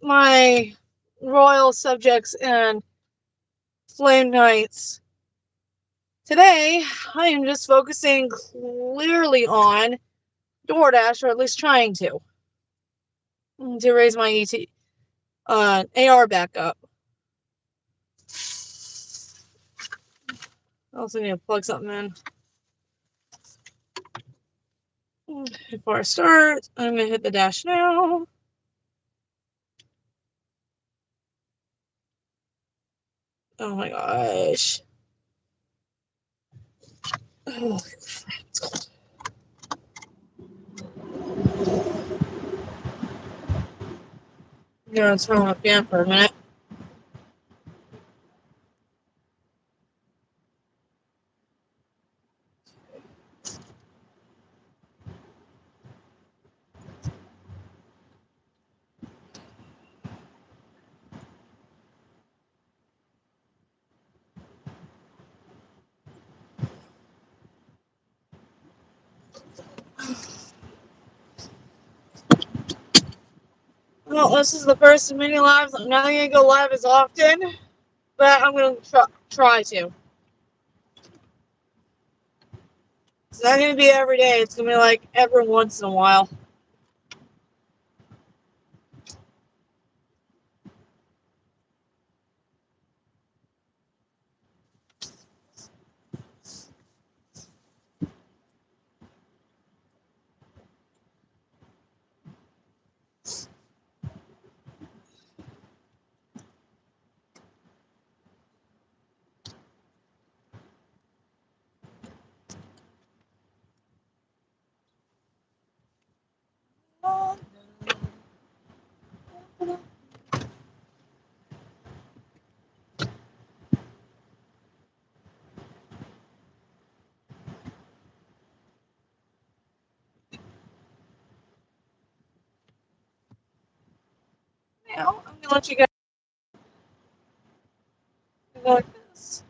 my royal subjects and flame knights. Today, I am just focusing clearly on DoorDash, or at least trying to raise my AR back up. I also need to plug something in. Before I start, I'm going to hit the dash now. Oh my gosh. Oh, I'm going to turn on my fan for a minute. Well, this is the first of many lives. I'm not going to go live as often, but I'm going to try to. It's not going to be every day. It's going to be like every once in a while. Now, I'm going to let you guys go like this.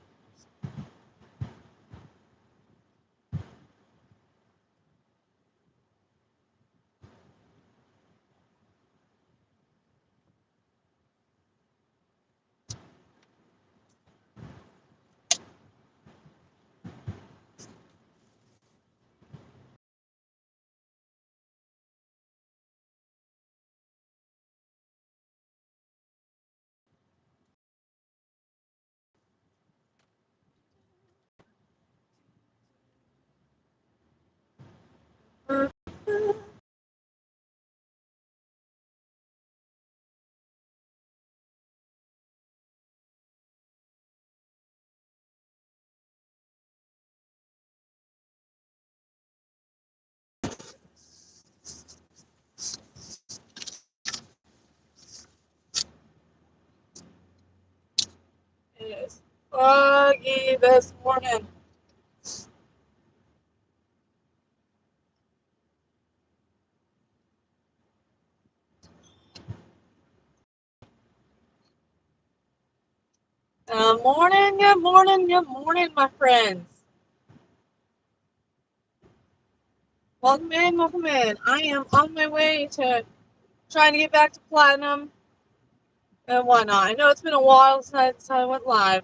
It is foggy this morning. Good morning, my friends. Welcome in, welcome in. I am on my way to trying to get back to platinum and whatnot. I know it's been a while since I went live.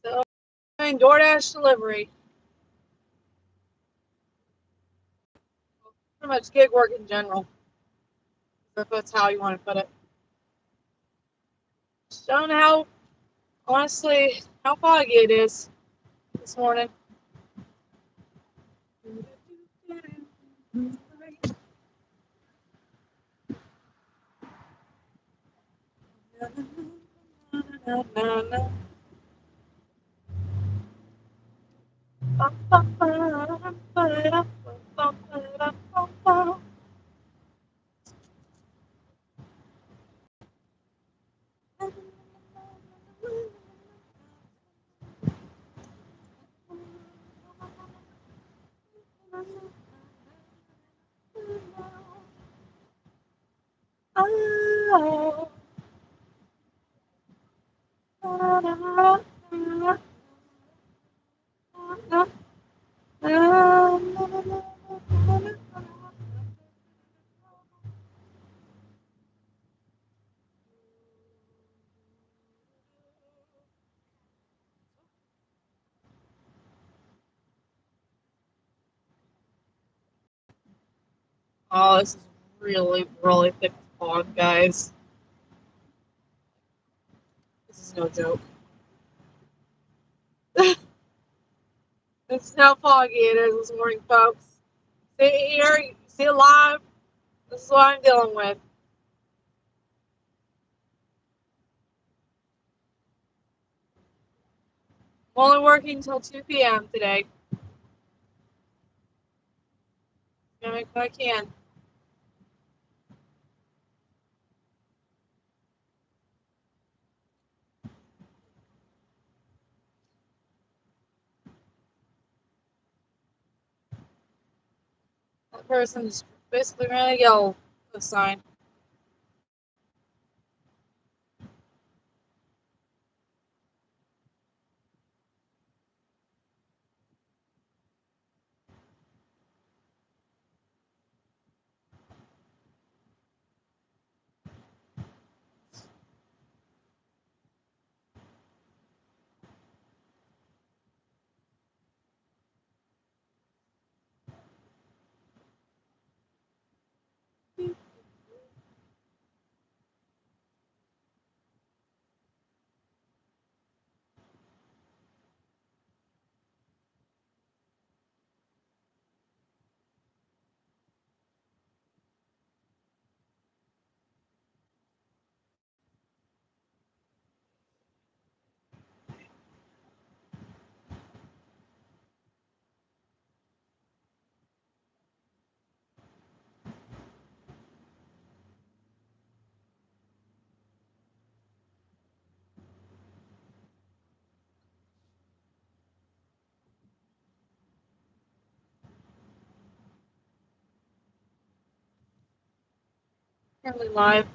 So I'm doing DoorDash delivery. Pretty much gig work in general, if that's how you want to put it. Showing how, honestly, how foggy it is this morning. Oh, this is really, really thick fog, guys. This is no joke. This is how foggy it is this morning, folks. See here, see it live. This is what I'm dealing with. I'm only working until 2 p.m. today. Gonna make what I can. That person's basically gonna yell a sign. Currently live.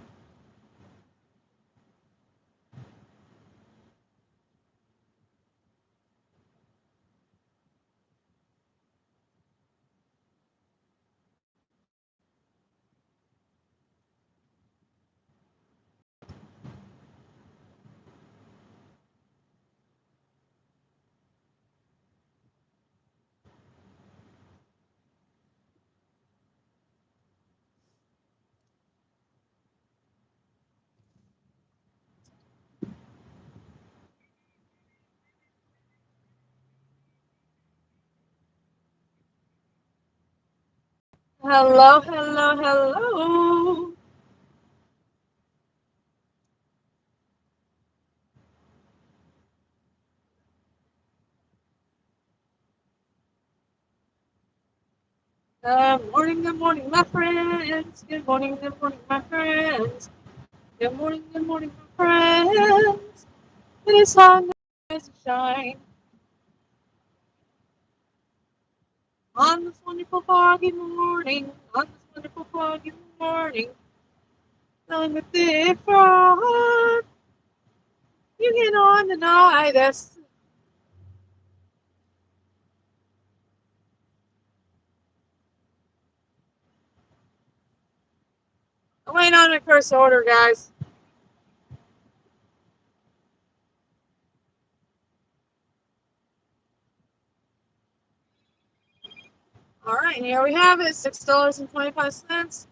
Hello, hello, hello. Good morning, my friends. Good morning, my friends. Good morning, my friends. It is time to shine on this wonderful foggy morning. On this wonderful foggy morning, feeling the thick fog. You cannot deny this. I'm waiting on a first order, guys. All right, here we have it. $6.25.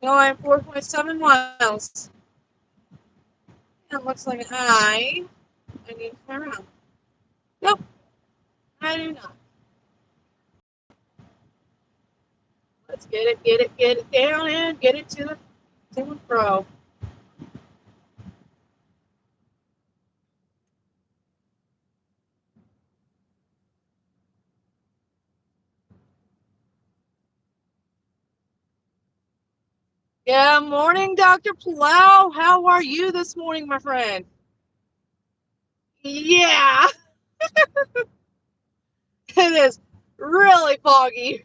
Going 4.7 miles. It looks like I need to turn around. Nope, I do not. Let's get it down and get it to and fro. Yeah, morning, Dr. Plow. How are you this morning, my friend? Yeah, it is really foggy.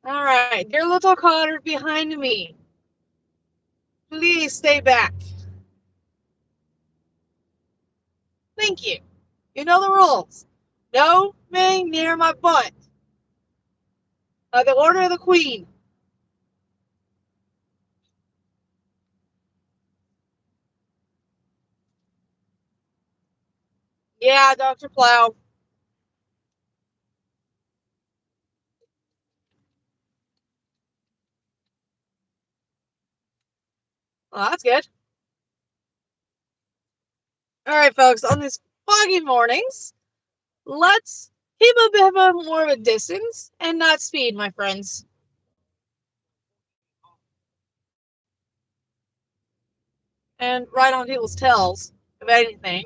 All right, dear little Cotter behind me, please stay back. Thank you. You know the rules. No being near my butt. The order of the Queen. Yeah, Dr. Plow. Well, that's good. All right, folks, on these foggy mornings, let's keep a bit more of a distance and not speed, my friends. And ride on people's tails, if anything.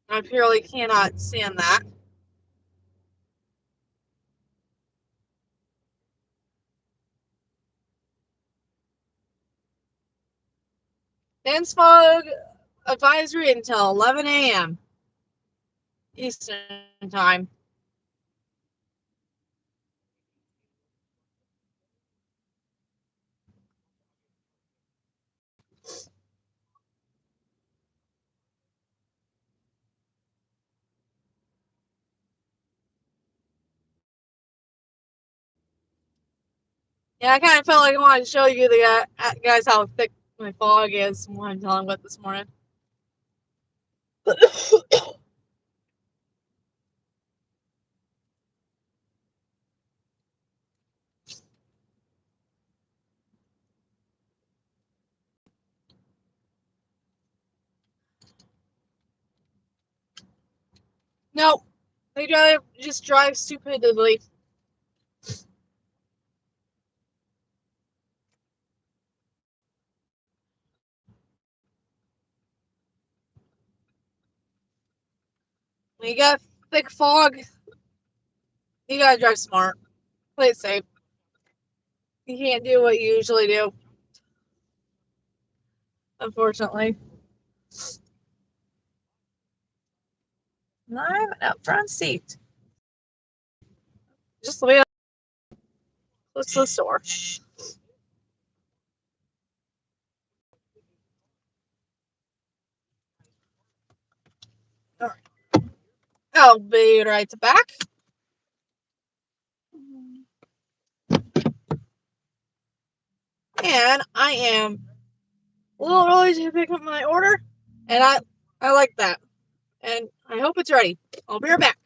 I purely cannot stand that. Dense fog advisory until 11 a.m. Eastern time. Yeah, I kind of felt like I wanted to show you the guys how thick my fog is when I'm telling about this morning. No, they just drive stupidly. When you got thick fog, you gotta drive smart. Play it safe. You can't do what you usually do, unfortunately. I have an up front seat. Just the way I close to the store. I'll be right back. And I am a little early to pick up my order, and I like that. And I hope it's ready. I'll be right back.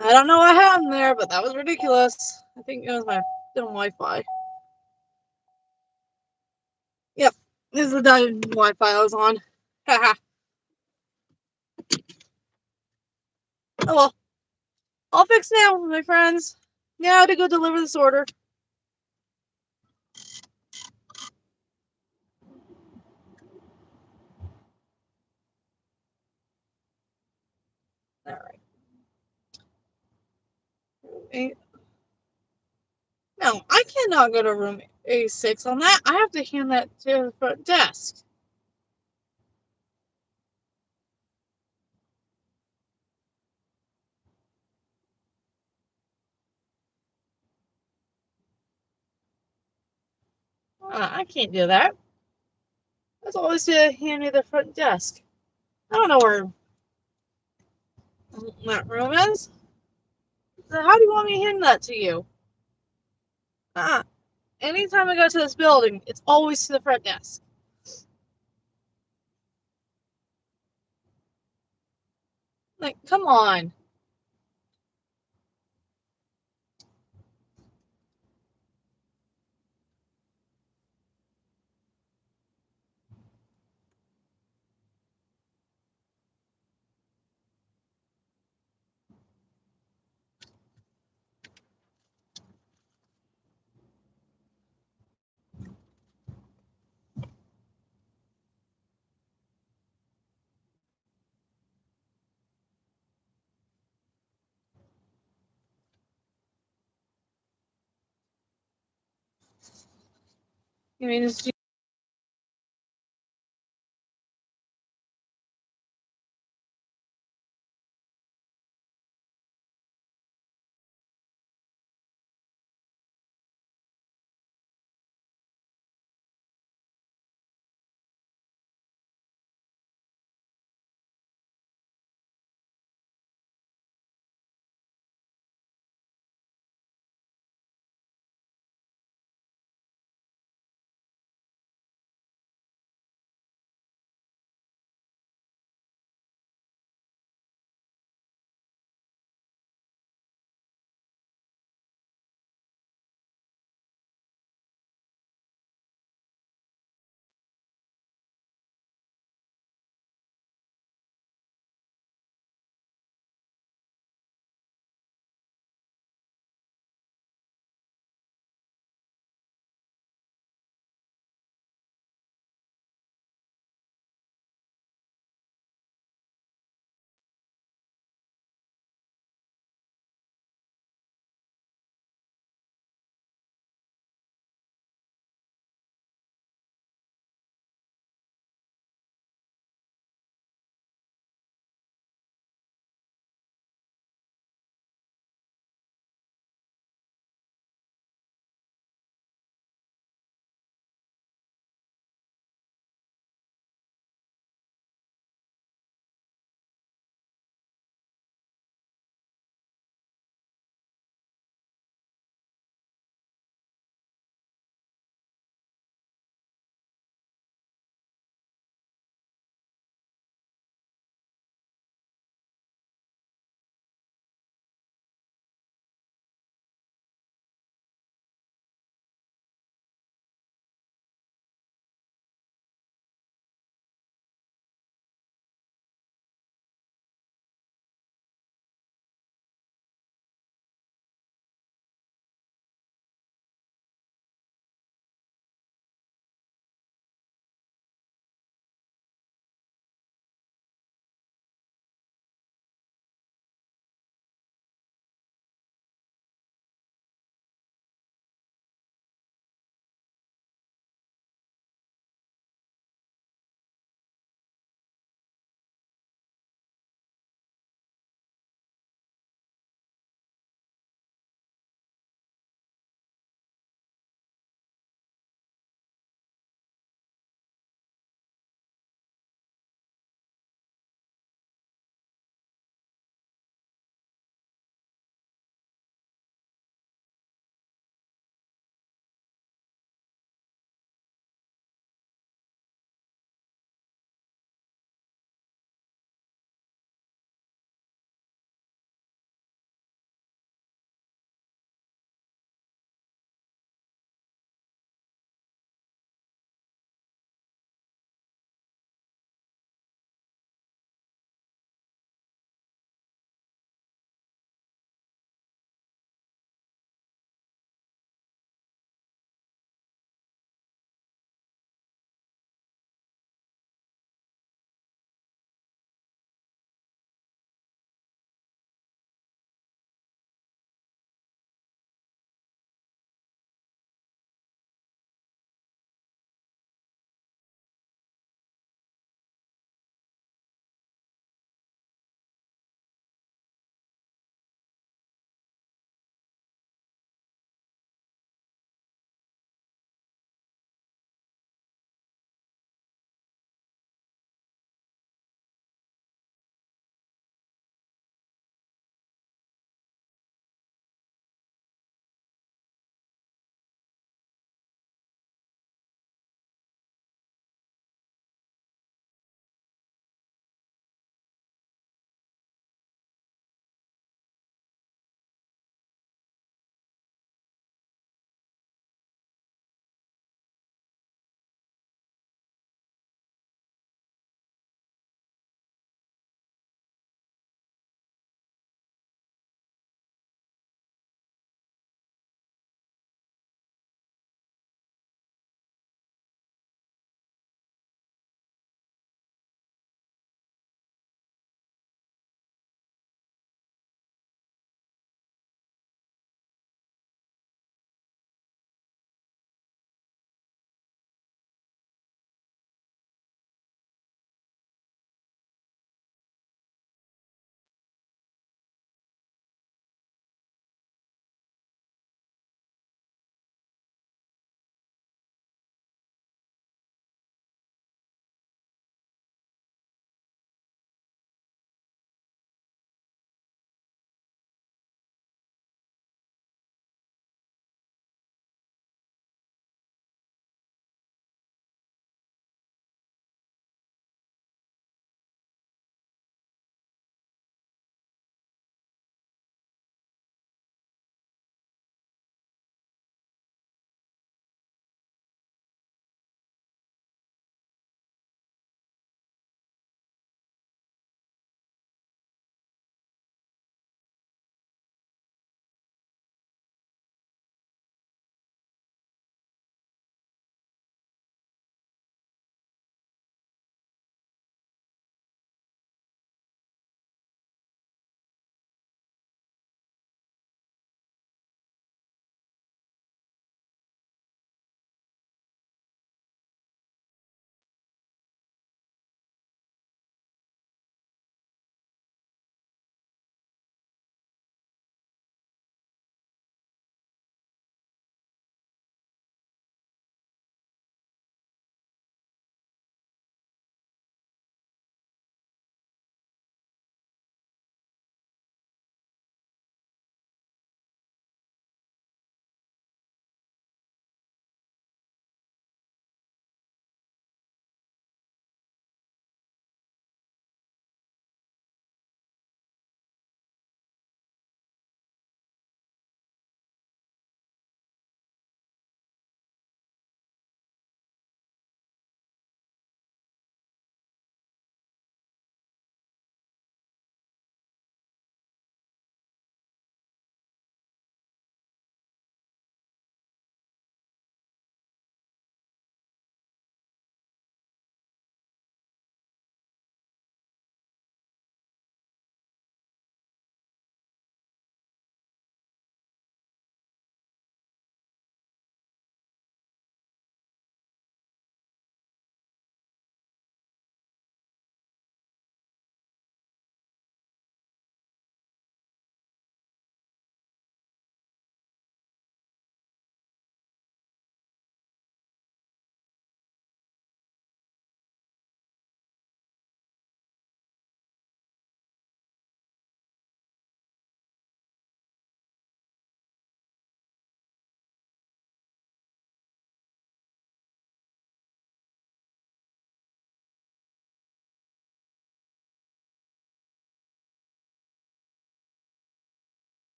I don't know what happened there, but that was ridiculous. I think it was my dumb Wi-Fi. Yep, this is the dumb Wi-Fi I was on. Haha. Oh well, all fixed now, my friends. Now to go deliver this order. All right. No, I cannot go to room A6 on that. I have to hand that to the front desk. I can't do that. That's always to hand me the front desk. I don't know where that room is. So how do you want me to hand that to you? Uh, Anytime I go to this building, it's always to the front desk. Like, come on. You mean it's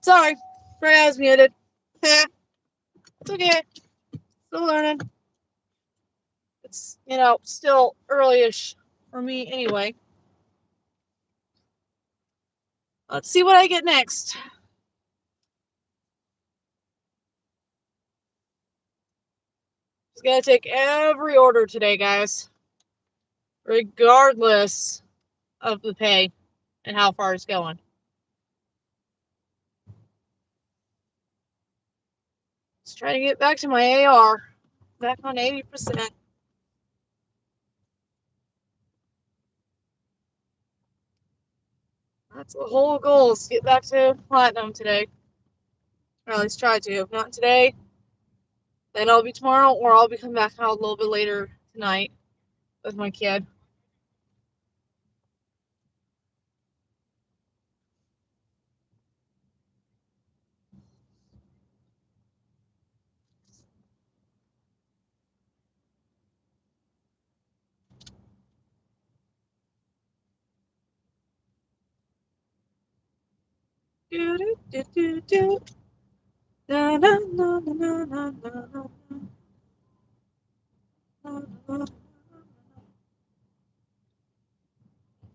Sorry, I was muted. It's okay. Still learning. It's, still early-ish for me anyway. Let's see what I get next. Just gotta take every order today, guys. Regardless of the pay and how far it's going. Let's try to get back to my AR. Back on 80%. That's the whole goal, is to get back to platinum today. Or at least try to. If not today, then I'll be tomorrow, or I'll be coming back out a little bit later tonight with my kid. Do do do do do. Na na na na na na na na.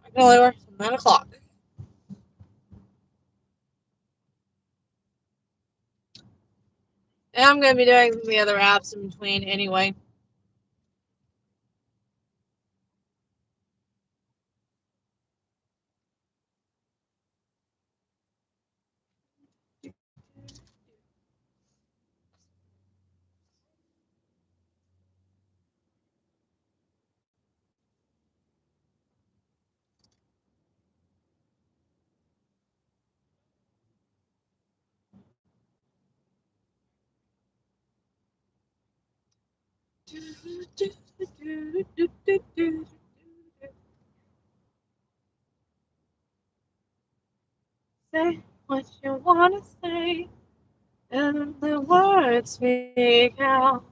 I can only work till 9 o'clock. And I'm going to be doing the other apps in between anyway. Say what you want to say, and the words speak out.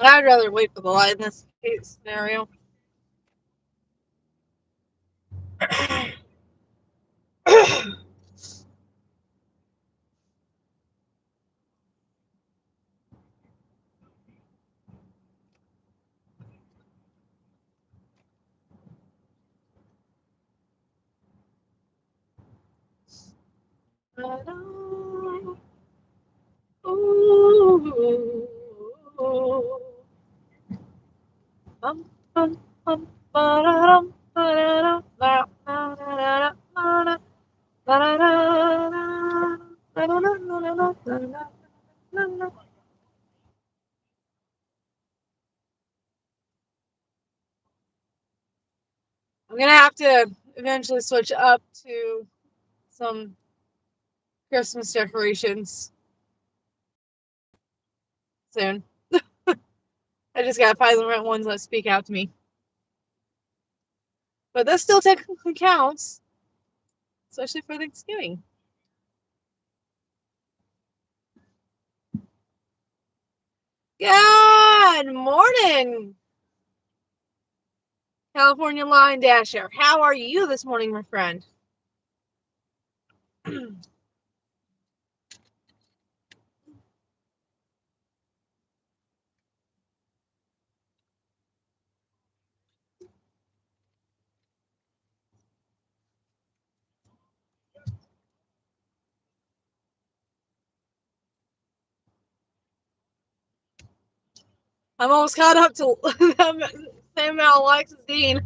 I'd rather wait for the light in this case scenario. I'm gonna have to eventually switch up to some Christmas decorations soon. I just gotta find the right ones that speak out to me. But that still technically counts, especially for Thanksgiving. Good morning, California Line Dasher. How are you this morning, my friend? I'm almost caught up to the same amount of likes as Dean.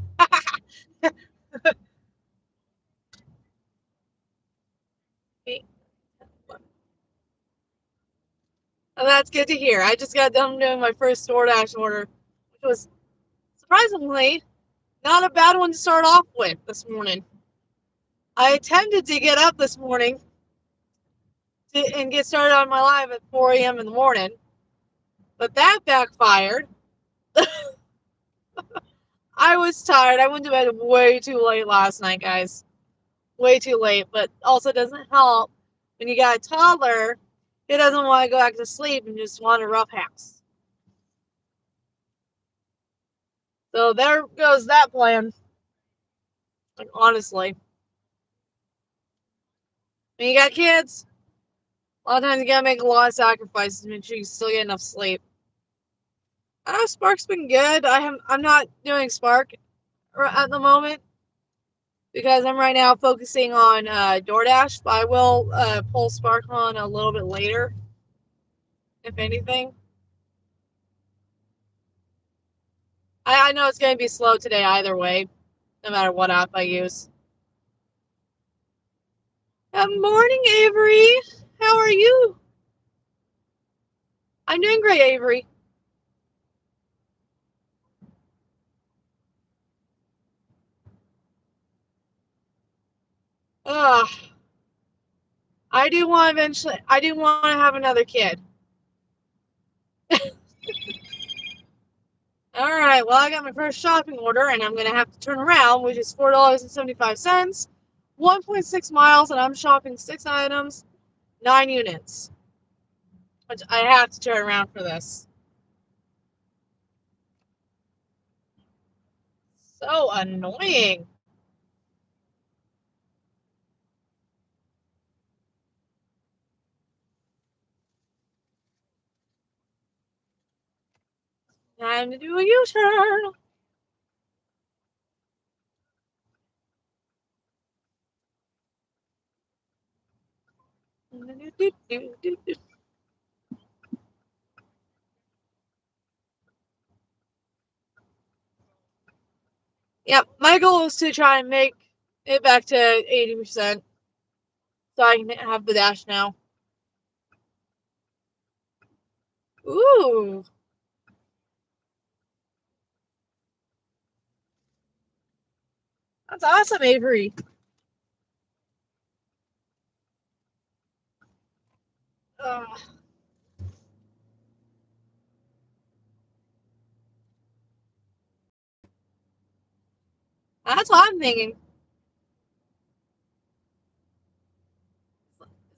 And that's good to hear. I just got done doing my first DoorDash order, which was surprisingly, not a bad one to start off with this morning. I attempted to get up this morning and get started on my live at 4 a.m. in the morning, but that backfired. I was tired. I went to bed way too late last night, guys. Way too late, but also doesn't help when you got a toddler who doesn't want to go back to sleep and just want a rough house. So there goes that plan. Like, honestly. When you got kids, a lot of times you gotta make a lot of sacrifices to make sure you still get enough sleep. Spark's been good. I'm not doing Spark at the moment because I'm right now focusing on DoorDash, but I will pull Spark on a little bit later, if anything. I know it's going to be slow today either way, no matter what app I use. Good morning, Avery. How are you? I'm doing great, Avery. Ugh. I do want to have another kid. All right, well, I got my first shopping order, and I'm going to have to turn around, which is $4.75, 1.6 miles, and I'm shopping 6 items, 9 units, which I have to turn around for this. So annoying. Time to do a U-turn. Yep, my goal is to try and make it back to 80%, so I can have the dash now. Ooh. That's awesome, Avery. That's what I'm thinking.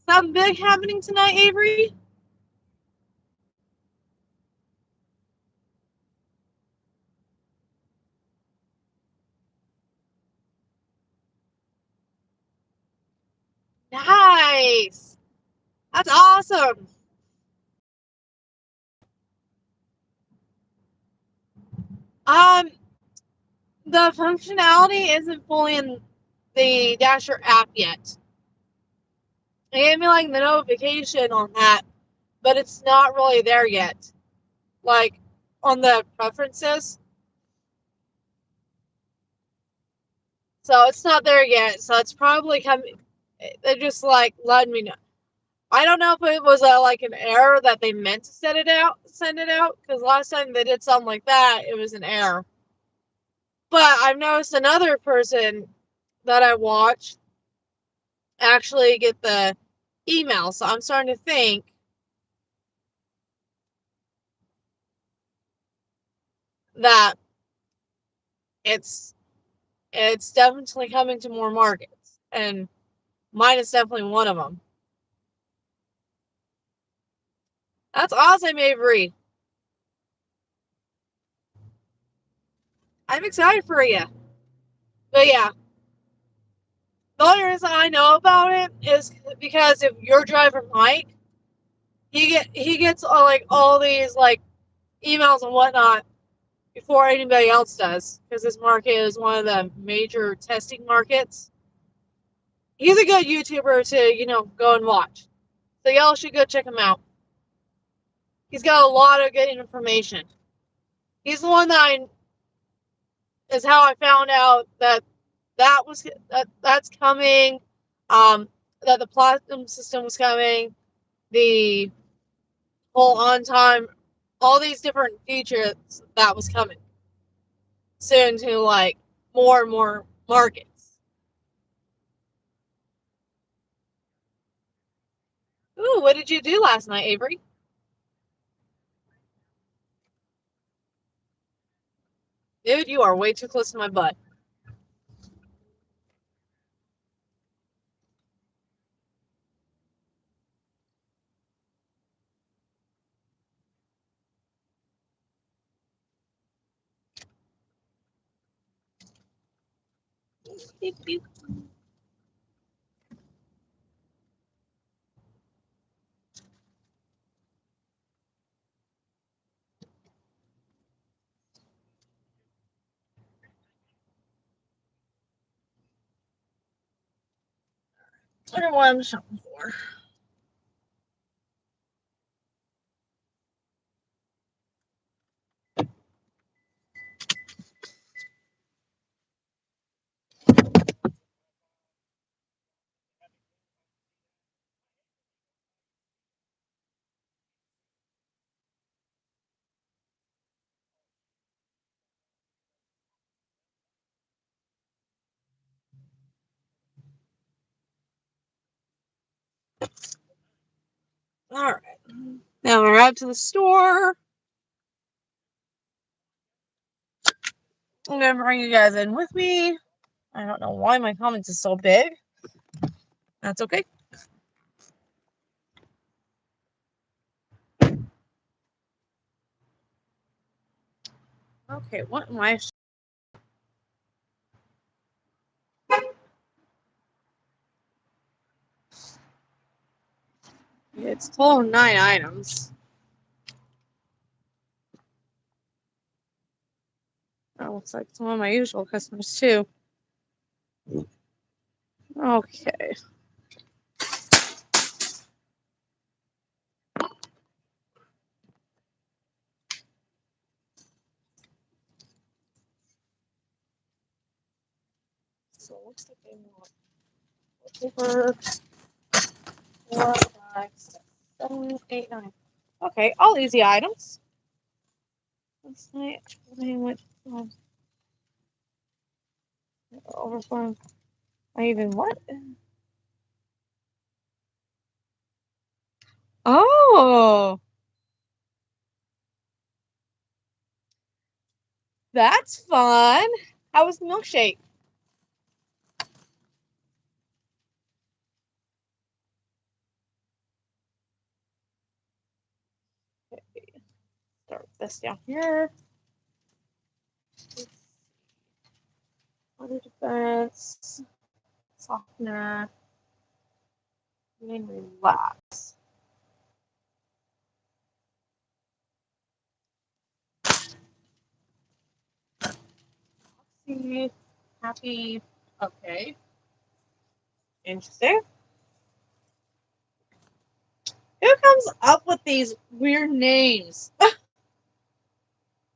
Something big happening tonight, Avery? Nice. That's awesome. Um, the functionality isn't fully in the Dasher app yet. It gave me like the notification on that, but it's not really there yet. Like on the preferences. So it's not there yet. So it's probably coming. They're just like letting me know. I don't know if it was like an error that they meant to send it out, because last time they did something like that, it was an error. But I've noticed another person that I watched actually get the email, so I'm starting to think that it's definitely coming to more markets, and mine is definitely one of them. That's awesome, Avery. I'm excited for you. But yeah, the only reason I know about it is because if your driver Mike, he gets like all these like emails and whatnot before anybody else does, because this market is one of the major testing markets. He's a good YouTuber to go and watch, so y'all should go check him out. He's got a lot of good information. He's the one is how I found out that's coming. That the platinum system was coming, the whole on time, all these different features that was coming. soon to like more and more markets. Ooh, what did you do last night, Avery? Dude, you are way too close to my butt. Beep, beep. I don't know what I'm shopping for. All right. Now we're out to the store. I'm gonna bring you guys in with me. I don't know why my comments is so big. That's okay. Okay, what am I? It's total 9 items. That looks like some of my usual customers too. Okay. So it looks like they want paper 4, 5, 6, 7, 8, 9. Okay, all easy items. Last night they went overflowing. I even what? Oh, that's fun. How was the milkshake? Start this down here. Water defense, softener, and relax. See, happy. Okay, interesting. Who comes up with these weird names?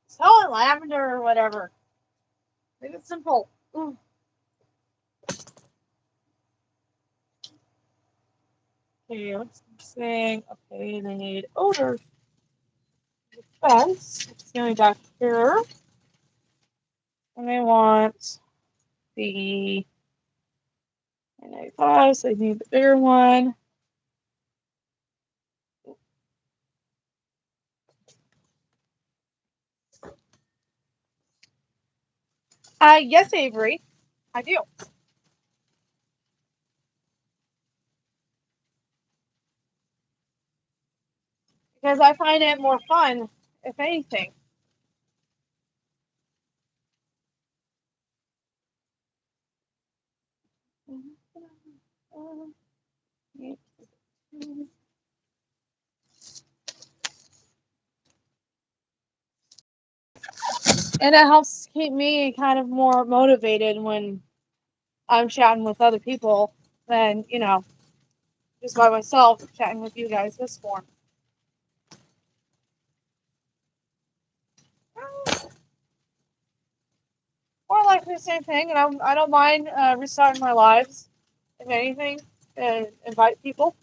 Solid lavender or whatever. Make it simple. Ooh. Okay, what's saying? Okay, they need odor defense. It's going back here. And they want the 95, so they need the bigger one. Yes, Avery. I do. Because I find it more fun, if anything. And it helps keep me kind of more motivated when I'm chatting with other people than, just by myself chatting with you guys this form. Or like the same thing, and I don't mind restarting my lives, if anything, and invite people.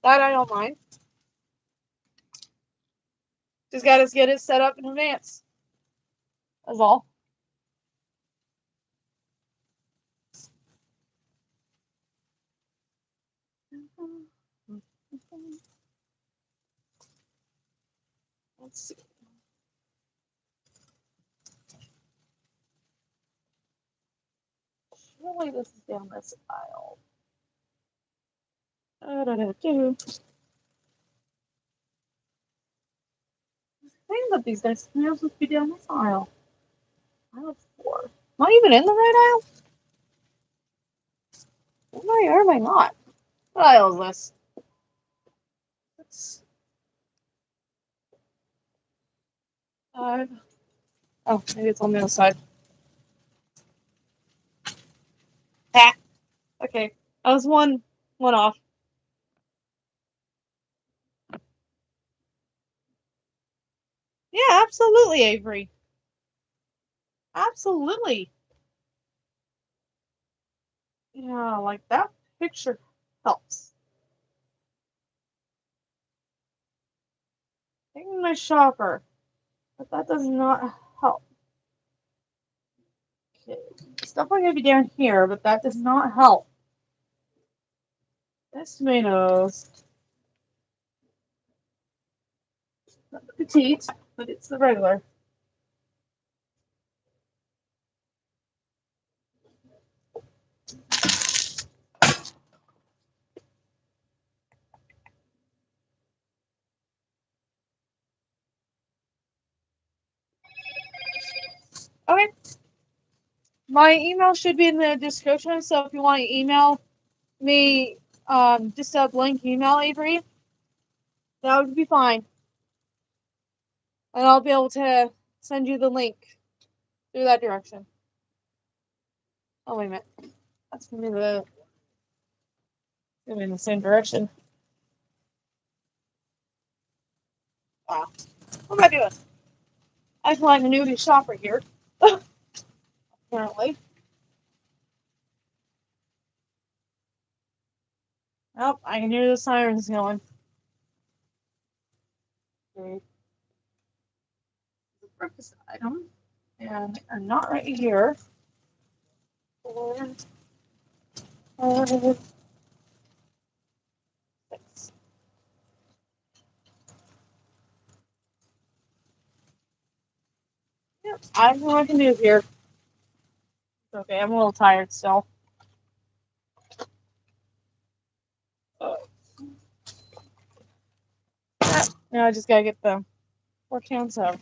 That I don't mind. Just gotta get it set up in advance. That's all. Let's see. Surely this is down this aisle. I think that these guys are supposed to be down this aisle. Aisle 4. Am I even in the right aisle? Am I or am I not? What aisle is this? It's 5. Oh, maybe it's on the other side. Ha! Okay. I was one off. Yeah, absolutely, Avery. Absolutely. Yeah, like that picture helps. Taking my shopper, but that does not help. Okay, it's definitely gonna be down here, but that does not help. That's tomatoes. Not the petite, but it's the regular. Okay. My email should be in the description, so if you want to email me just a blank email, Avery, that would be fine. And I'll be able to send you the link through that direction. Oh, wait a minute. That's going to be in the same direction. Wow. What am I doing? I feel like a newbie shopper here. Apparently. Oh, I can hear the sirens going. Okay. The breakfast item. And I'm not right here. 4, 5, 6. Yep, I know what I can do here. Okay, I'm a little tired still. Now I just gotta get the 4 cans of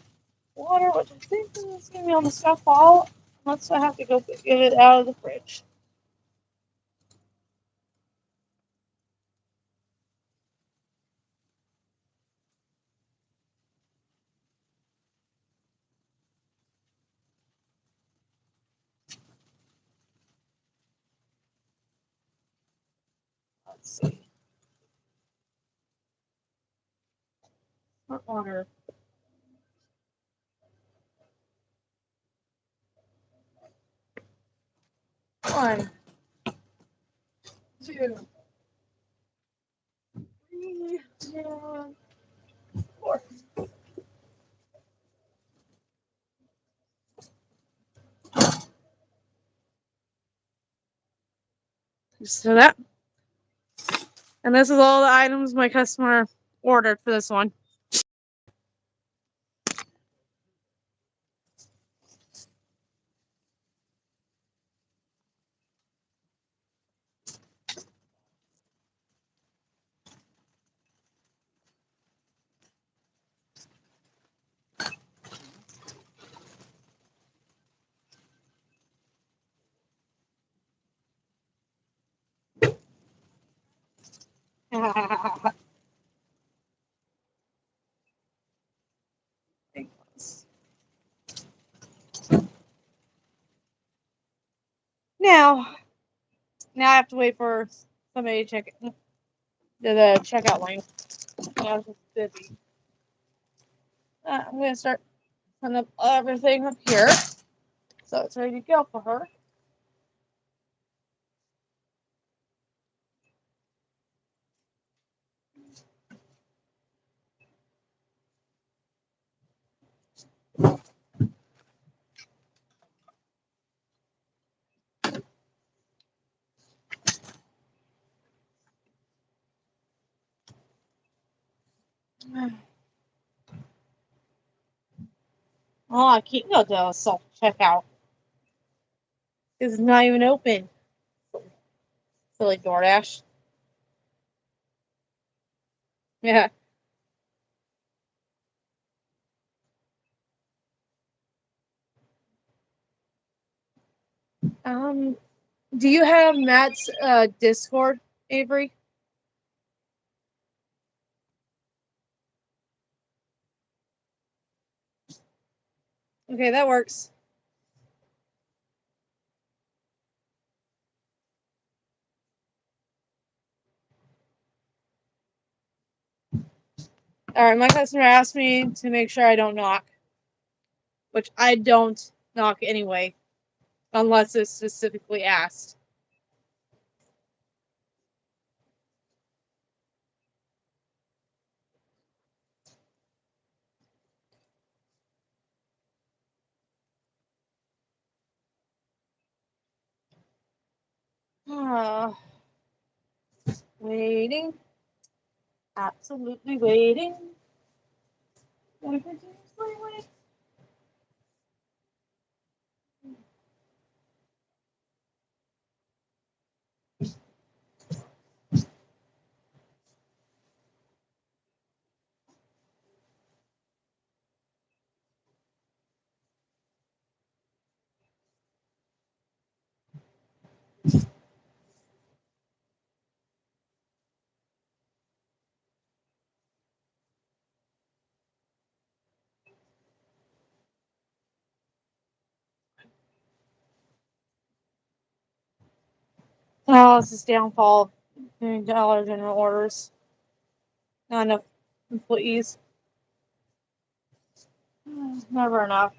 water, which I think is gonna be on the stuff wall. Unless I have to go get it out of the fridge. Let's see. Hot water. 1, 2, 3, 4. So that. And this is all the items my customer ordered for this one. Now I have to wait for somebody to check it, the checkout lane. I was just busy. I'm gonna start putting up everything up here, so it's ready to go for her. Oh, I can't go to self checkout. It's not even open. Silly DoorDash. Yeah. Um, do you have Matt's Discord, Avery? Okay, that works. All right, my customer asked me to make sure I don't knock, which I don't knock anyway, unless it's specifically asked. Waiting. Absolutely waiting. Oh, this is downfall of doing Dollar General orders. Not enough employees. Never enough.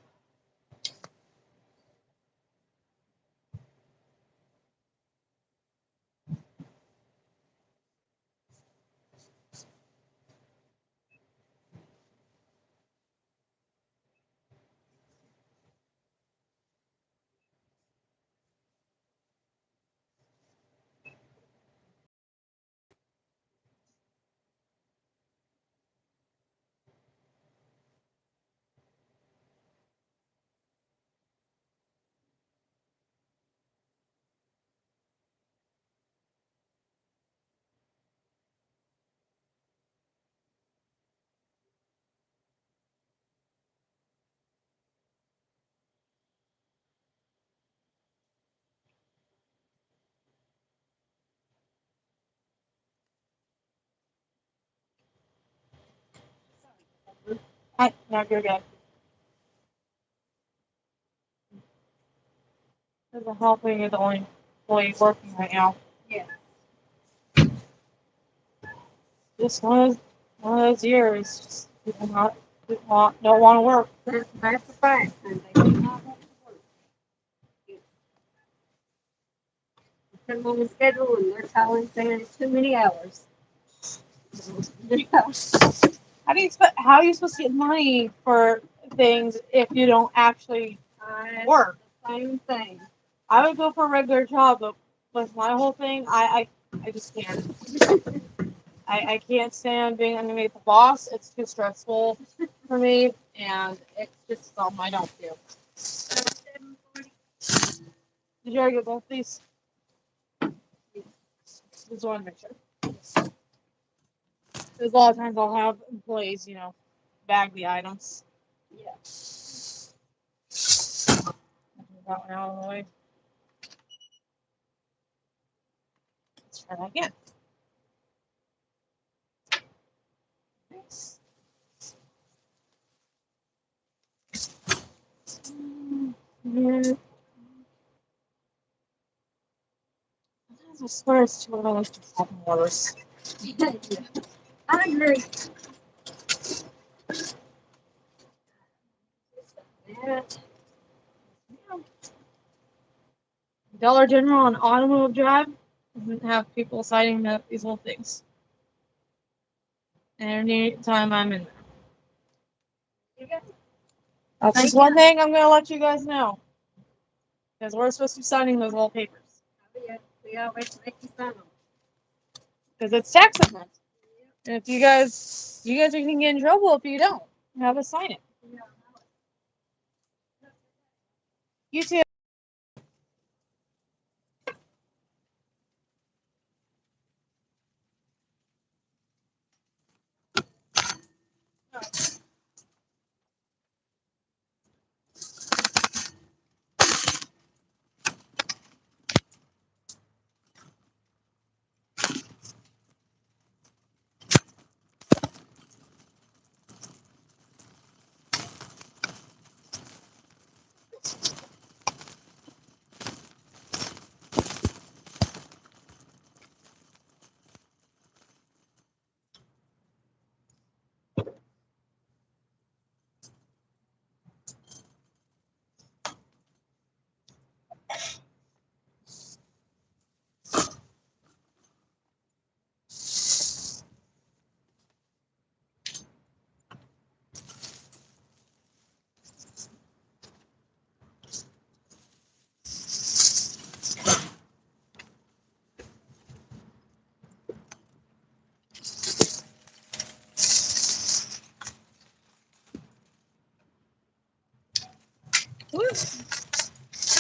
No, you're good. There's a helping you're the only employee working right now. Yeah. Just one of those years. Just people don't want to work. That's the fact. And they do not want to work. You put them on the schedule and they're calling saying it's too many hours. How do you expect? How are you supposed to get money for things if you don't actually work? Same thing. I would go for a regular job, but with my whole thing, I just can't. I can't stand being underneath the boss. It's too stressful for me, and it's just something I don't do. Did you already get both these? Just want to make sure. Because a lot of times I'll have employees, bag the items. Yeah. That one out of the way. Let's try that again. Nice. I swear it's too early to have orders. I agree. Yeah. Dollar General on Automobile Drive doesn't have people citing these little things. And any time I'm in there. That's just one thing I'm going to let you guys know. Because we're supposed to be signing those little papers. We always make you sign them. Because it's tax exempt. And if you guys are going to get in trouble if you don't. Have us sign it. You too.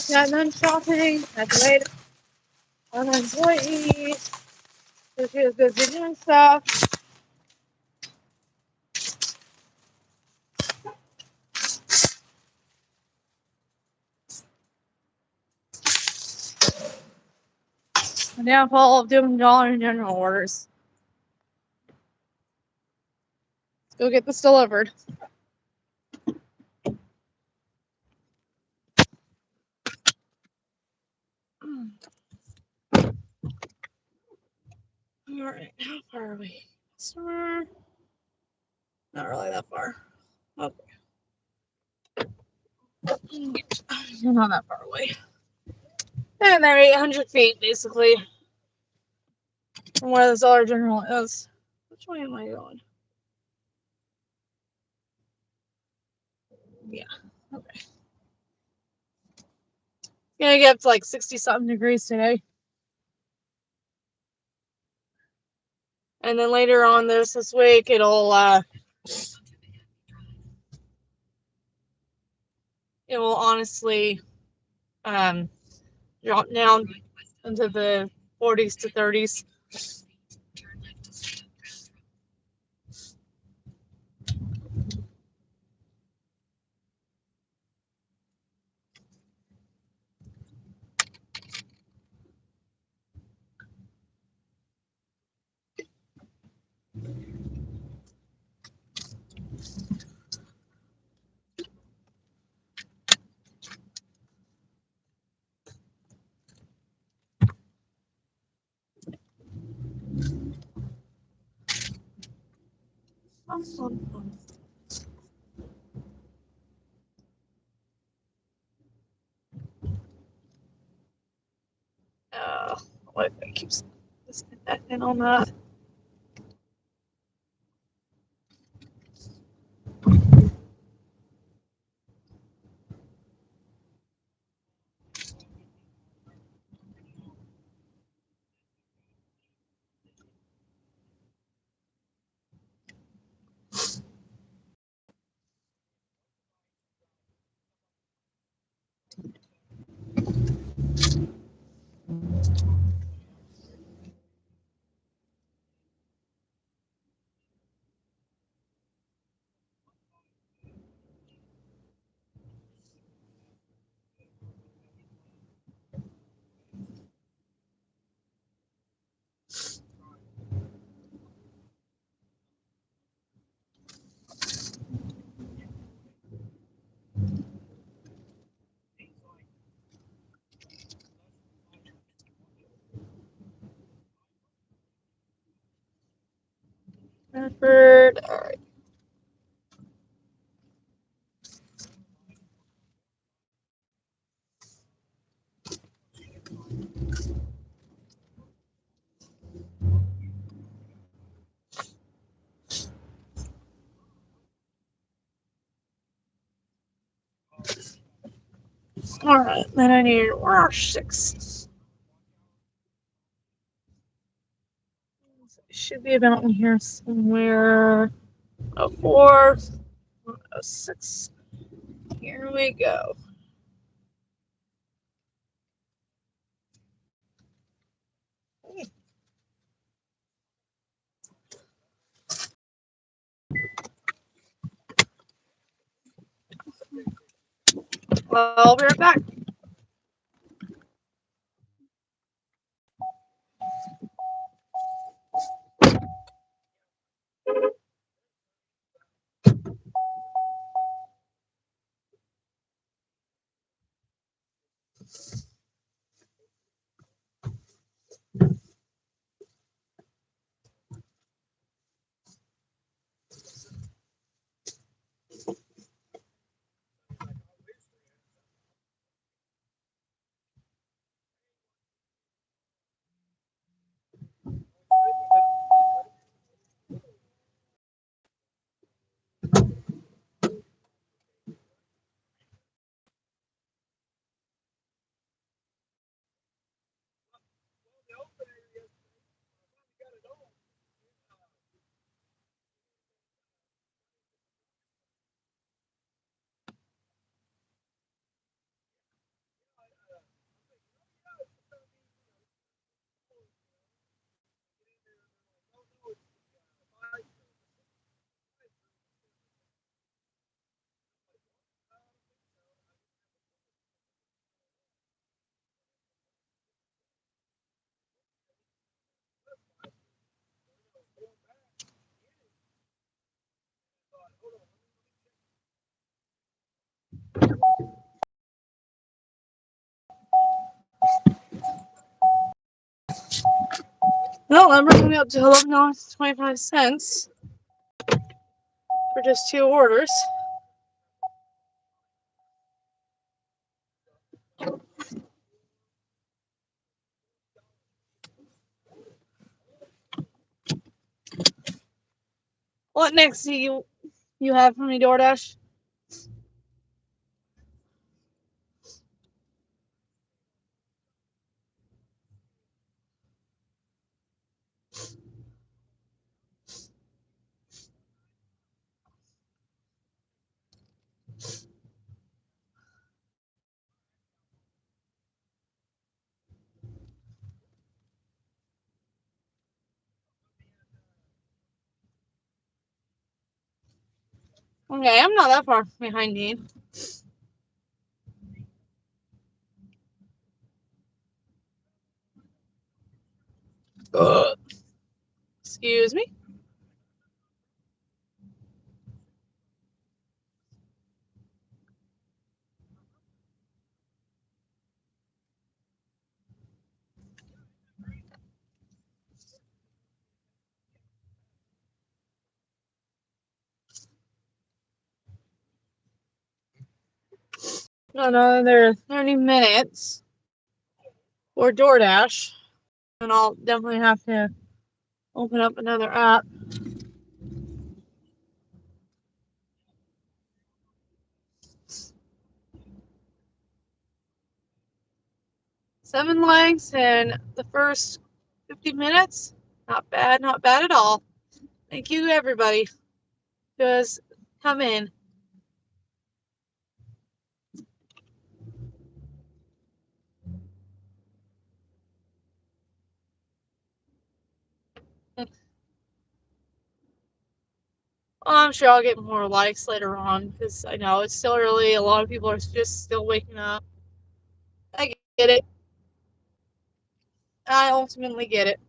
Got done shopping. Had to wait on an employee. So she was busy doing stuff. The downfall of doing Dollar General orders. Let's go get this delivered. Alright, how far are we? Customer. Not really that far. Okay. You're not that far away. And they're 800 feet, basically, from where the Dollar General is. Which way am I going? Yeah, okay. It's gonna get up to like 60-something degrees today. And then later on this week, it'll it will honestly drop down into the 40s to 30s. What keeps disconnecting on that? Bradford. All right. All right. Then I need R6. Should be about in here somewhere. 04, 06. Here we go. I'll be right back. Well, that brings me up to $11.25 for just 2 orders. What next do you have for me, DoorDash? Okay, I'm not that far behind you. Excuse me. Another 30 minutes for DoorDash, and I'll definitely have to open up another app. Seven legs in the first 50 minutes. Not bad, not bad at all. Thank you, everybody. Just come in. I'm sure I'll get more likes later on because I know it's still early. A lot of people are just still waking up. I get it. I ultimately get it.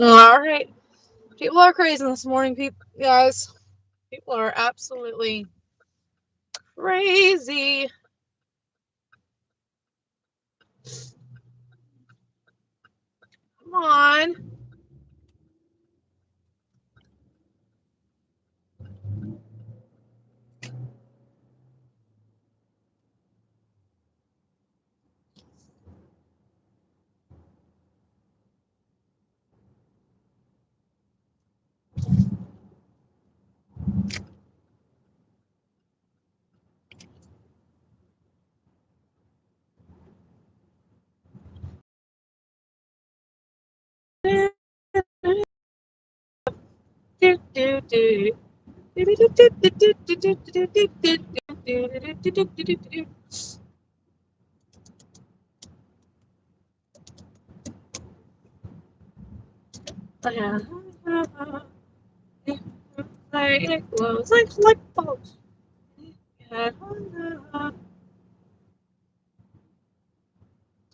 All right. People are crazy this morning, people, guys. People are absolutely crazy. Come on. It glows like bulbs.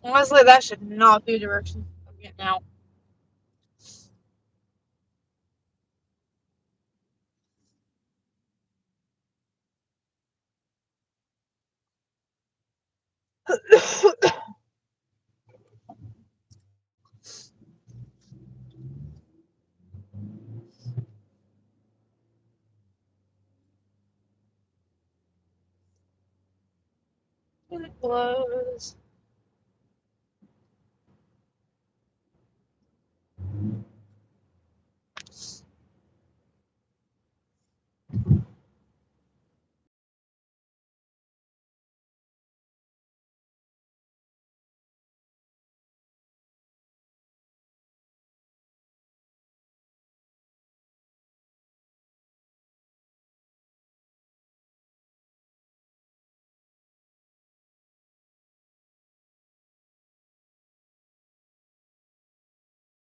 Honestly, that should not be the direction I'm getting out. It glows.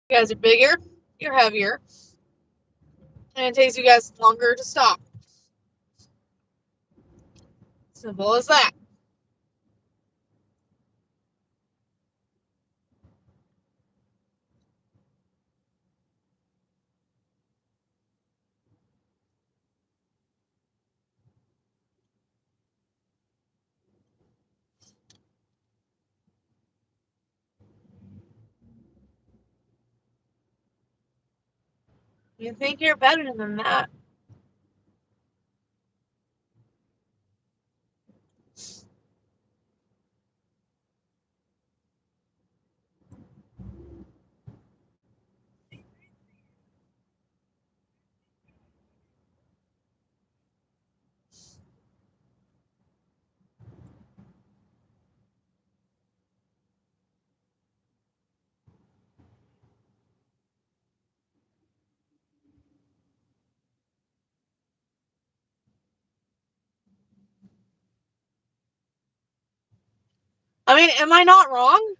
You guys are bigger, you're heavier, and it takes you guys longer to stop. Simple as that. You think you're better than that. I mean, am I not wrong?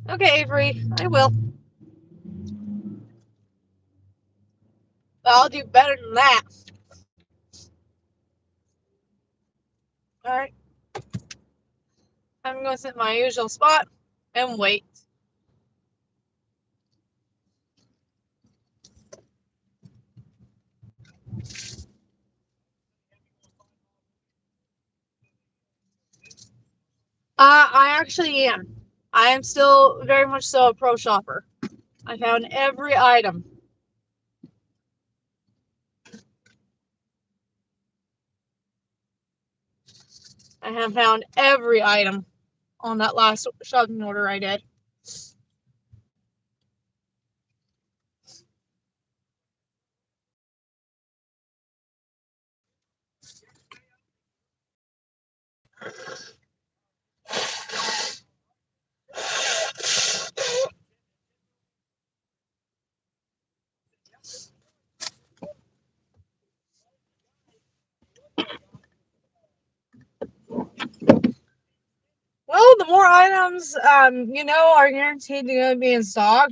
Okay, Avery, I will. But I'll do better than that. Alright. I'm going to sit in my usual spot and wait. I actually am. I am still very much so a pro shopper. I found every item. I have found every item on that last shopping order I did. Well, the more items are guaranteed to be in stock,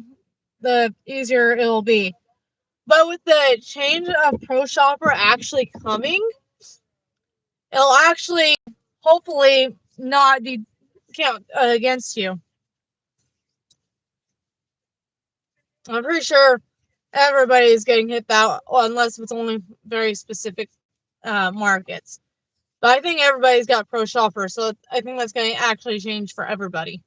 the easier it'll be. But with the change of Pro Shopper actually coming, it'll actually hopefully not be count against you. I'm pretty sure everybody's getting hit that, unless it's only very specific markets. But I think everybody's got pro shopper, so I think that's going to actually change for everybody.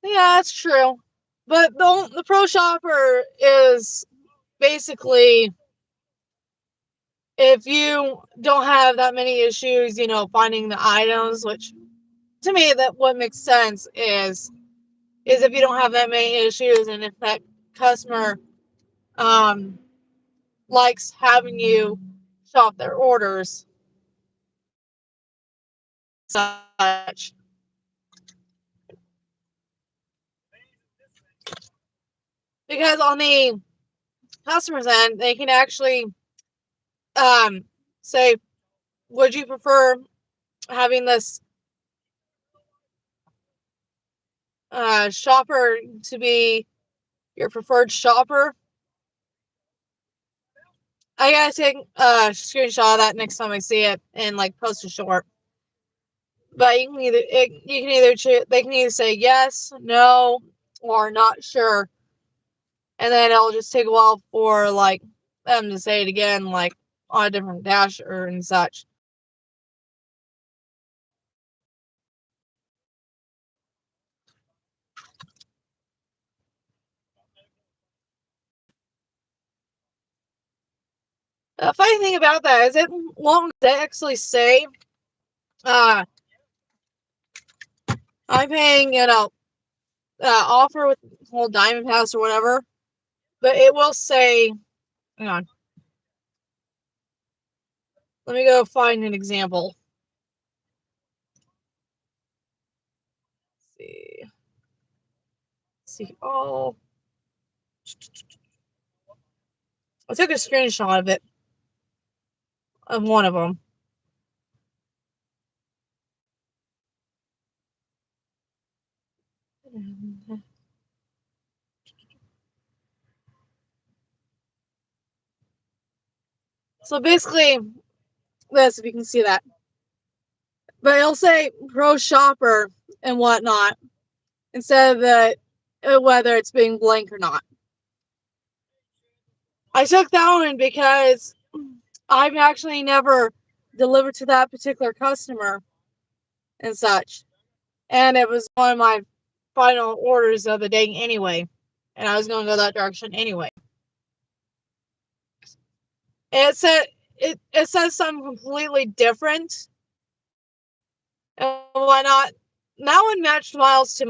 Yeah, that's true. But the pro shopper is basically, if you don't have that many issues, finding the items, which to me, that what makes sense is if you don't have that many issues, and if that customer likes having you shop their orders, such. Because on the customer's end, they can actually say, would you prefer having this shopper to be your preferred shopper? I gotta take a screenshot of that next time I see it and post a short. But you can they can either say yes, no, or not sure, and then it'll just take a while for them to say it again, on a different dash or and such. The funny thing about that is it won't actually say, I'm paying, offer with whole Diamond Pass or whatever, but it will say, hang on, let me go find an example. Let's see, oh, I took a screenshot of it, of one of them. So basically, this, if you can see that. But it'll say pro shopper and whatnot instead of whether it's being blank or not. I took that one because I've actually never delivered to that particular customer and such. And it was one of my final orders of the day anyway. And I was going to go that direction anyway. It said it says something completely different and whatnot. That one matched miles to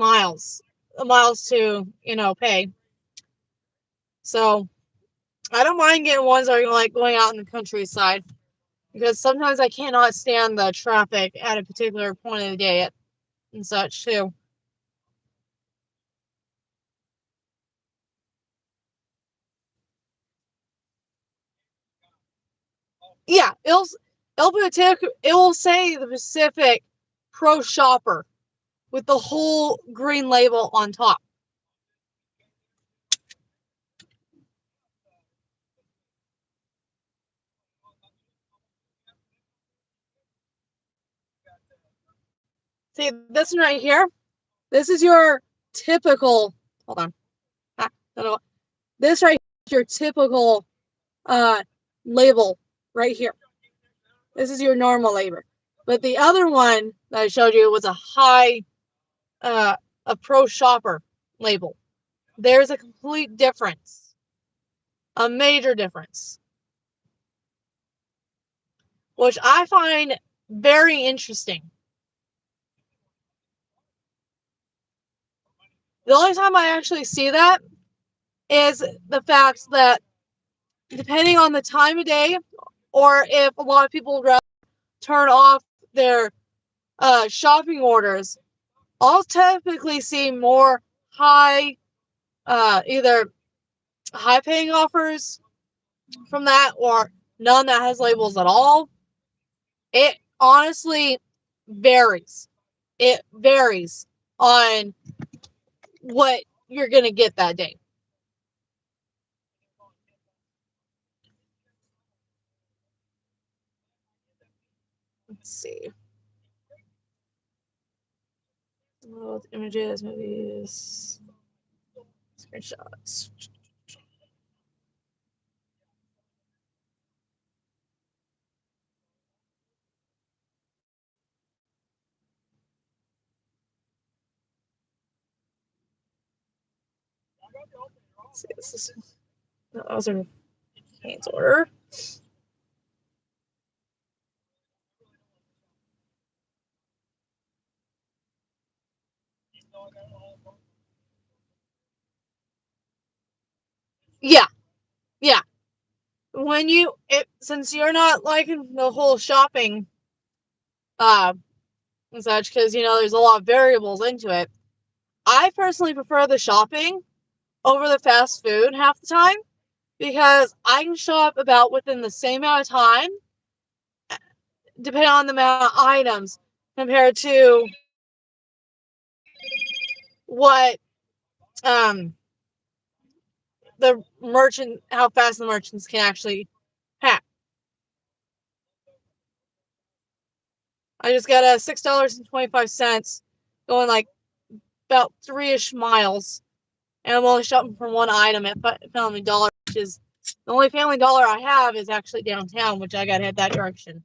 pay. So I don't mind getting ones that are going out in the countryside, because sometimes I cannot stand the traffic at a particular point of the day and such too. Yeah, it will say the Pacific Pro Shopper with the whole green label on top. See this one right here? This is your typical, hold on. No. This right here is your typical label right here. This is your normal label. But the other one that I showed you was a pro shopper label. There's a complete difference. A major difference. Which I find very interesting. The only time I actually see that is the fact that depending on the time of day, or if a lot of people would rather turn off their shopping orders, I'll typically see more either high paying offers from that, or none that has labels at all. It honestly varies. it varies on what you're going to get that day. Let's see. Both images, movies, screenshots. Let's see, this is, that was a Hanes order. Yeah, yeah. When you, since you're not liking the whole shopping, and such, because there's a lot of variables into it. I personally prefer the shopping over the fast food half the time because I can shop about within the same amount of time, depending on the amount of items, compared to what the merchant, how fast the merchants can actually pack. I just got a $6.25 going like about 3-ish miles, and I'm only shopping for one item at Family Dollar, which is the only Family Dollar I have is actually downtown, which I gotta head that direction.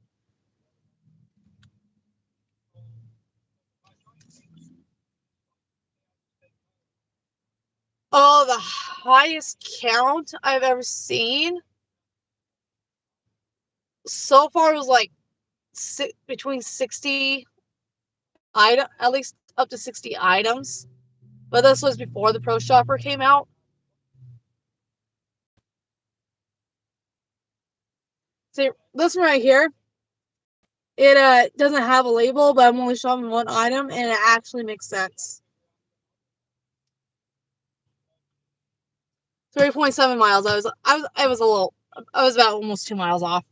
Oh, the highest count I've ever seen so far was like between 60 at least up to 60 items. But this was before the Pro Shopper came out. See, this one right here, it doesn't have a label, but I'm only shopping one item, and it actually makes sense. 3.7 miles. I was about almost 2 miles off.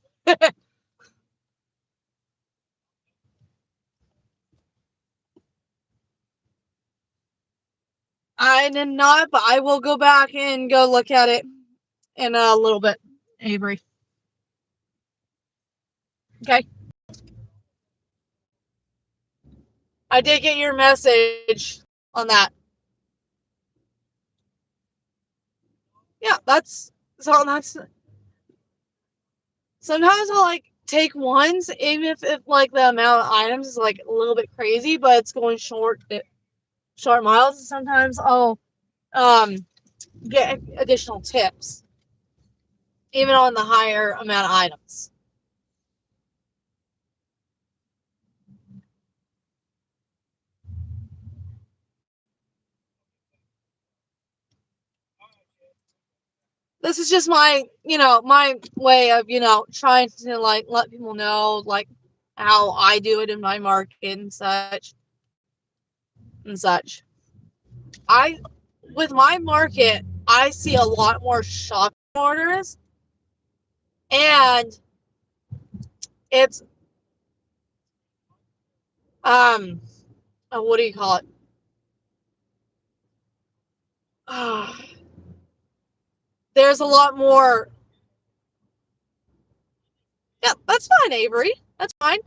I did not, but I will go back and go look at it in a little bit, Avery. Okay. I did get your message on that. Yeah, that's sometimes I'll like take ones, even if like the amount of items is like a little bit crazy, but it's going short miles. Sometimes I'll get additional tips, even on the higher amount of items. This is just my way of trying to like let people know like how I do it in my market and such. With my market, I see a lot more shopping orders, and it's what do you call it? There's a lot more. Yeah, that's fine, Avery. That's fine.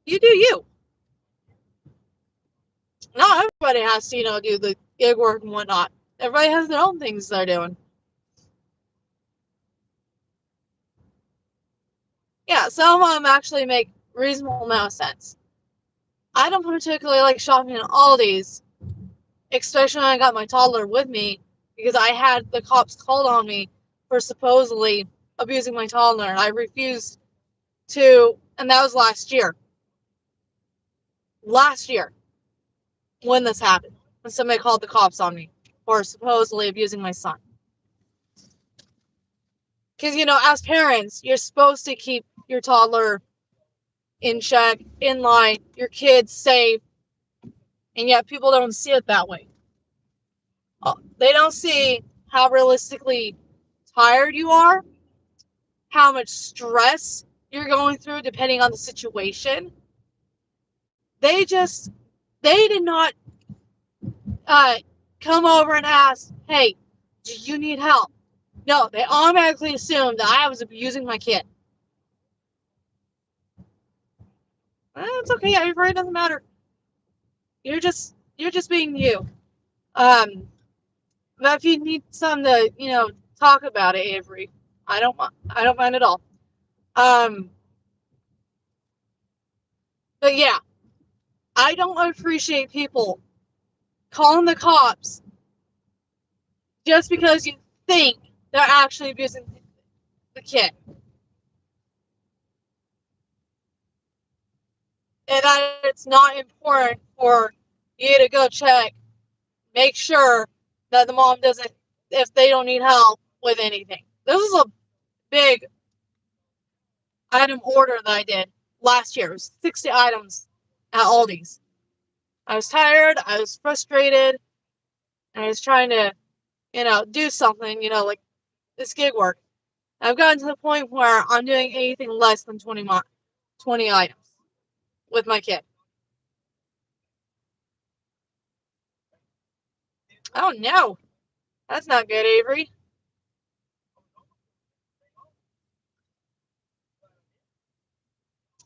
You do you. Not everybody has to, do the gig work and whatnot. Everybody has their own things they're doing. Yeah, some of them actually make reasonable amount of sense. I don't particularly like shopping at Aldi's, especially when I got my toddler with me, because I had the cops called on me for supposedly abusing my toddler, and I refused to, and that was last year. Last year, when this happened, when somebody called the cops on me for supposedly abusing my son. Because, as parents, you're supposed to keep your toddler in check, in line, your kids safe, and yet people don't see it that way. They don't see how realistically tired you are, how much stress you're going through depending on the situation. They did not come over and ask, hey, do you need help? No, they automatically assumed that I was abusing my kid. It's okay, Avery, it doesn't matter. You're just being you. But if you need something to, talk about it, Avery, I don't mind at all. But yeah, I don't appreciate people calling the cops just because you think they're actually abusing the kid. And that it's not important for you to go check, make sure that the mom doesn't, if they don't need help with anything. This is a big item order that I did last year. It was 60 items at Aldi's. I was tired, I was frustrated, and I was trying to, do something, like this gig work. I've gotten to the point where I'm doing anything less than 20 items with my kid. Oh no, that's not good, Avery.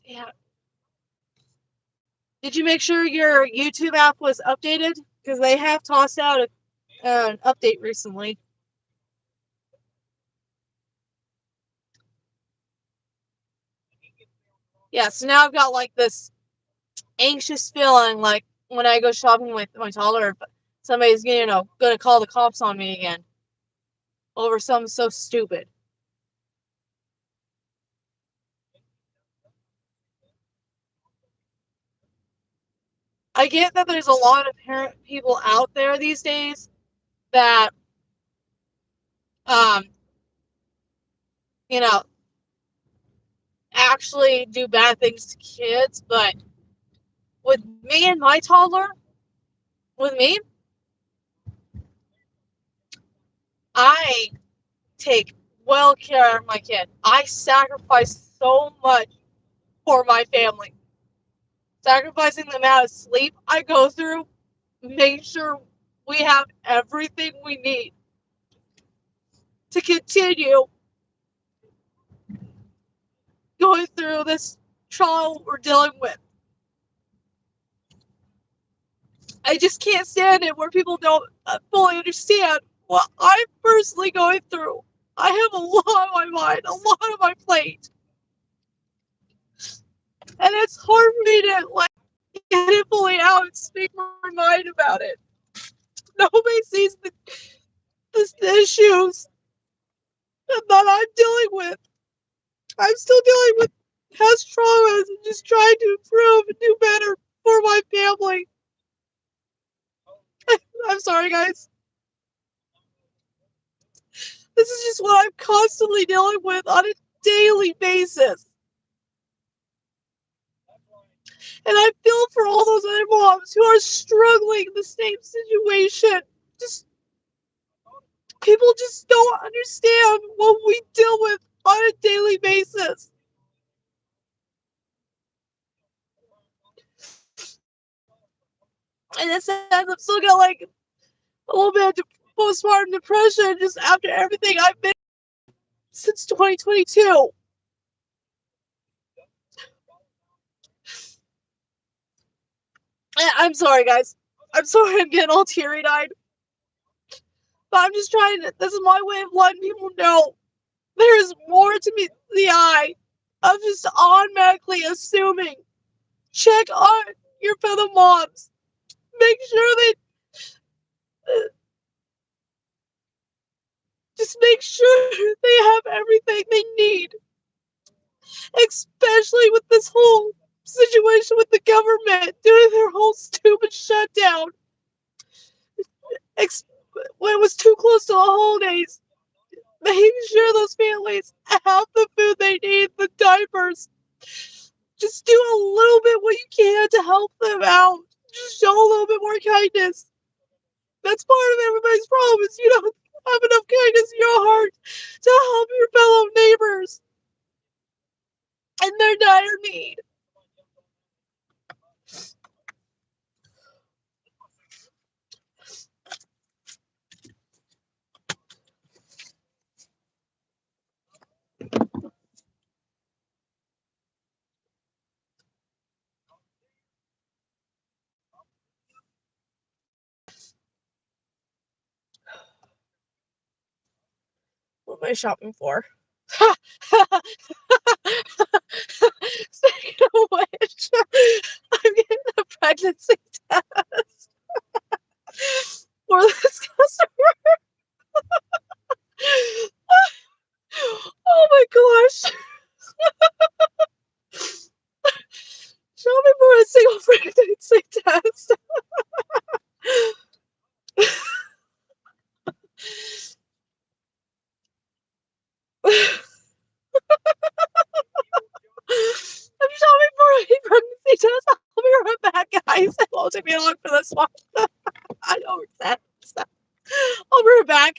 Yeah. Did you make sure your YouTube app was updated? Because they have tossed out an update recently. Yeah, so now I've got like this anxious feeling like when I go shopping with my toddler, somebody's gonna call the cops on me again over something so stupid. I get that there's a lot of parent people out there these days that um you know actually do bad things to kids, but with me and my toddler, with me, I take well care of my kid. I sacrifice so much for my family. Sacrificing the amount of sleep I go through, make sure we have everything we need to continue going through this trial we're dealing with. I just can't stand it where people don't fully understand what I'm personally going through. I have a lot on my mind, a lot on my plate. And it's hard for me to get it fully out and speak my mind about it. Nobody sees the issues that I'm dealing with. I'm still dealing with past traumas and just trying to improve and do better for my family. I'm sorry, guys. This is just what I'm constantly dealing with on a daily basis. And I feel for all those other moms who are struggling in the same situation. Just people just don't understand what we deal with on a daily basis. And it says I've still got a little bit of postpartum depression just after everything I've been since 2022. I'm sorry, guys. I'm sorry I'm getting all teary-eyed. But I'm just trying to, this is my way of letting people know there is more to me the eye of just automatically assuming. Check on your fellow moms. Make sure make sure they have everything they need. Especially with this whole situation with the government due to their whole stupid shutdown. When it was too close to the holidays, making sure those families have the food they need, the diapers. Just do a little bit what you can to help them out. Just show a little bit more kindness. That's part of everybody's problem is you don't have enough kindness in your heart to help your fellow neighbors in their dire need. my shopping for. Speaking of which, I'm getting a pregnancy test for this customer. Oh my gosh. Shopping for a single pregnancy test. I'm shopping for a pregnancy test. I'll be right back, guys. It won't take me long for this one. I know that. I'll be right back.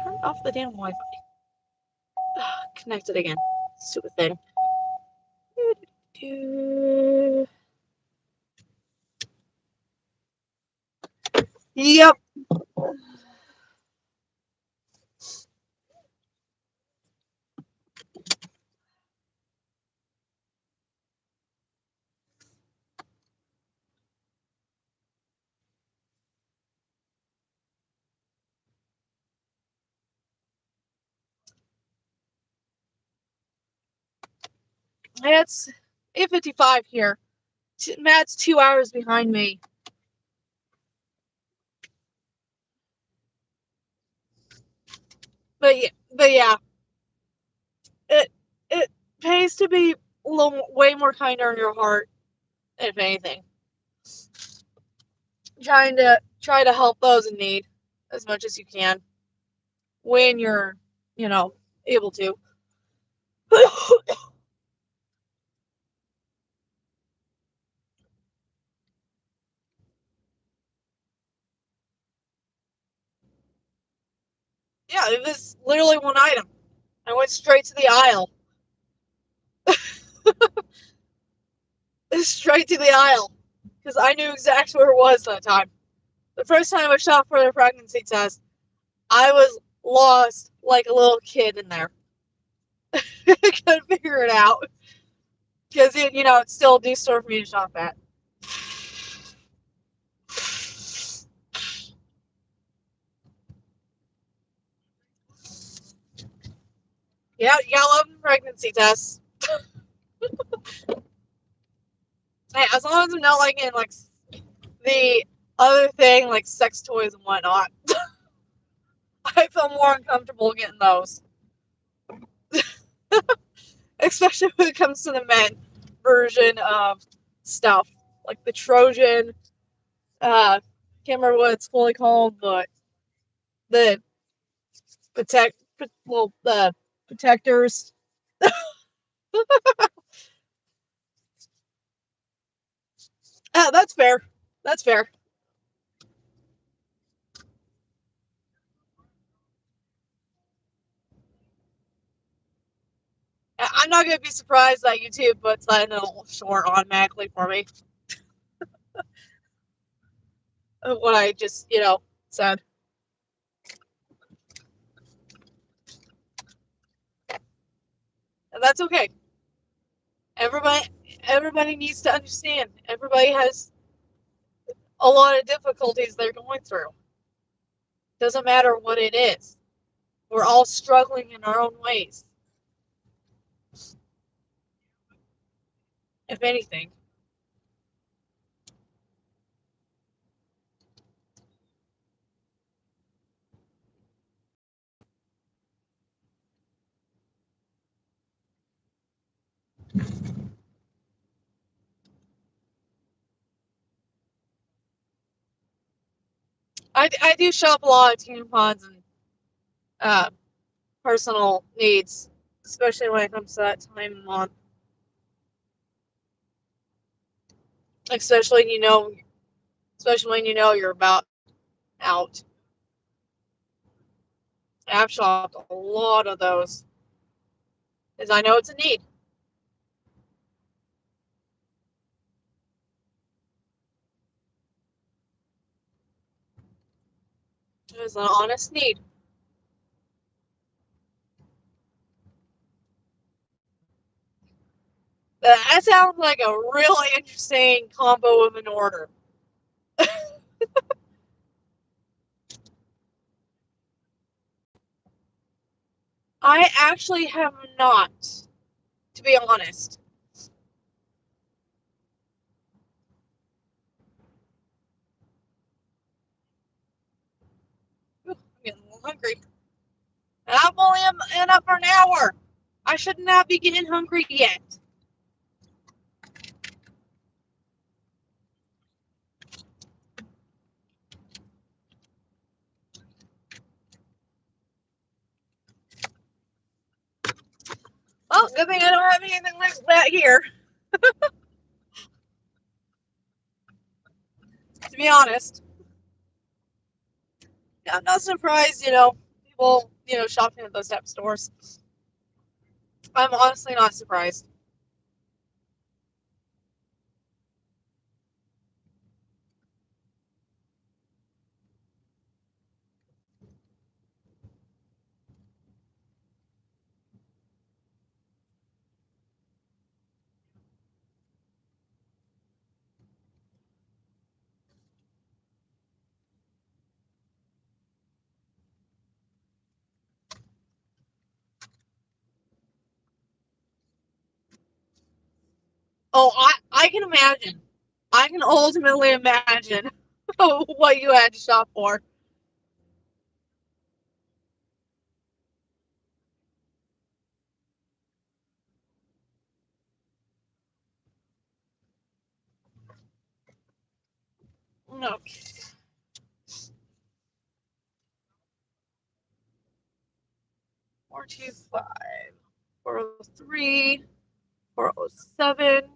Turn off the damn Wi-Fi. Connect it again. Stupid thing. Yep. It's 8:55 here. Matt's 2 hours behind me. But yeah, it pays to be a little way more kinder on your heart, if anything. Try to help those in need as much as you can when you're, able to. Yeah, it was literally one item. I went straight to the aisle. Straight to the aisle. Because I knew exactly where it was that time. The first time I shopped for the pregnancy test, I was lost like a little kid in there. I couldn't figure it out. Because, it's still a new store for me to shop at. Yeah, you gotta love the pregnancy tests. Hey, as long as I'm not like in like the other thing, like sex toys and whatnot, I feel more uncomfortable getting those. Especially when it comes to the men version of stuff. Like the Trojan, can't remember what it's fully called, but the the protectors. That's fair. That's fair. I'm not gonna be surprised that YouTube puts that in a little short automatically for me. What I just, said. And that's okay. Everybody everybody needs to understand. Everybody has a lot of difficulties they're going through. Doesn't matter what it is. We're all struggling in our own ways, if anything. I do shop a lot of tampons and uh, personal needs, especially when it comes to that time of month. Especially when you know you're about out. I've shopped a lot of those because I know it's a need. It's an honest need. That sounds like a really interesting combo of an order. I actually have not, to be honest. Ooh, I'm getting a little hungry. And I've only been up for an hour. I should not be getting hungry yet. Well, good thing I don't have anything like that here, to be honest. I'm not surprised, people, shopping at those type of stores. I'm honestly not surprised. Oh, I can imagine. I can ultimately imagine what you had to shop for. No. 425, 403, 407,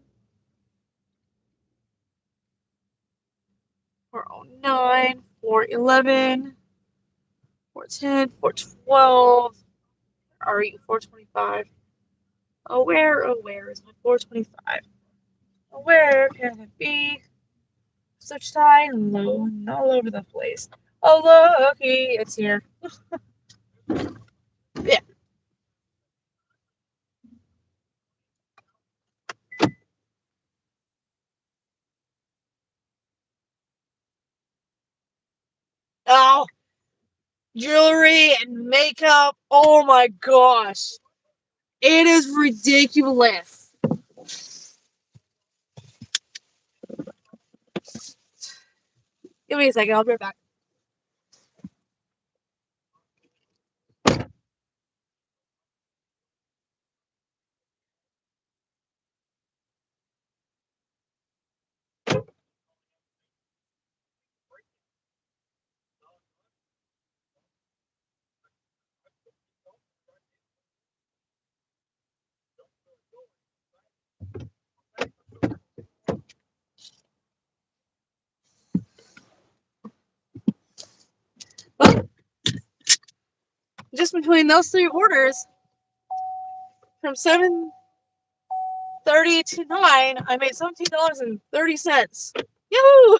409, 411, 410, 412. Are you 425? Oh, where is my 425? Oh, where can it be? Such high and low and all over the place. Oh, looky, it's here. Yeah. Oh, jewelry and makeup. Oh my gosh. It is ridiculous. Give me a second, I'll be right back. Well, just between those three orders, from 7:30 to 9, I made $17.30. Yahoo!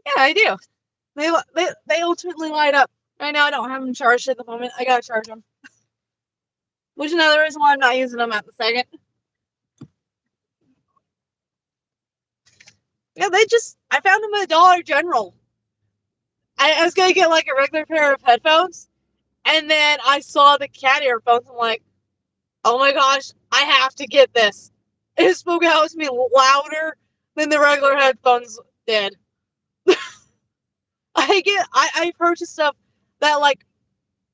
Yeah, I do. They ultimately light up. Right now, I don't have them charged at the moment. I gotta charge them. Which is another reason why I'm not using them at the second. Yeah, I found them at Dollar General. I was gonna get like a regular pair of headphones, and then I saw the cat earphones. I'm like, oh my gosh, I have to get this. It spoke out to me louder than the regular headphones did. I purchase stuff that like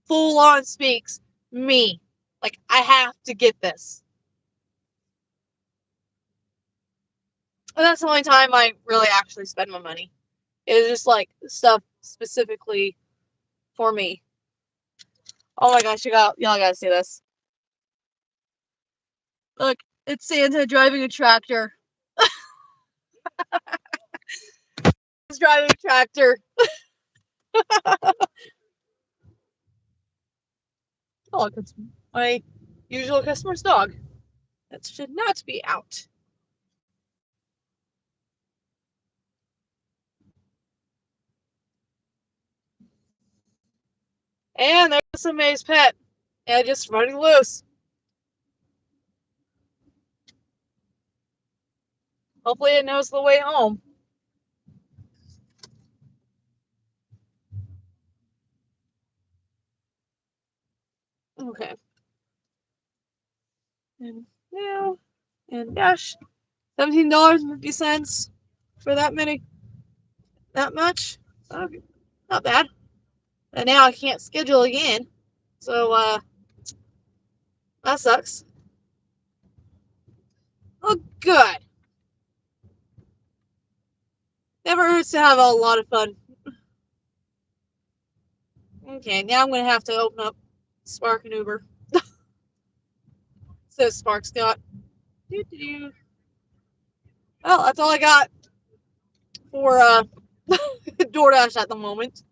full on speaks me. Like, I have to get this. And that's the only time I really actually spend my money. It's just like stuff specifically for me. Oh my gosh, y'all gotta see this. Look, it's Santa driving a tractor. He's driving a tractor. Oh, look, it's my usual customer's dog. That should not be out. And there's somebody's pet. And just running loose. Hopefully it knows the way home. Okay. And now, and dash. $17.50 for that many. That much? Okay. Not bad. And now I can't schedule again. So, that sucks. Oh, good. Never hurts to have a lot of fun. Okay, now I'm going to have to open up Spark and Uber. Says Spark Scott. Well, that's all I got for DoorDash at the moment.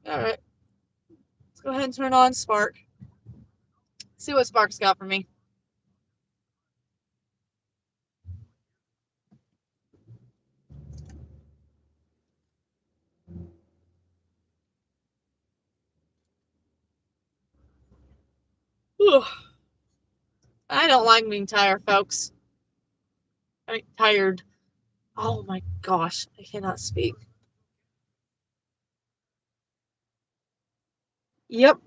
Alright. Let's go ahead and turn on Spark. See what Spark's got for me. Whew. I don't like being tired, folks. I mean, tired. Oh my gosh, I cannot speak. Yep.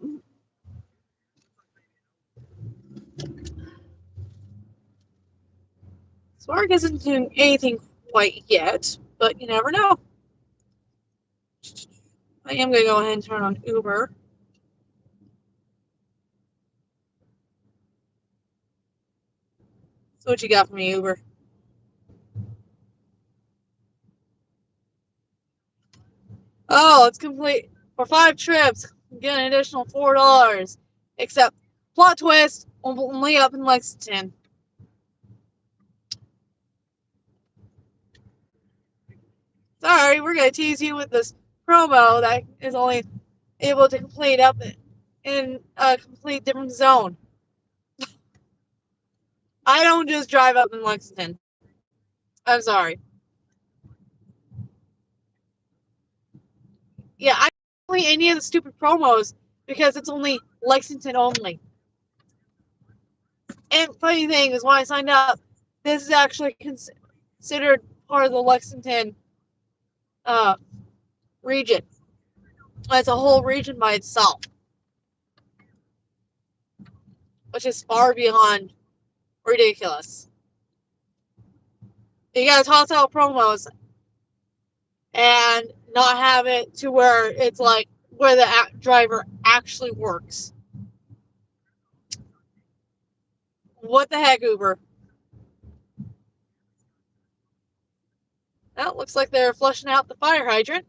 Spark isn't doing anything quite yet, but you never know. I am going to go ahead and turn on Uber. So what you got for me, Uber? Oh, it's complete. For 5 trips, get an additional $4. Except, plot twist, only up in Lexington. Sorry, we're going to tease you with this promo that is only able to complete up in a complete different zone. I don't just drive up in Lexington. I'm sorry. Yeah, I don't play any of the stupid promos because it's only Lexington only. And funny thing is, when I signed up, this is actually considered part of the Lexington region. It's a whole region by itself, which is far beyond ridiculous. You gotta toss out promos and not have it to where it's like where the driver actually works. What the heck, Uber? Well, looks like they're flushing out the fire hydrant.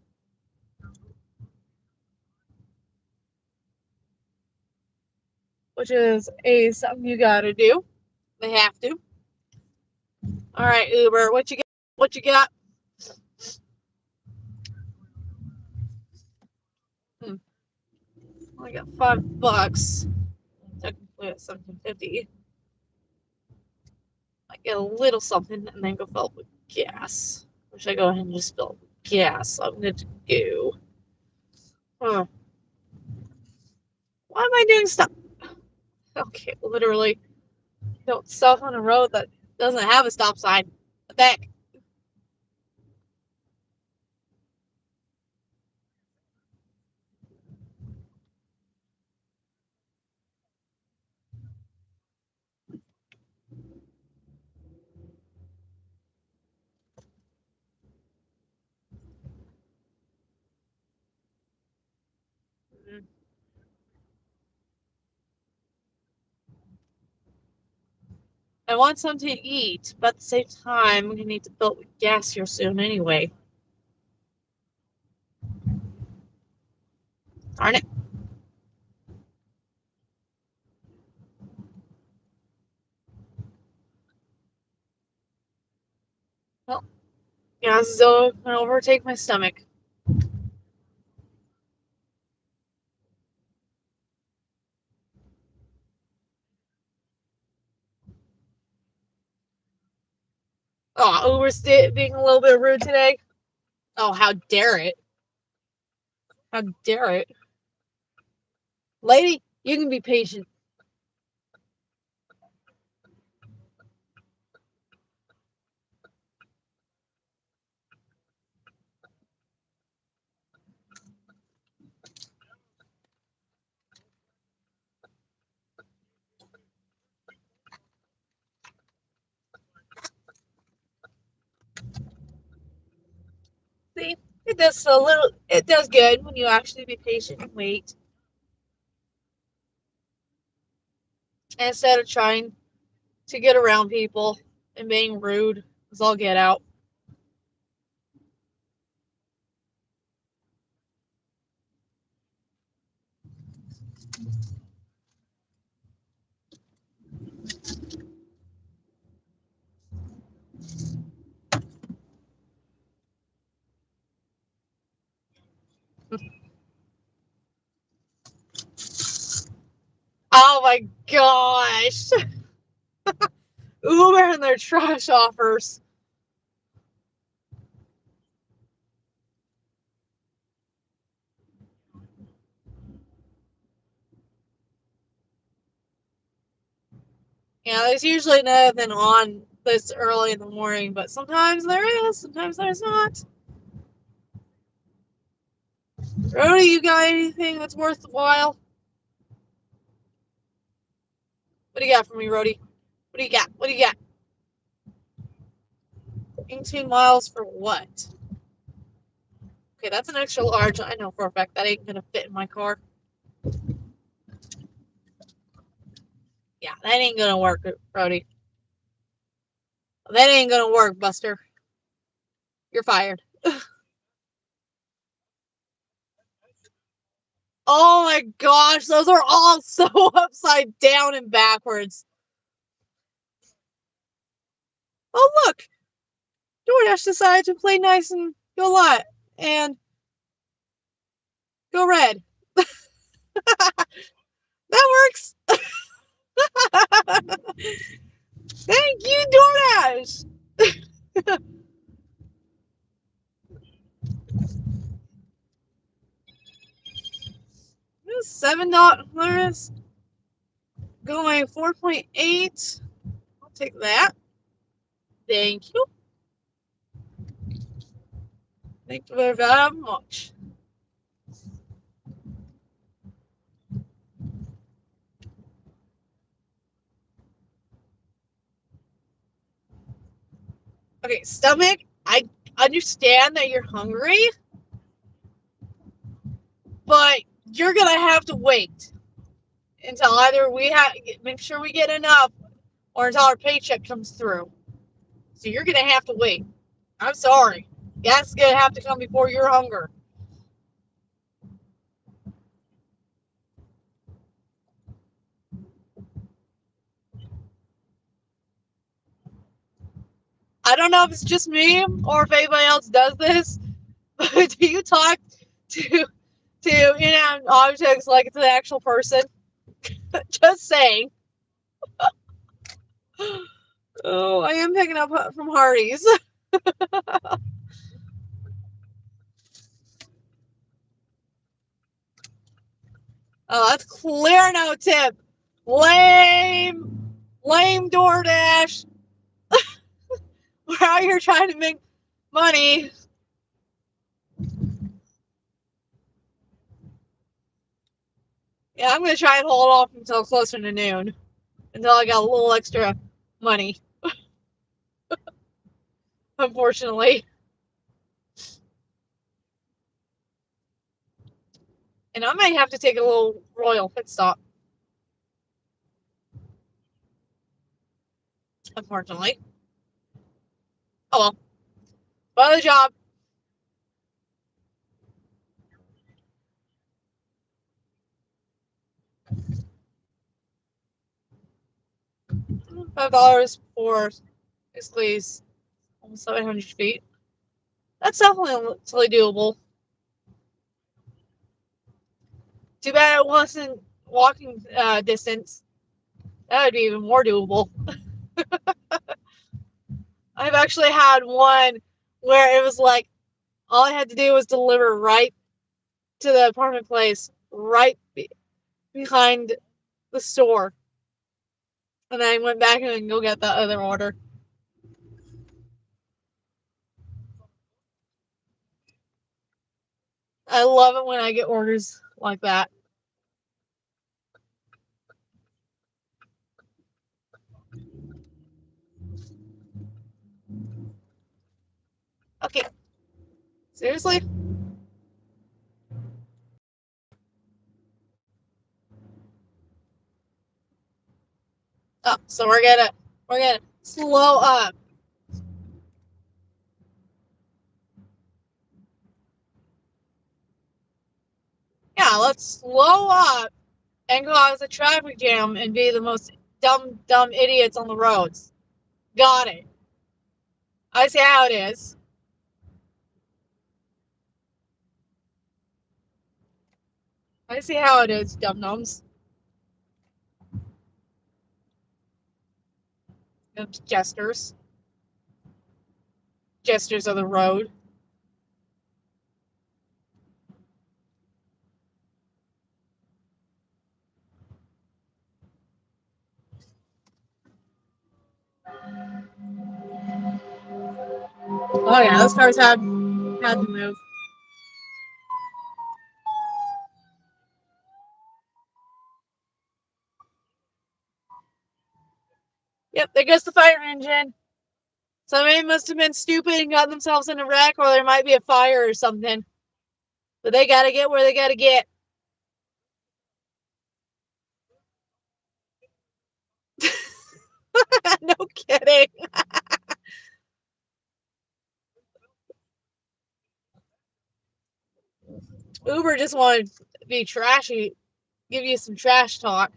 Which is something you gotta do. They have to. All right, Uber, what you got? What you got? I got $5. Technically at $17.50. I get a little something and then go fill up with gas. Or should I go ahead and just fill up with gas? I'm good to go. Huh. Why am I doing stuff? Okay, literally. Don't stop on a road that doesn't have a stop sign. What the heck? I want something to eat, but at the same time, I'm gonna need to fill up with gas here soon anyway. Darn it. Well, gas is gonna overtake my stomach. Oh, Uber's being a little bit rude today. Oh, how dare it. How dare it. Lady, you can be patient. See, it does good when you actually be patient and wait. Instead of trying to get around people and being rude, as all get out. Oh my gosh. Uber and their trash offers. Yeah, there's usually nothing on this early in the morning, but sometimes there is, sometimes there's not. Rody, you got anything that's worthwhile? What do you got for me, Rody? What do you got? What do you got? 18 miles for what? Okay, that's an extra large. I know for a fact that ain't gonna fit in my car. Yeah, that ain't gonna work, Rody. That ain't gonna work, Buster. You're fired. Oh my gosh, those are all so upside down and backwards. Oh look, DoorDash decided to play nice and go live and Go red. That works. Thank you, DoorDash. $7 going 4.8. I'll take that. Thank you. Thank you very much. Okay, stomach, I understand that you're hungry, but you're gonna have to wait until either make sure we get enough or until our paycheck comes through. So you're gonna have to wait. I'm sorry. That's gonna have to come before your hunger. I don't know if it's just me or if anybody else does this, but do you talk to inanimate objects like it's an actual person? Just saying. Oh, I am picking up from Hardee's. Oh, that's clear no tip. Lame DoorDash. We're out here trying to make money. Yeah, I'm gonna try and hold off until closer to noon, until I got a little extra money. Unfortunately. And I might have to take a little royal pit stop. Unfortunately. Oh well. By the job. $5 for basically almost 700 feet. That's definitely doable. Too bad it wasn't walking distance. That would be even more doable. I've actually had one where it was like all I had to do was deliver right to the apartment place, right behind the store. And then I went back and go get that other order. I love it when I get orders like that. Okay. Seriously? Oh, so we're gonna slow up. Yeah, let's slow up and cause a traffic jam and be the most dumb idiots on the roads. Got it. I see how it is. I see how it is, dum-dums. Jesters. Jesters of the road. Oh yeah, those cars had to move. Yep, there goes the fire engine. Somebody must have been stupid and got themselves in a wreck, or there might be a fire or something. But they gotta get where they gotta get. No kidding. Uber just wanted to be trashy, give you some trash talk.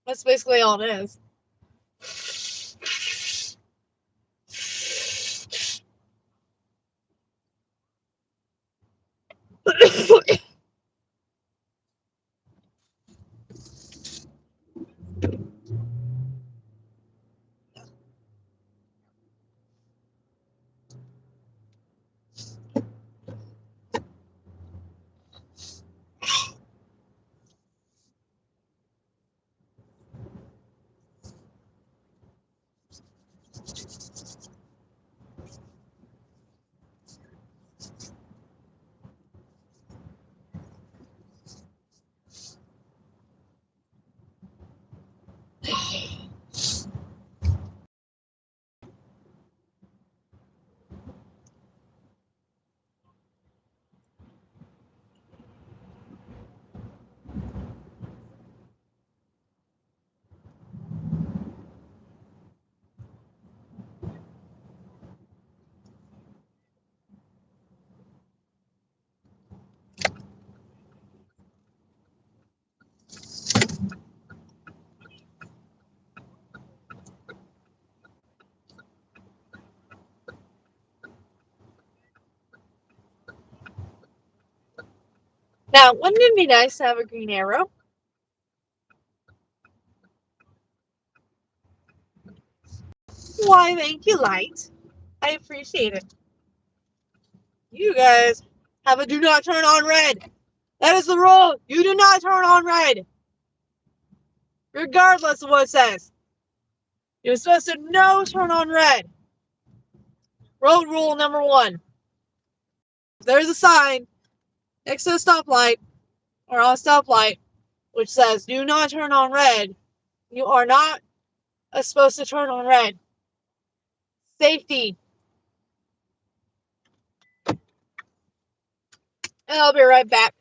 That's basically all it is. Now, wouldn't it be nice to have a green arrow? Why, thank you, Light. I appreciate it. You guys have a do not turn on red. That is the rule. You do not turn on red. Regardless of what it says. You're supposed to no turn on red. Road rule number 1. If there's a sign next to a stoplight or on a stoplight which says do not turn on red, you are not supposed to turn on red. Safety. And I'll be right back.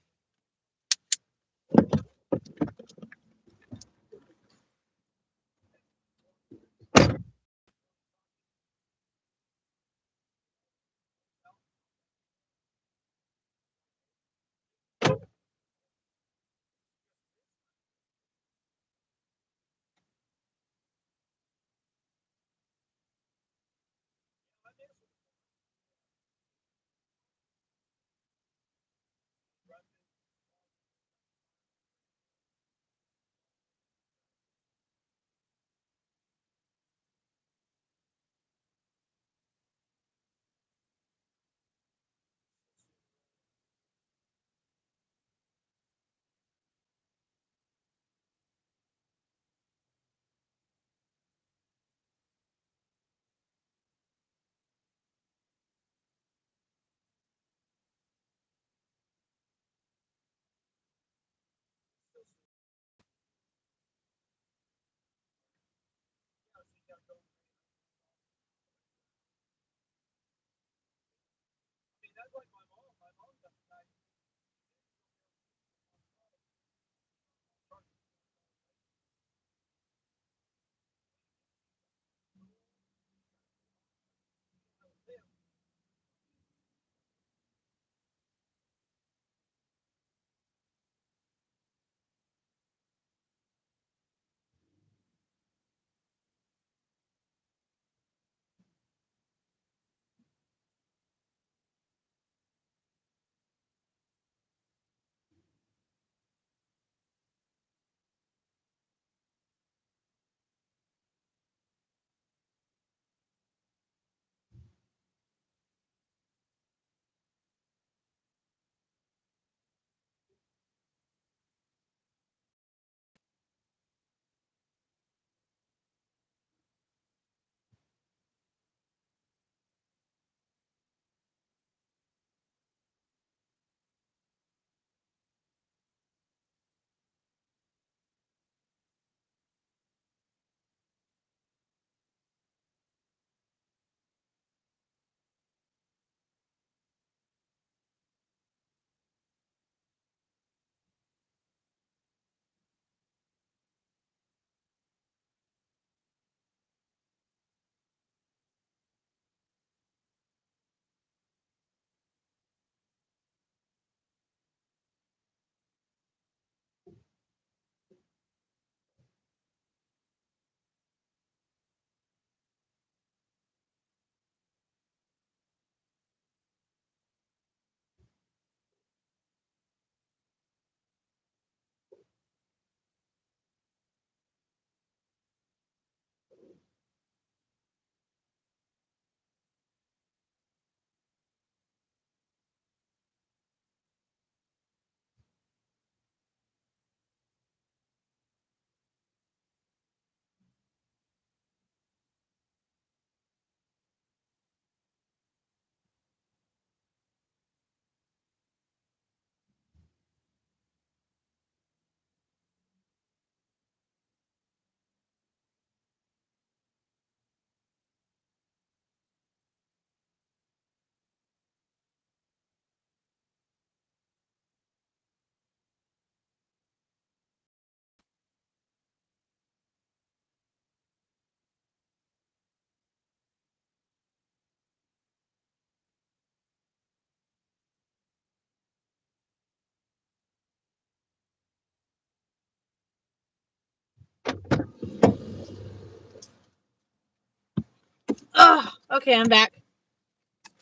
Okay, I'm back.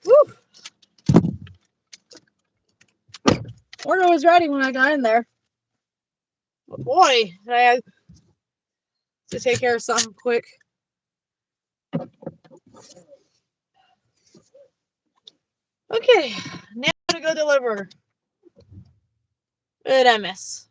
Woo! Order was ready when I got in there. But boy, I had to take care of something quick. Okay, now to go deliver. What did I miss?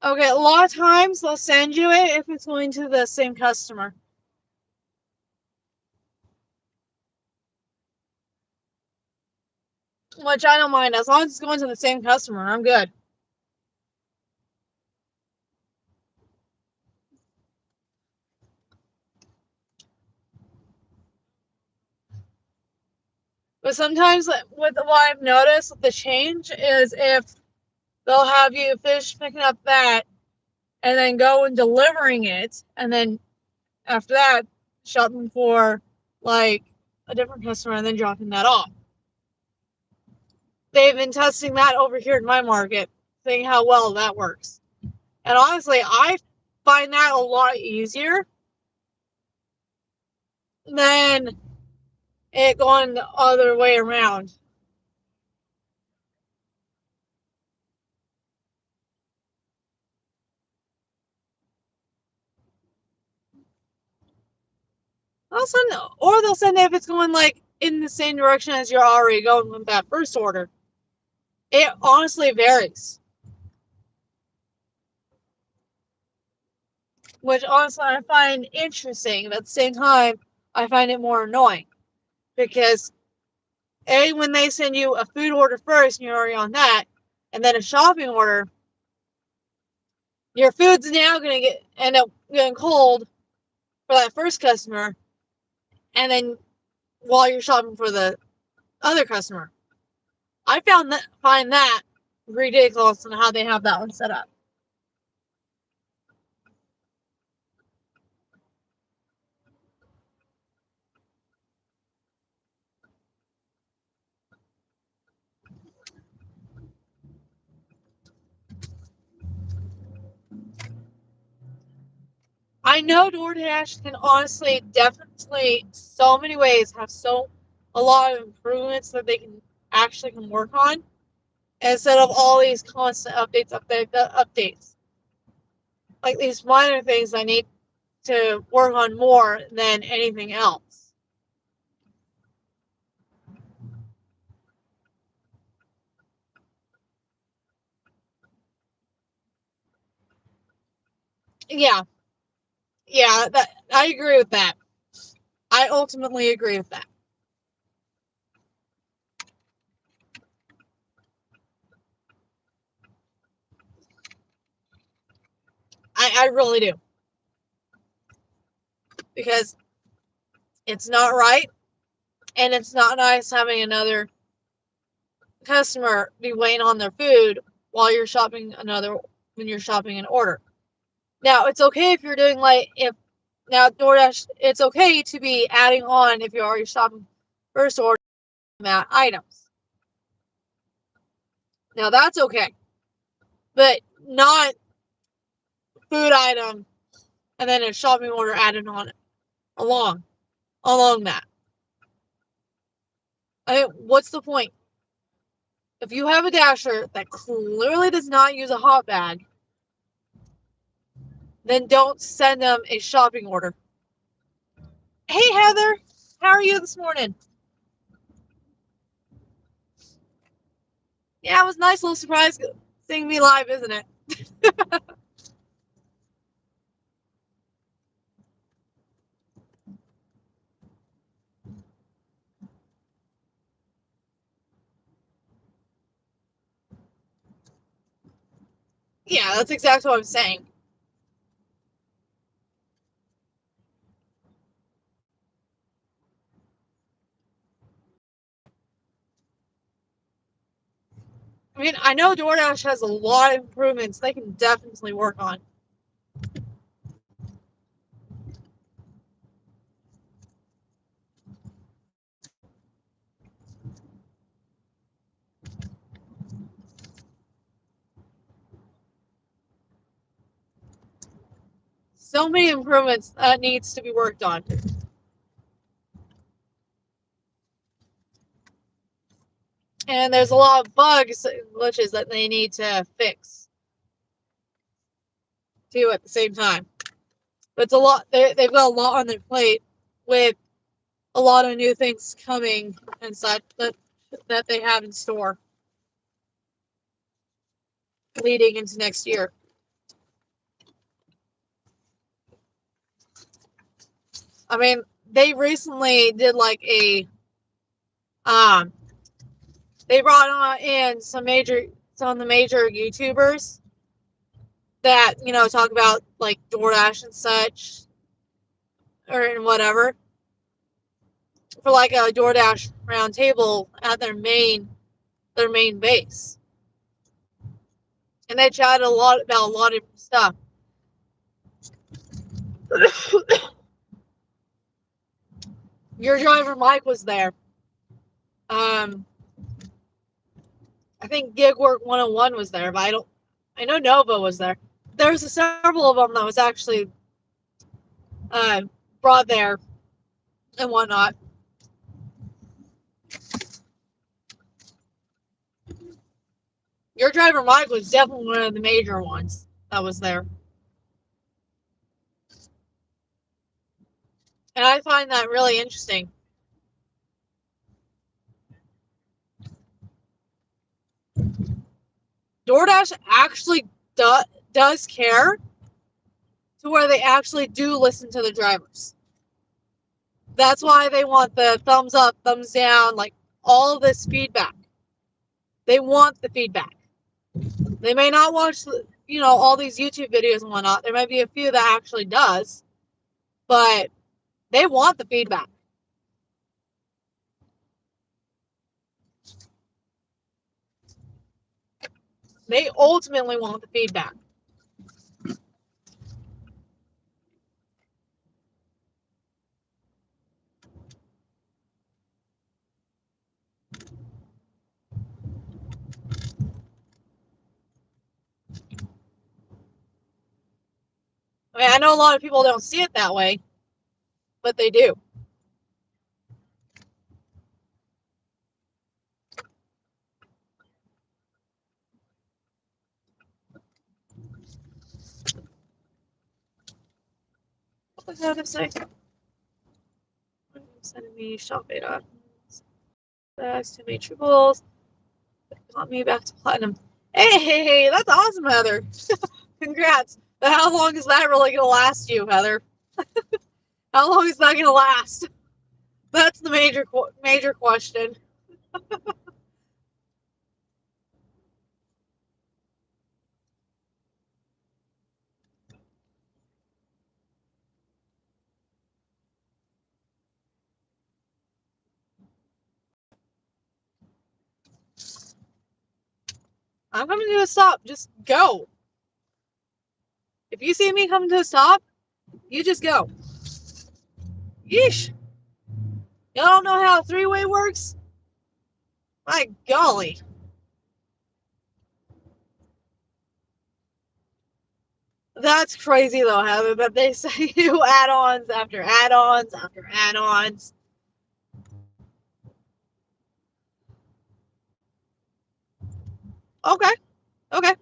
Okay, a lot of times they'll send you it if it's going to the same customer. Which I don't mind. As long as it's going to the same customer, I'm good. But sometimes with what I've noticed with the change is if they'll have you finish picking up that and then go and delivering it, and then after that shopping for like a different customer and then dropping that off. They've been testing that over here in my market, seeing how well that works. And honestly, I find that a lot easier than it going the other way around. Or they'll send it if it's going like in the same direction as you're already going with that first order. It honestly varies. Which honestly I find interesting, but at the same time, I find it more annoying. Because when they send you a food order first and you're already on that, and then a shopping order, your food's now going to end up getting cold for that first customer, and then while you're shopping for the other customer. I find that ridiculous on how they have that one set up. I know DoorDash can honestly, definitely, so many ways have a lot of improvements that they can work on instead of all these constant updates. Like these minor things I need to work on more than anything else. Yeah, that I agree with that. I ultimately agree with that. I really do. Because it's not right, and it's not nice having another customer be waiting on their food while you're shopping when you're shopping an order. Now, it's okay if you're doing now DoorDash, it's okay to be adding on if you're already shopping first order items. Now, that's okay. But not food item and then a shopping order added on along that. What's the point? If you have a Dasher that clearly does not use a hot bag, then don't send them a shopping order. Hey, Heather, how are you this morning? Yeah, it was a nice little surprise seeing me live, isn't it? Yeah, that's exactly what I'm saying. I mean, I know DoorDash has a lot of improvements they can definitely work on. so many improvements that needs to be worked on. And there's a lot of bugs, glitches that they need to fix too at the same time. But it's a lot. They've got a lot on their plate with a lot of new things coming and such that they have in store leading into next year. I mean, they recently did like a they brought on in some of the major YouTubers that, you know, talk about like DoorDash and such or whatever for like a DoorDash round table at their main base. And they chatted a lot about a lot of stuff. Your driver Mike was there. I think Gig Work 101 was there, but I know Nova was there. There's several of them that was actually brought there and whatnot. Your driver Mike was definitely one of the major ones that was there. And I find that really interesting. DoorDash actually does care to where they actually do listen to the drivers. That's why they want the thumbs up, thumbs down, like all this feedback. They want the feedback. They may not watch, you know, all these YouTube videos and whatnot. There might be a few that actually does, but they want the feedback. They ultimately want the feedback. I mean, I know a lot of people don't see it that way, but they do. What was I going to say? Sending me shop data. Bags to me triples. Got me back to platinum. Hey, that's awesome, Heather. Congrats. But how long is that really going to last you, Heather? How long is that going to last? That's the major question. I'm coming to a stop. Just go. If you see me coming to a stop, you just go. Yeesh. Y'all don't know how a three-way works? My golly. That's crazy though, Heather, that they say you add-ons after add-ons after add-ons. Okay. Okay.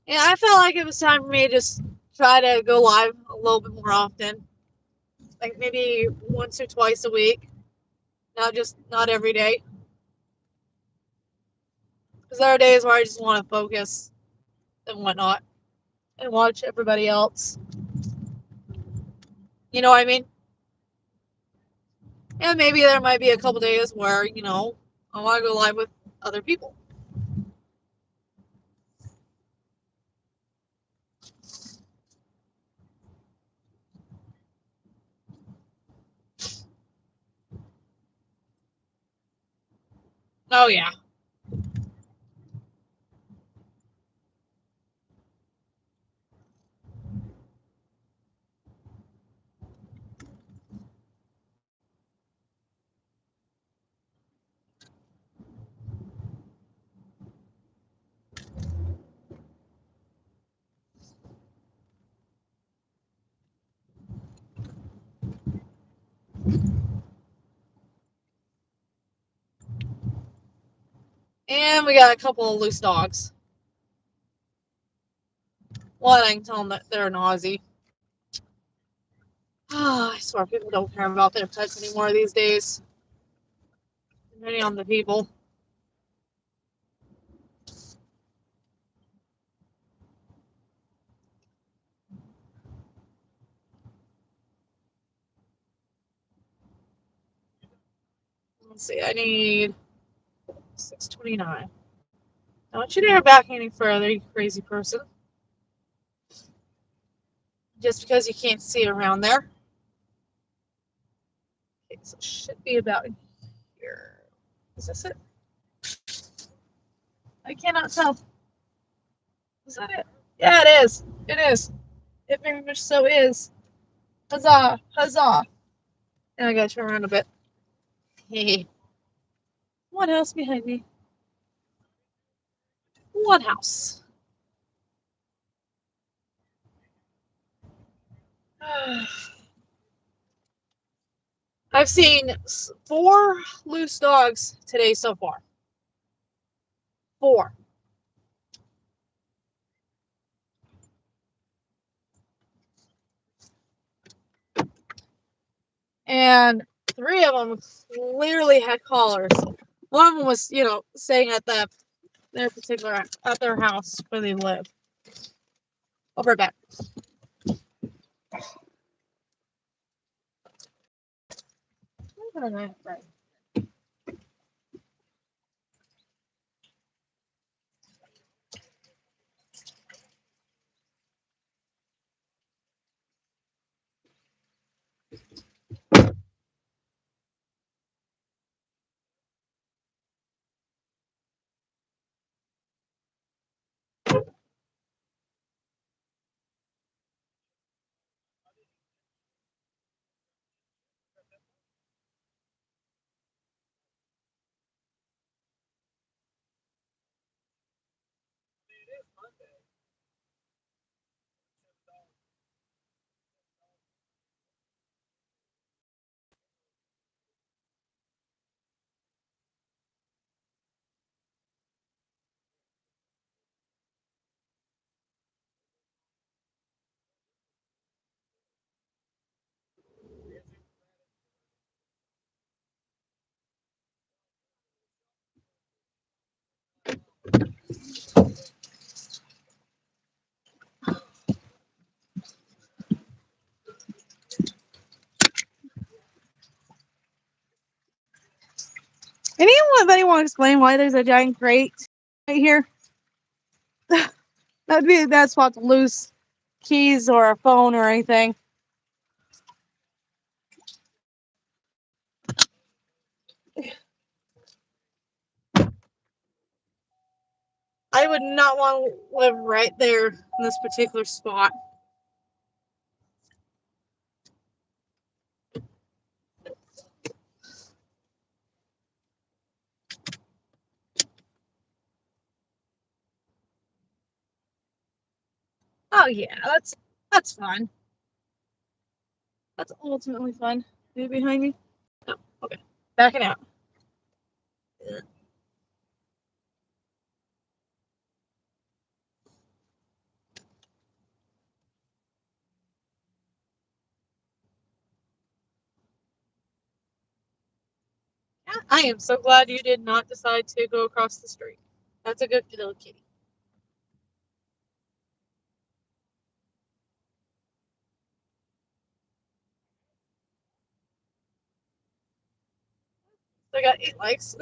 Yeah, I felt like it was time for me to just try to go live a little bit more often. Like maybe once or twice a week. Not every day. Because there are days where I just want to focus and whatnot. And watch everybody else. You know what I mean? And maybe there might be a couple days where, you know, I want to go live with other people. Oh, yeah. And we got a couple of loose dogs. One, I can tell them that they're an Aussie. I swear people don't care about their pets anymore these days. Depending on the people. Let's see, I need 629. Don't you dare back any further, you crazy person. Just because you can't see around there. Okay, so it should be about here. Is this it? I cannot tell. Is that it? Yeah, it is. It is. It very much so is. Huzzah! Huzzah! And I gotta turn around a bit. Hey. One house behind me. One house. I've seen 4 loose dogs today so far. 4. And 3 of them clearly had collars. One of them was, staying at at their house where they live. I'll be right back. Right. Anybody want to explain why there's a giant crate right here? That'd be a bad spot to lose keys or a phone or anything. I would not want to live right there in this particular spot. Oh yeah, that's fun. That's ultimately fun. Are you behind me? No. Okay. Backing out. I am so glad you did not decide to go across the street. That's a good little kitty. So I got 8 likes.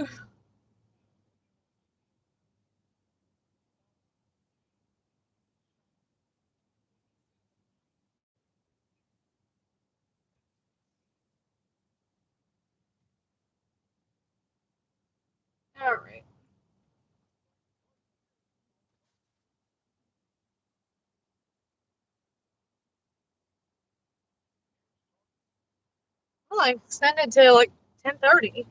All right. Well, I extended to like 10:30.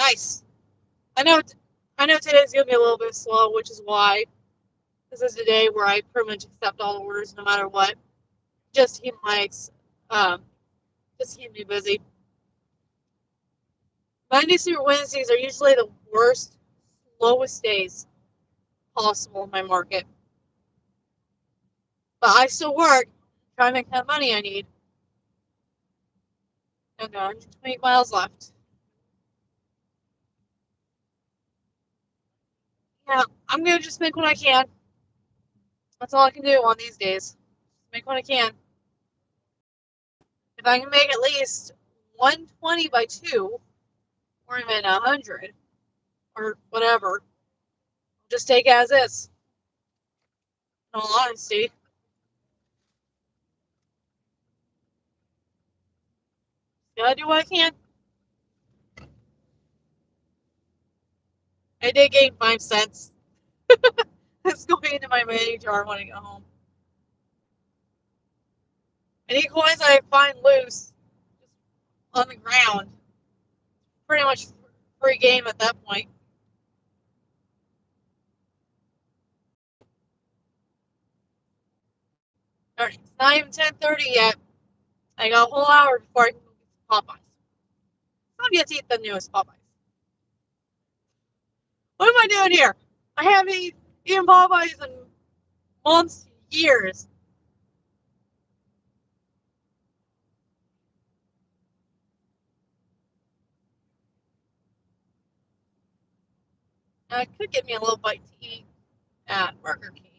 Nice. I know. I know today's gonna be a little bit slow, which is why this is a day where I pretty much accept all the orders no matter what. Just to keep my um, just to keep me busy. Mondays through Wednesdays are usually the worst, slowest days possible in my market. But I still work, trying to make that money I need. I've got 120 miles left. Yeah, I'm gonna just make what I can. That's all I can do on these days. Make what I can. If I can make at least 120 by 2, or even 100, or whatever, just take as is. In all honesty. Gotta do what I can. I did gain 5 cents. It's going into my money jar when I get home. Any coins I find loose on the ground, pretty much free game at that point. Alright, it's not even 10:30 yet. I got a whole hour before I can get Popeyes. I'm yet to eat the newest Popeyes. What am I doing here? I haven't eaten Popeyes in months, years. I could get me a little bite to eat at Burger King.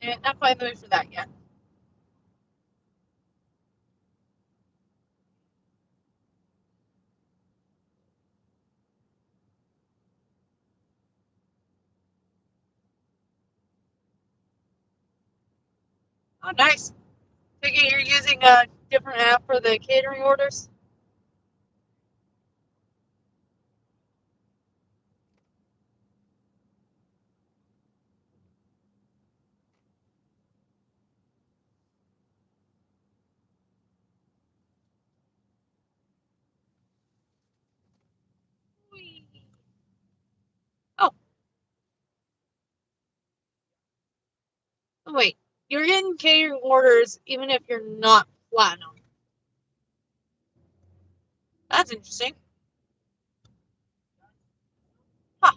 And not quite in the mood for that yet. Oh, nice. Thinking you're using a different app for the catering orders? Oh, wait. You're getting catering orders even if you're not platinum. That's interesting. Huh.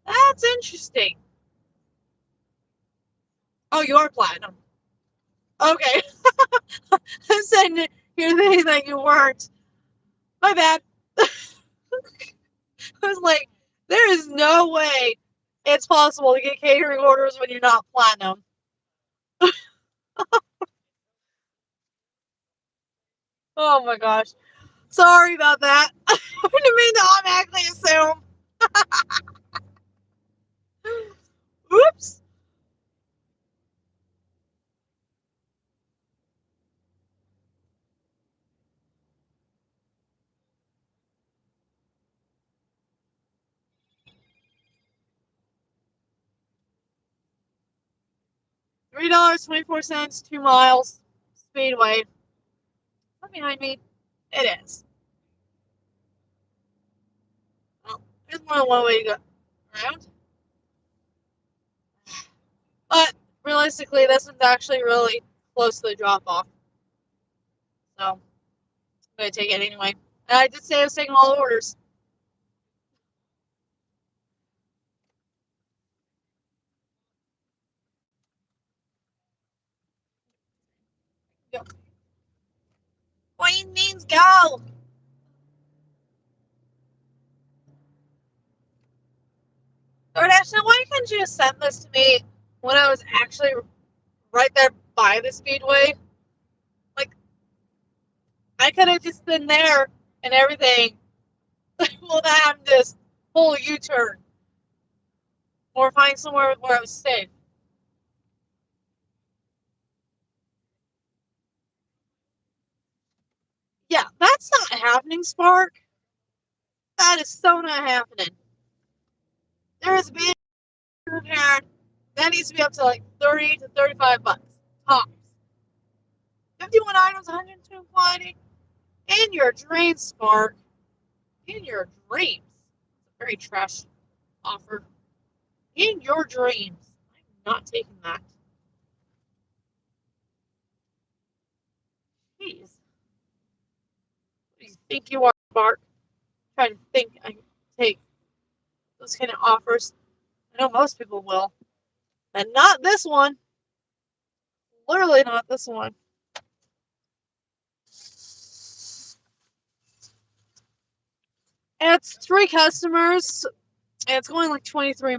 That's interesting. Oh, you are platinum. Okay. I said you're thinking that you weren't. My bad. I was like, there is no way it's possible to get catering orders when you're not platinum. Oh my gosh. Sorry about that. I didn't mean to automatically assume. Oops. $3.24, 2 miles. Speedway. Right behind me. It is. Well, there's more than one way to go around. But realistically, this one's actually really close to the drop off. So I'm gonna take it anyway. And I did say I was taking all the orders. Go. Queen means go. DoorDash, now why couldn't you just send this to me when I was actually right there by the speedway? Like, I could have just been there and everything. Well, that happened this whole U-turn. Or find somewhere where I was safe. Yeah, that's not happening, Spark. That is so not happening. There has been repaired, that needs to be up to like 30 to 35 bucks tops. 51 items, 120 in your dreams, Spark. In your dreams. It's a very trash offer. In your dreams. I'm not taking that. Jeez. What do you think you are, Spark? Trying to think I can take those kind of offers. I know most people will. And not this one. Literally not this one. It's 3 customers. And it's going like 23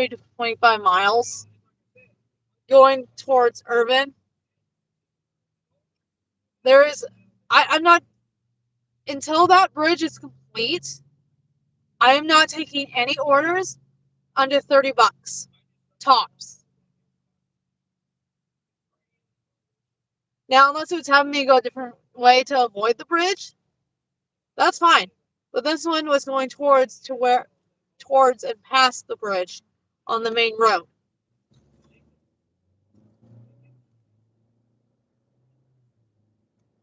to 25 miles. Going towards urban. There is, I'm not, until that bridge is complete, I am not taking any orders under 30 bucks. Tops. Now, unless it's having me go a different way to avoid the bridge, that's fine. But this one was going towards and past the bridge on the main road.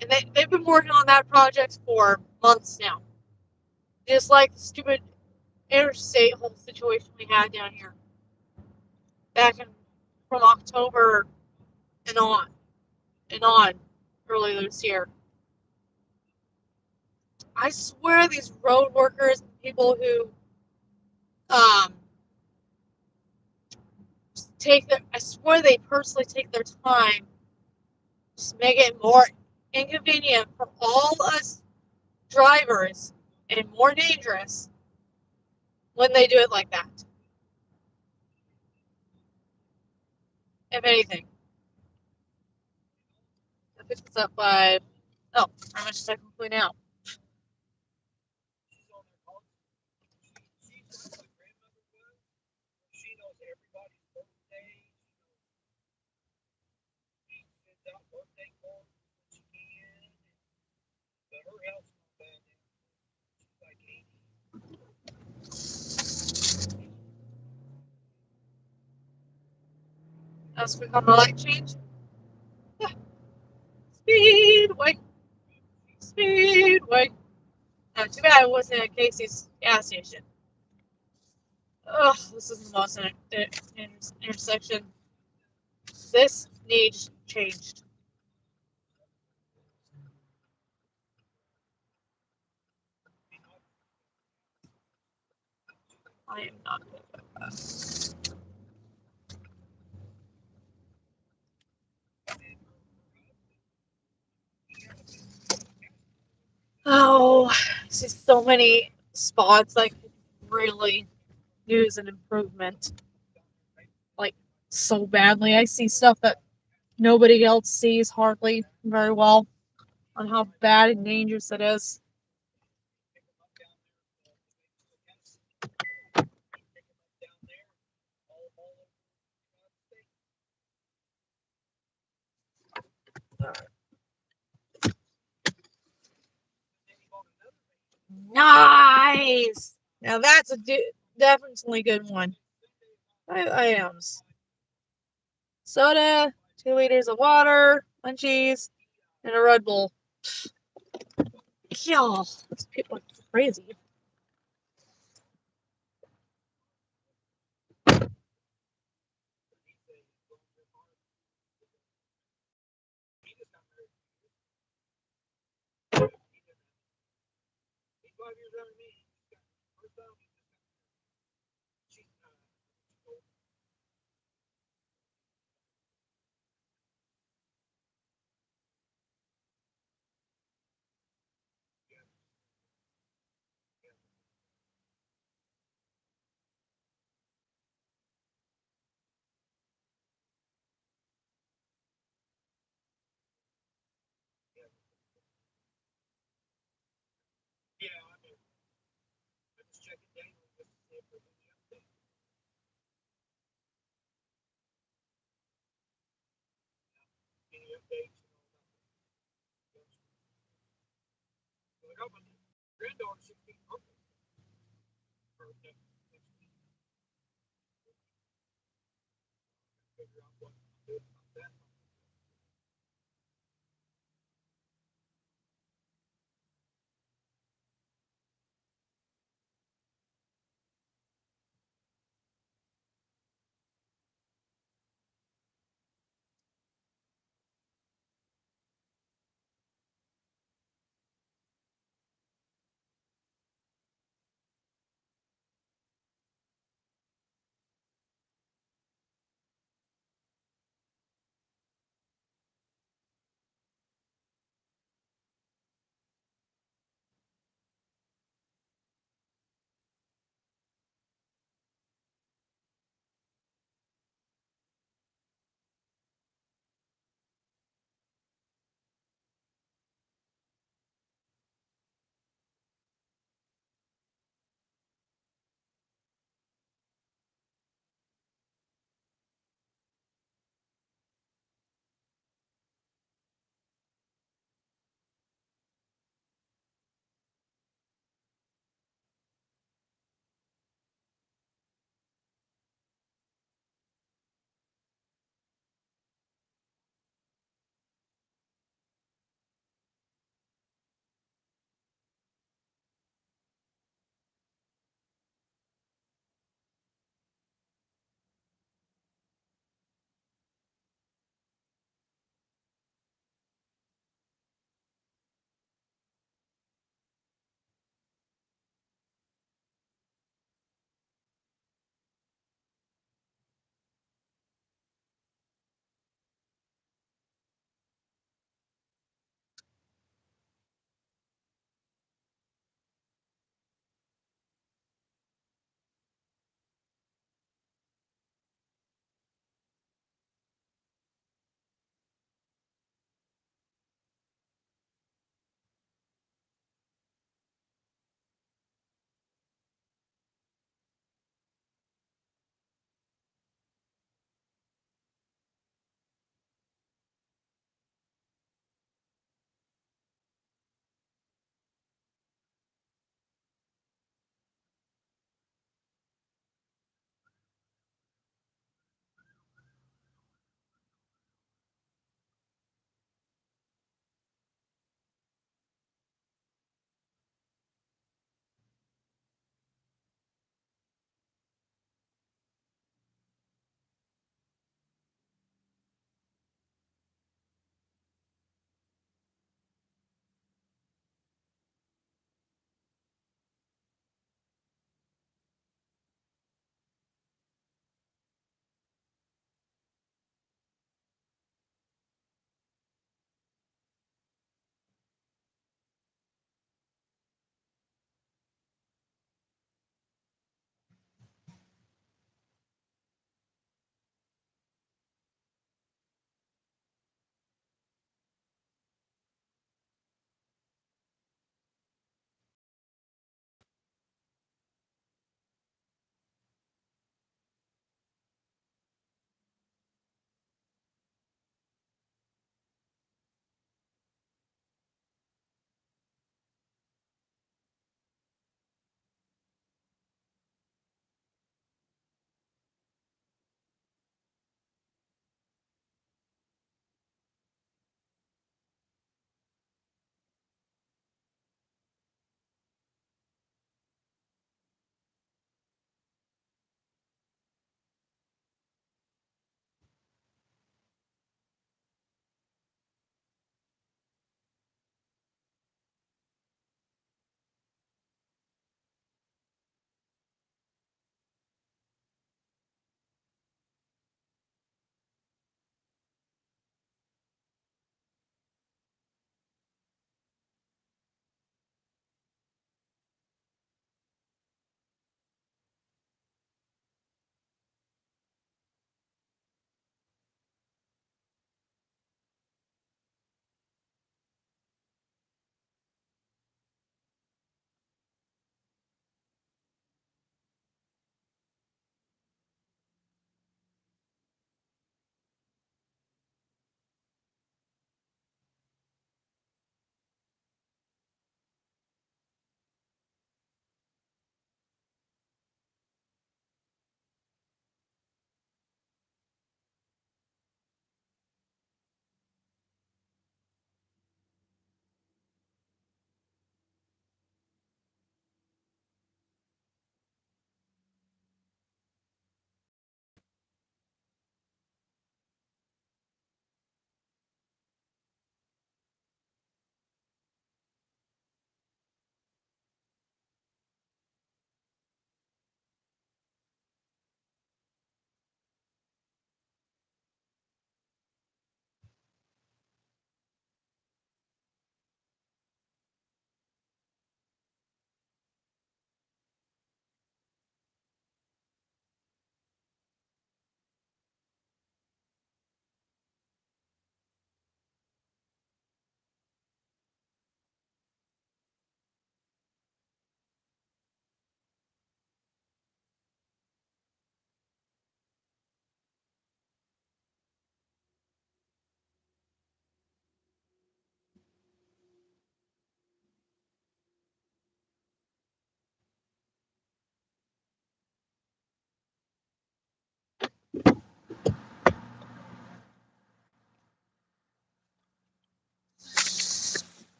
And they've been working on that project for months now. Just like the stupid interstate whole situation we had down here. Back from October and on earlier this year. I swear these road workers, people who I swear they personally take their time to make it more inconvenient for all us drivers and more dangerous when they do it like that. If anything. I picked this up by, how much technically now? Let's click on the light change. Yeah. Speedway. Too bad it wasn't at Casey's gas station. Ugh, this is the most intersection. This needs changed. I am not good at that. Oh, I see so many spots like really use an improvement. Like so badly. I see stuff that nobody else sees hardly very well on how bad and dangerous it is. Nice. Now that's a definitely good one. 5 items. Soda, 2 liters of water, munchies, and a Red Bull. Yeah, these people are crazy.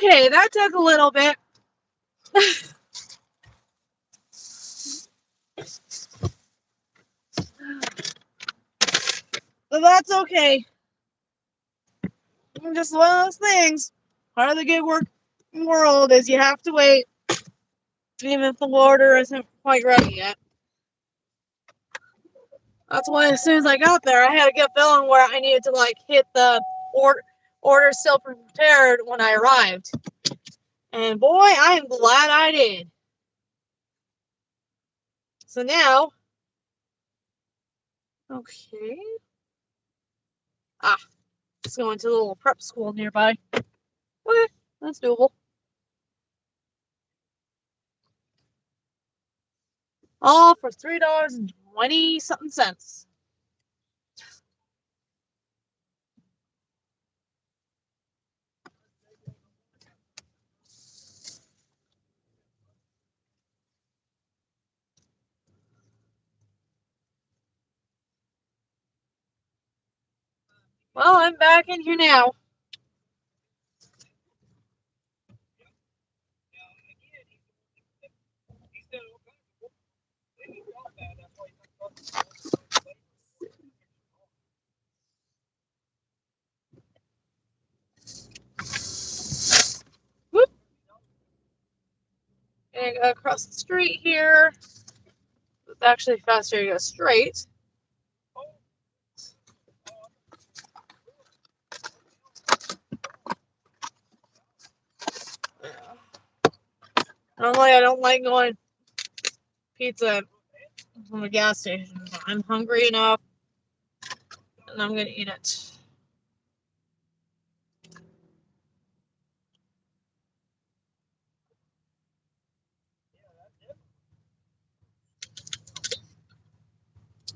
Okay, that took a little bit. But that's okay. Just one of those things. Part of the gig work world is you have to wait, even if the order isn't quite ready yet. That's why as soon as I got there, I had a gut feeling where I needed to like hit the order still prepared when I arrived. And boy, I am glad I did. So now, okay. Let's go into a little prep school nearby. Okay, that's doable. All for $3.20 something cents. Well, I'm back in here now. Whoop. And go across the street here. It's actually faster to go straight. Normally, I don't like going pizza from a gas station. But I'm hungry enough, and I'm gonna eat it.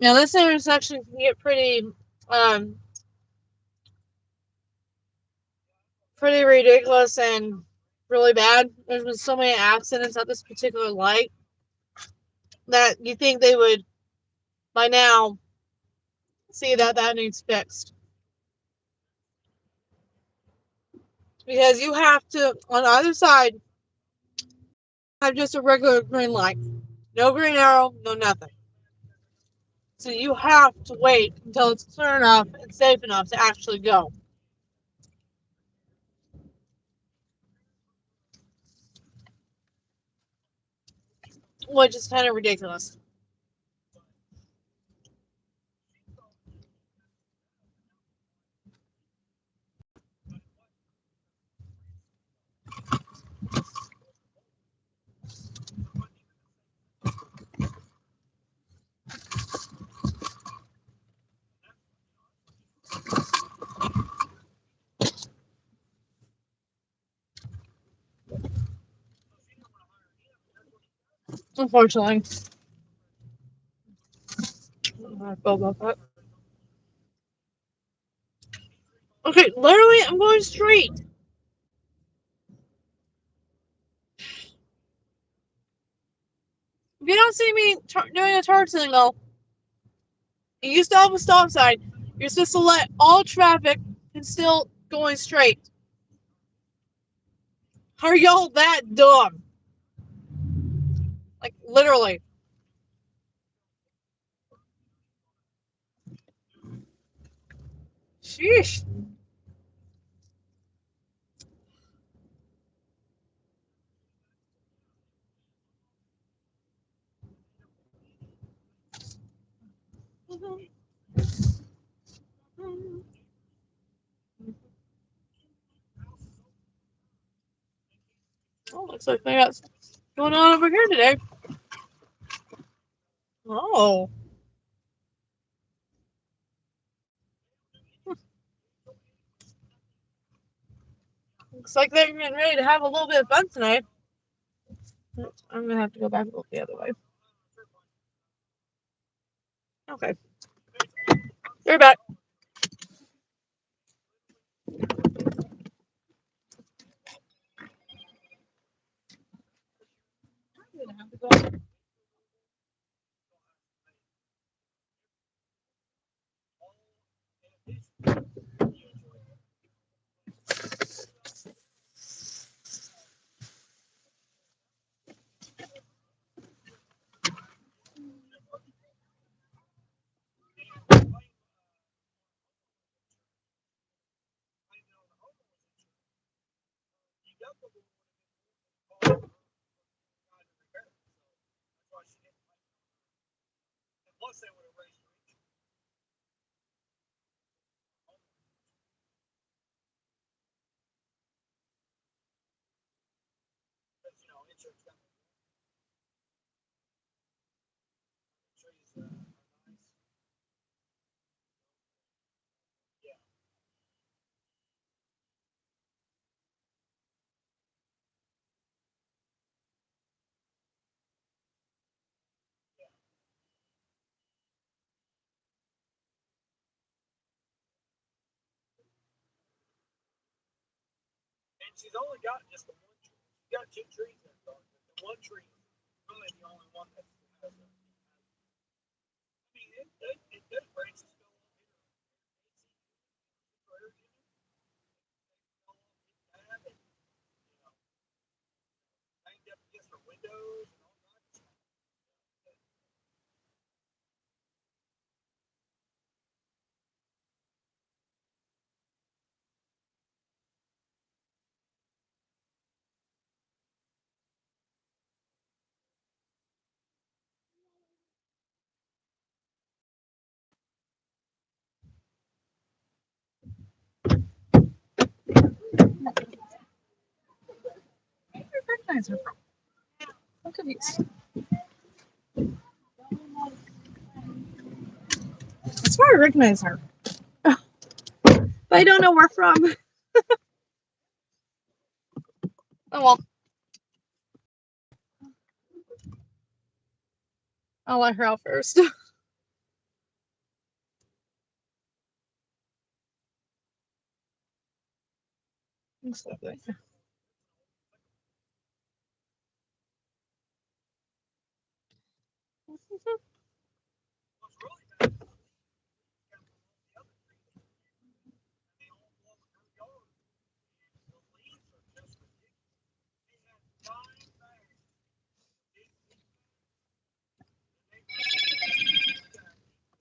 Now, this intersection can get pretty ridiculous and really bad. There's been so many accidents at this particular light that you think they would, by now, see that needs fixed. Because you have to, on either side, have just a regular green light. No green arrow, no nothing. So you have to wait until it's clear enough and safe enough to actually go. Which is kind of ridiculous. Unfortunately. I feel about that. Okay, literally, I'm going straight. If you don't see me doing a turn signal, and you still have a stop sign, you're supposed to let all traffic and still going straight. How are y'all that dumb? Like, literally. Sheesh. Oh, looks like they got going on over here today. Oh. Looks like they're getting ready to have a little bit of fun tonight. I'm gonna have to go back and look the other way. Okay. You're back. I'm gonna have to go. I recognize her from. I'm confused. I swear I recognize her. But I don't know where from. Oh well. I'll let her out first. Looks lovely.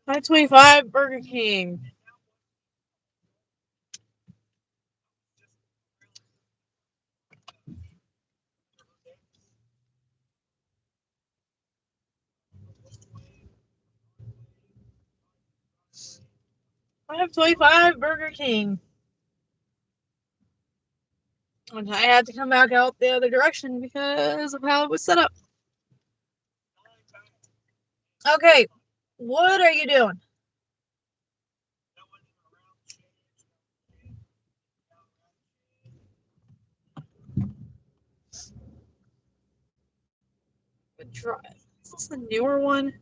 $5.25 Burger King. $5.25 Burger King. And I had to come back out the other direction because of how it was set up. Okay, what are you doing? Good drive. Is this the newer one?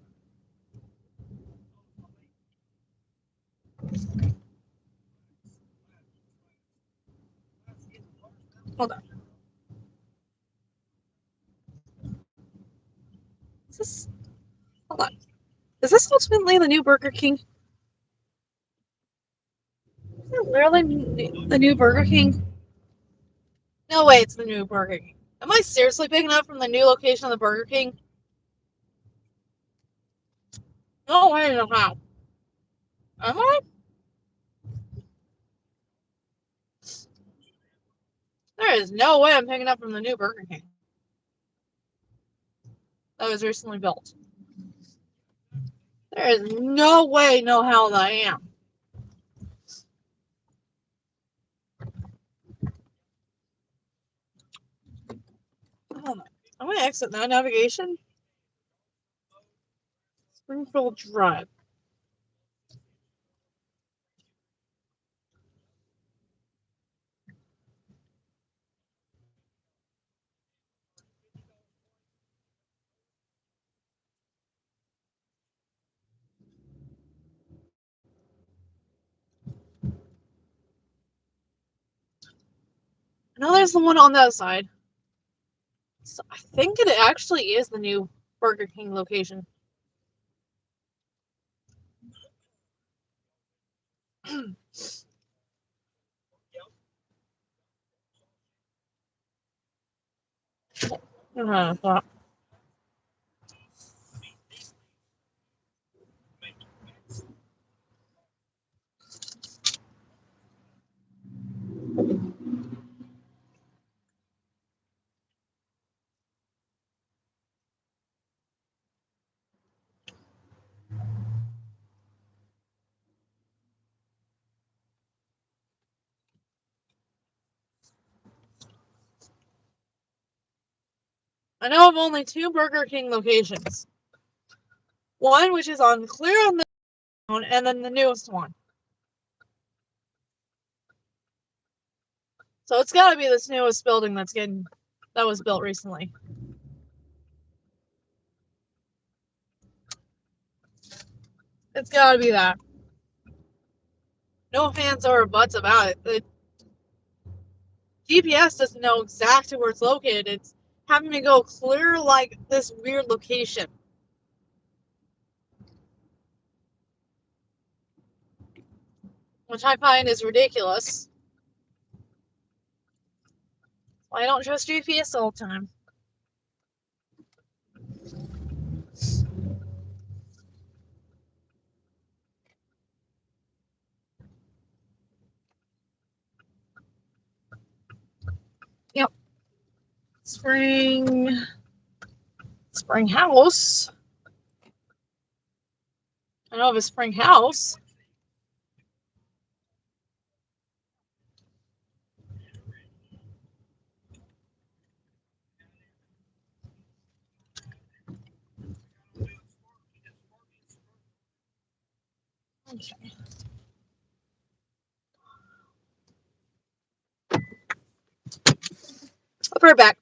Hold on. Is this? Hold on. Is this ultimately the new Burger King? Is it literally the new Burger King? No way, it's the new Burger King. Am I seriously picking up from the new location of the Burger King? No, I don't know how. Am I? There is no way I'm picking up from the new Burger King that was recently built. There is no way, no how that I am. I'm going to exit now. Navigation. Springfield Drive. Now there's the one on that side. So I think it actually is the new Burger King location. Thought. I know of only 2 Burger King locations. One which is on clear on the phone, and then the newest one. So it's gotta be this newest building that was built recently. It's gotta be that. No ifs or buts about it. The GPS doesn't know exactly where it's located. It's having to go clear like this weird location. Which I find is ridiculous. I don't trust GPS all the time. Yep. Spring house. I know of a spring house. Okay. I'll be right back.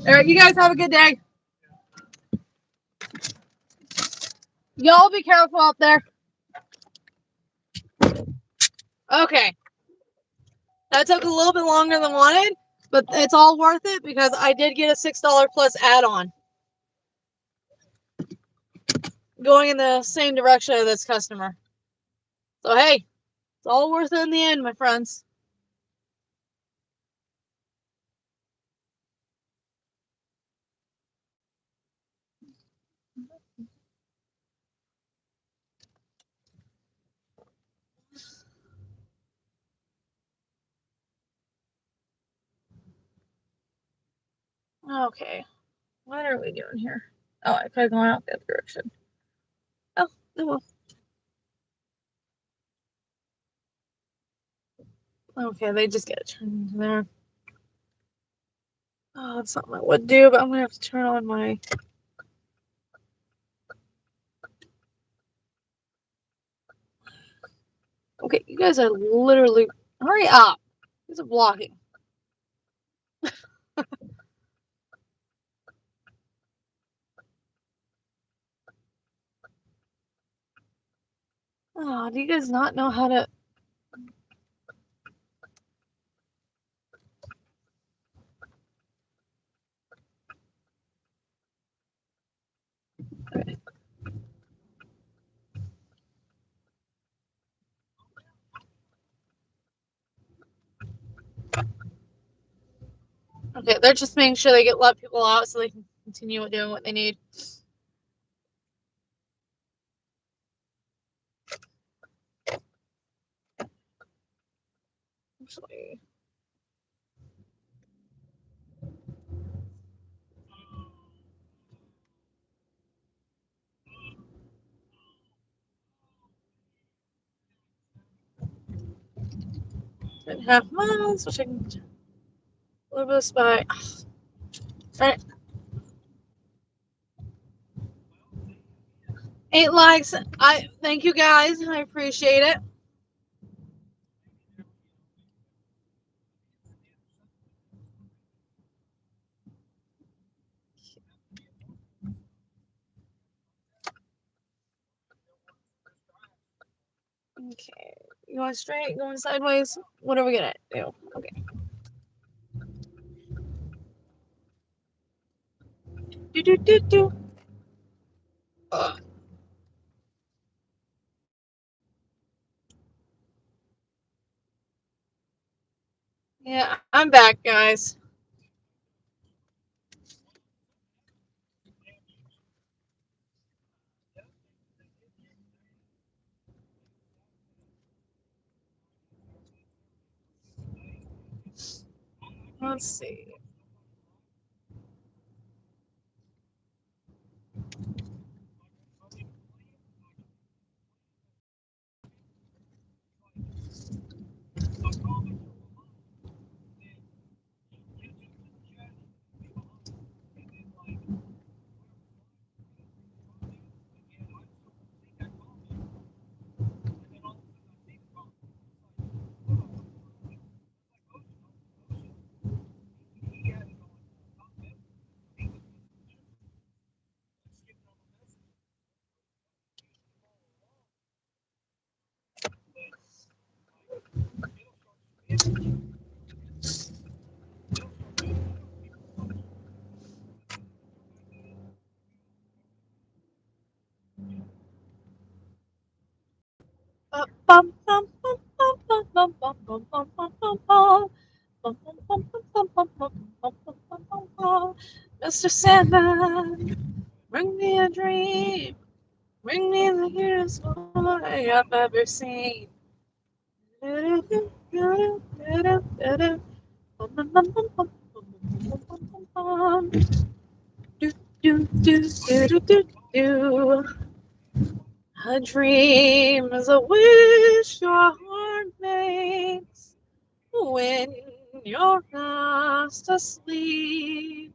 All right, you guys have a good day. Y'all be careful out there. Okay. That took a little bit longer than wanted, but it's all worth it because I did get a $6 plus add-on. Going in the same direction of this customer. So hey, it's all worth it in the end, my friends. Okay, what are we doing here? Oh, I could have gone out the other direction. Oh, well. Okay, they just get turned into there. Oh, that's something I would do, but I'm gonna have to turn on my. Okay, you guys are literally. Hurry up! You guys are blocking. Oh, do you guys not know how to? Okay, they're just making sure they let people out so they can continue doing what they need. Actually. Half miles, which I can a little bit of spy. Alright. 8 likes. I thank you guys. I appreciate it. Okay. You going straight? Going sideways? What are we gonna do? Okay. Do do do do. Yeah, I'm back, guys. Let's see. Mr. Sandman, bring me a dream. Bring me the weirdest boy I've ever seen. A dream is a wish your heart makes when you're fast asleep.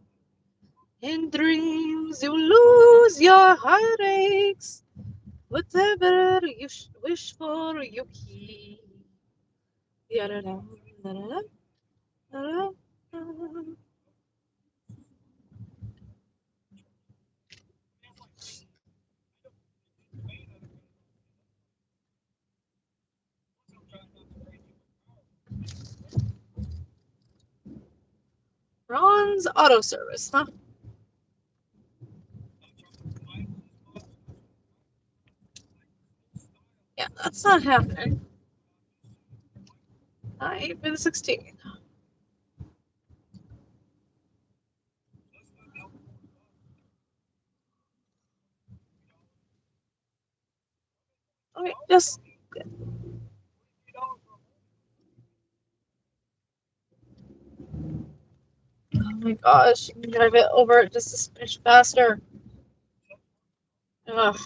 In dreams you lose your heartaches. Whatever you wish for, you keep. Da-da-da, da-da-da, da-da-da. Ron's Auto Service, huh? Yeah, that's not happening. Not even 16. Okay, just. Oh my gosh, you can drive it over just a smidge faster. Ugh.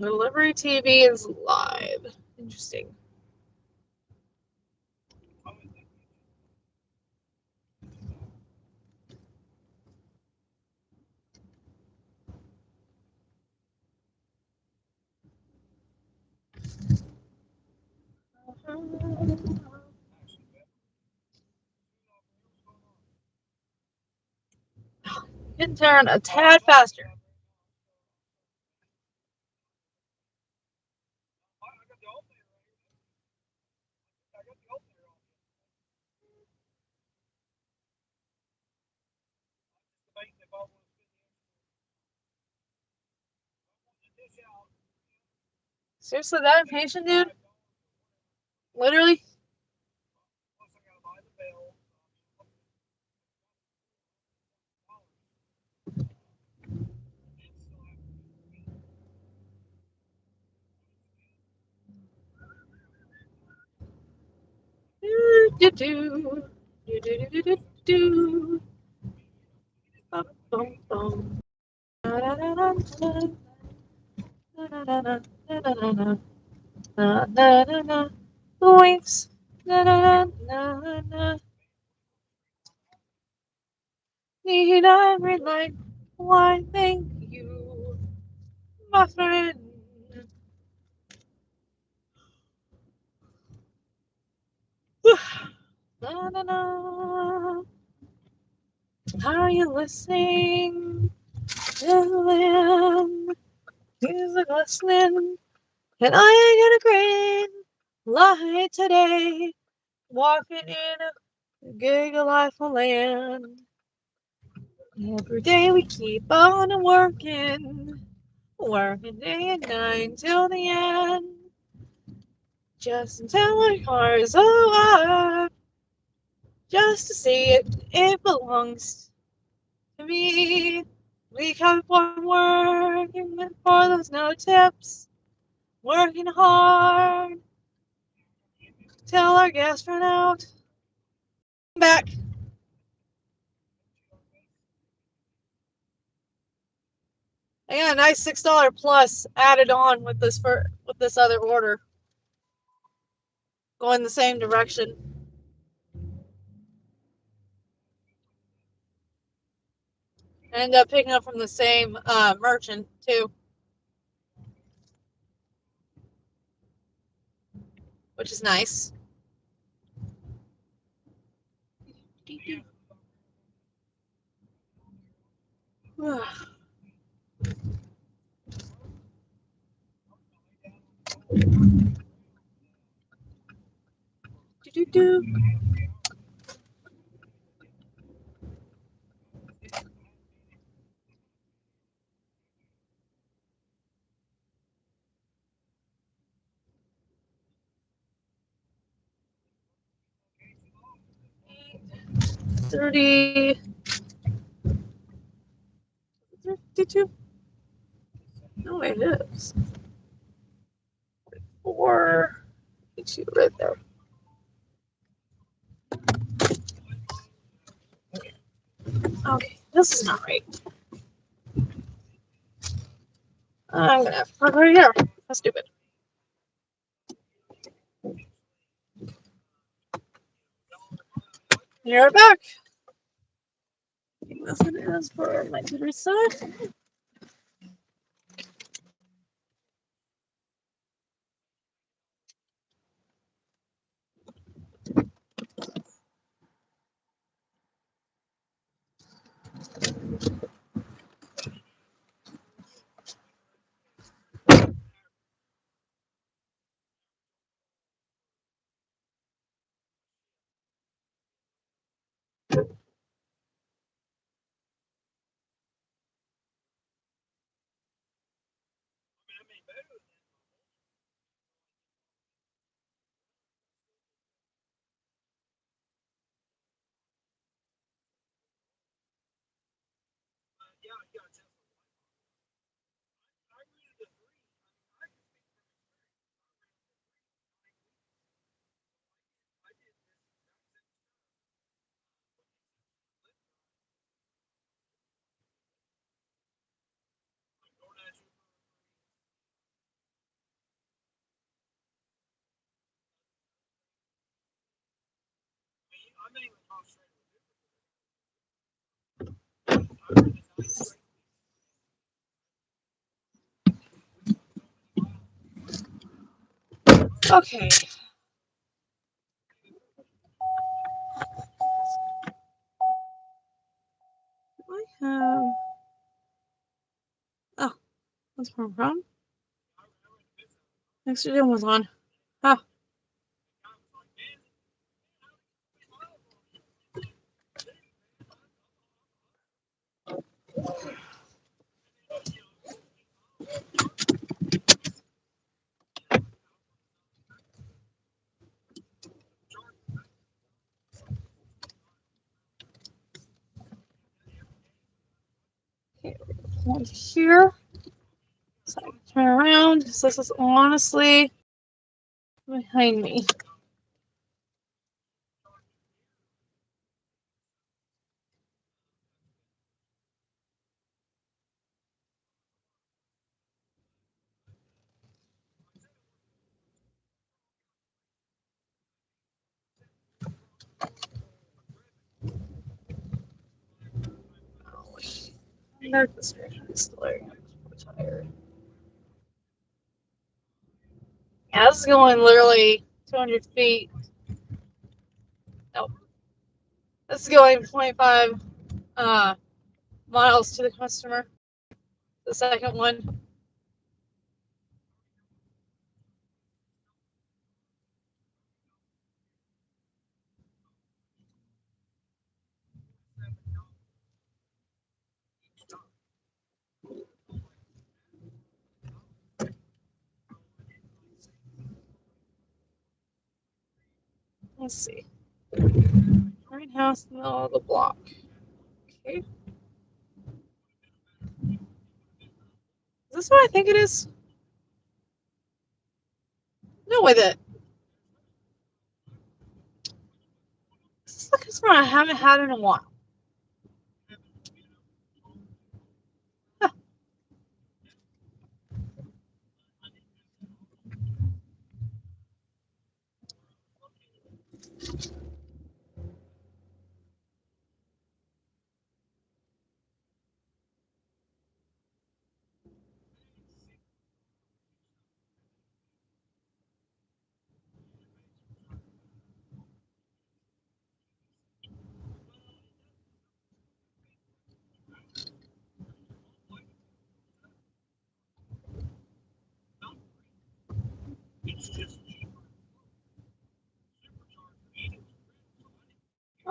Delivery TV is live. Interesting. You can turn a tad faster. Seriously, that impatient, dude? Literally? Do do do do do do do. Bum, bum, bum. Da, da, da, da, da. Da, da, da, da, da, da, da. Na, na, na, na. The waves. Na, na, na, na, na. Need I relight? Why, thank you, my friend. Na, na, na. Are you listening? Dylan, music listening. And I get a green light today, walking in a gigalife land. Every day we keep on working, working day and night till the end. Just until our cars arrive, just to see it belongs to me. We kept on working for those no tips, working hard till our gas ran out. Back. I got a nice $6 plus added on with this other order, going the same direction. I ended up picking up from the same merchant too, which is nice. Do-do-do. $30. 32. No, it is. 4. 2 right there. Okay, this is not right. I'm gonna have to park right here. That's stupid. You're back. This one is for my tutor set. Okay. I have. Oh, that's where I'm from. Next to was on. Oh. Okay, one here. So I can turn around. So this is honestly behind me. Back this way. I'm still tired. Yeah, this is going literally 200 feet This is going 0.5 miles to the customer. The second one. Let's see. Greenhouse in the middle of the block. Okay. Is this what I think it is? No way that. This is the customer I haven't had in a while. Huh.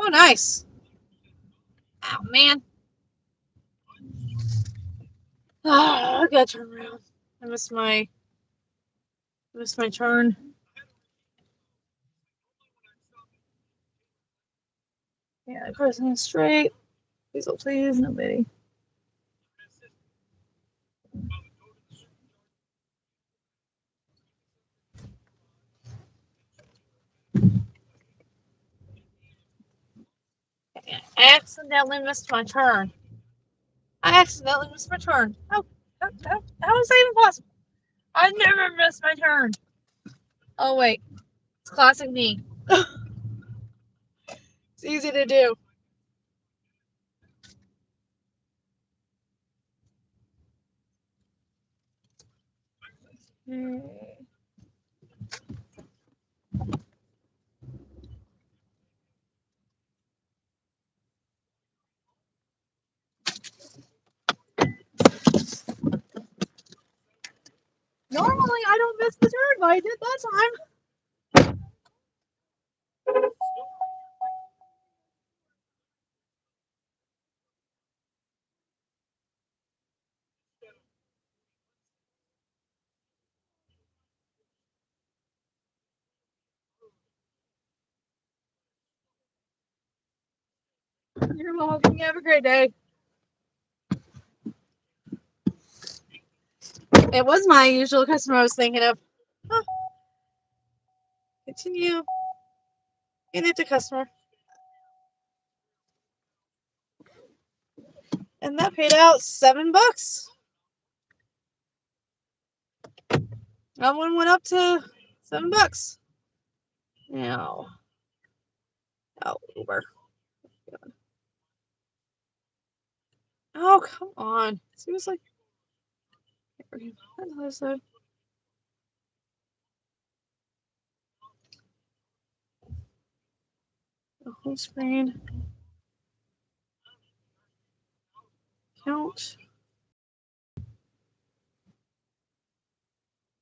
Oh, nice. Oh, man. I gotta turn around. I missed my turn. Yeah, crossing straight. Please, oh please, nobody. I accidentally missed my turn. How is that even possible? I never miss my turn. Oh, wait. It's classic me. It's easy to do. Normally, I don't miss the turn, but I did that time. You're welcome. You have a great day. It was my usual customer I was thinking of. Huh. Continue. Hand it to customer. And that paid out $7. That one went up to $7. Now. Oh, Uber. Oh, come on. Seriously? The home screen. Count.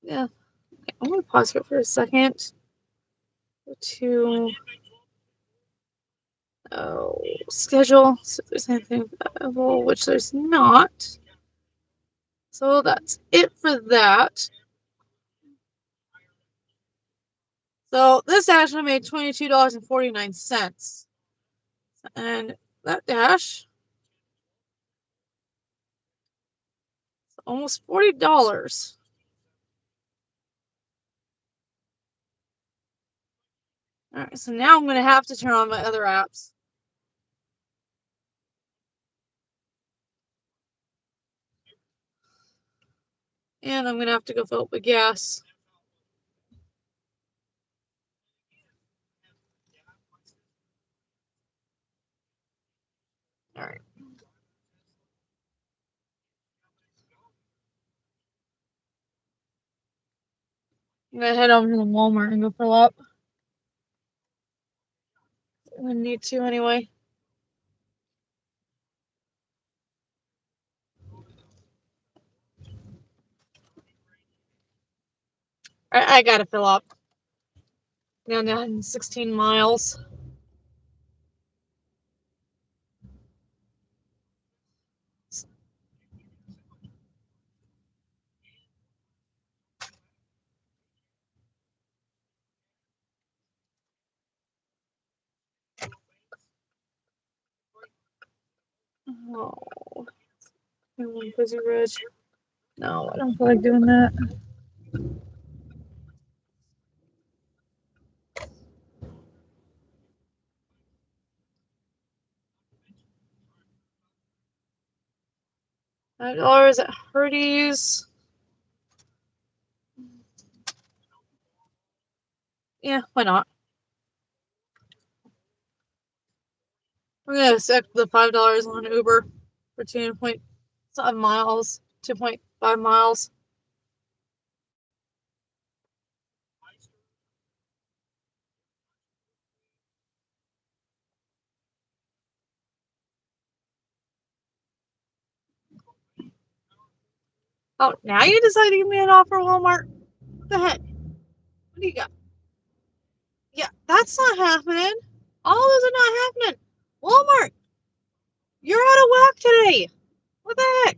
Yeah. Okay, I'm going to pause here for a second. Go to schedule. So if there's anything available, which there's not. So that's it for that. So this dash I made $22.49. And that dash is almost $40. Alright, so now I'm going to have to turn on my other apps. And I'm going to have to go fill up with gas. Alright. I'm going to head over to the Walmart and go fill up. I need to anyway. I gotta fill up. Now 16 miles. Oh, Fuzzy Ridge. No, I don't feel like doing that. $5 at Hardee's. Yeah, why not? I'm gonna set the $5 on Uber for 2.7 miles, 2.5 miles. Oh, now you decide to give me an offer, Walmart? What the heck? What do you got? Yeah, that's not happening. All those are not happening. Walmart, you're out of whack today. What the heck?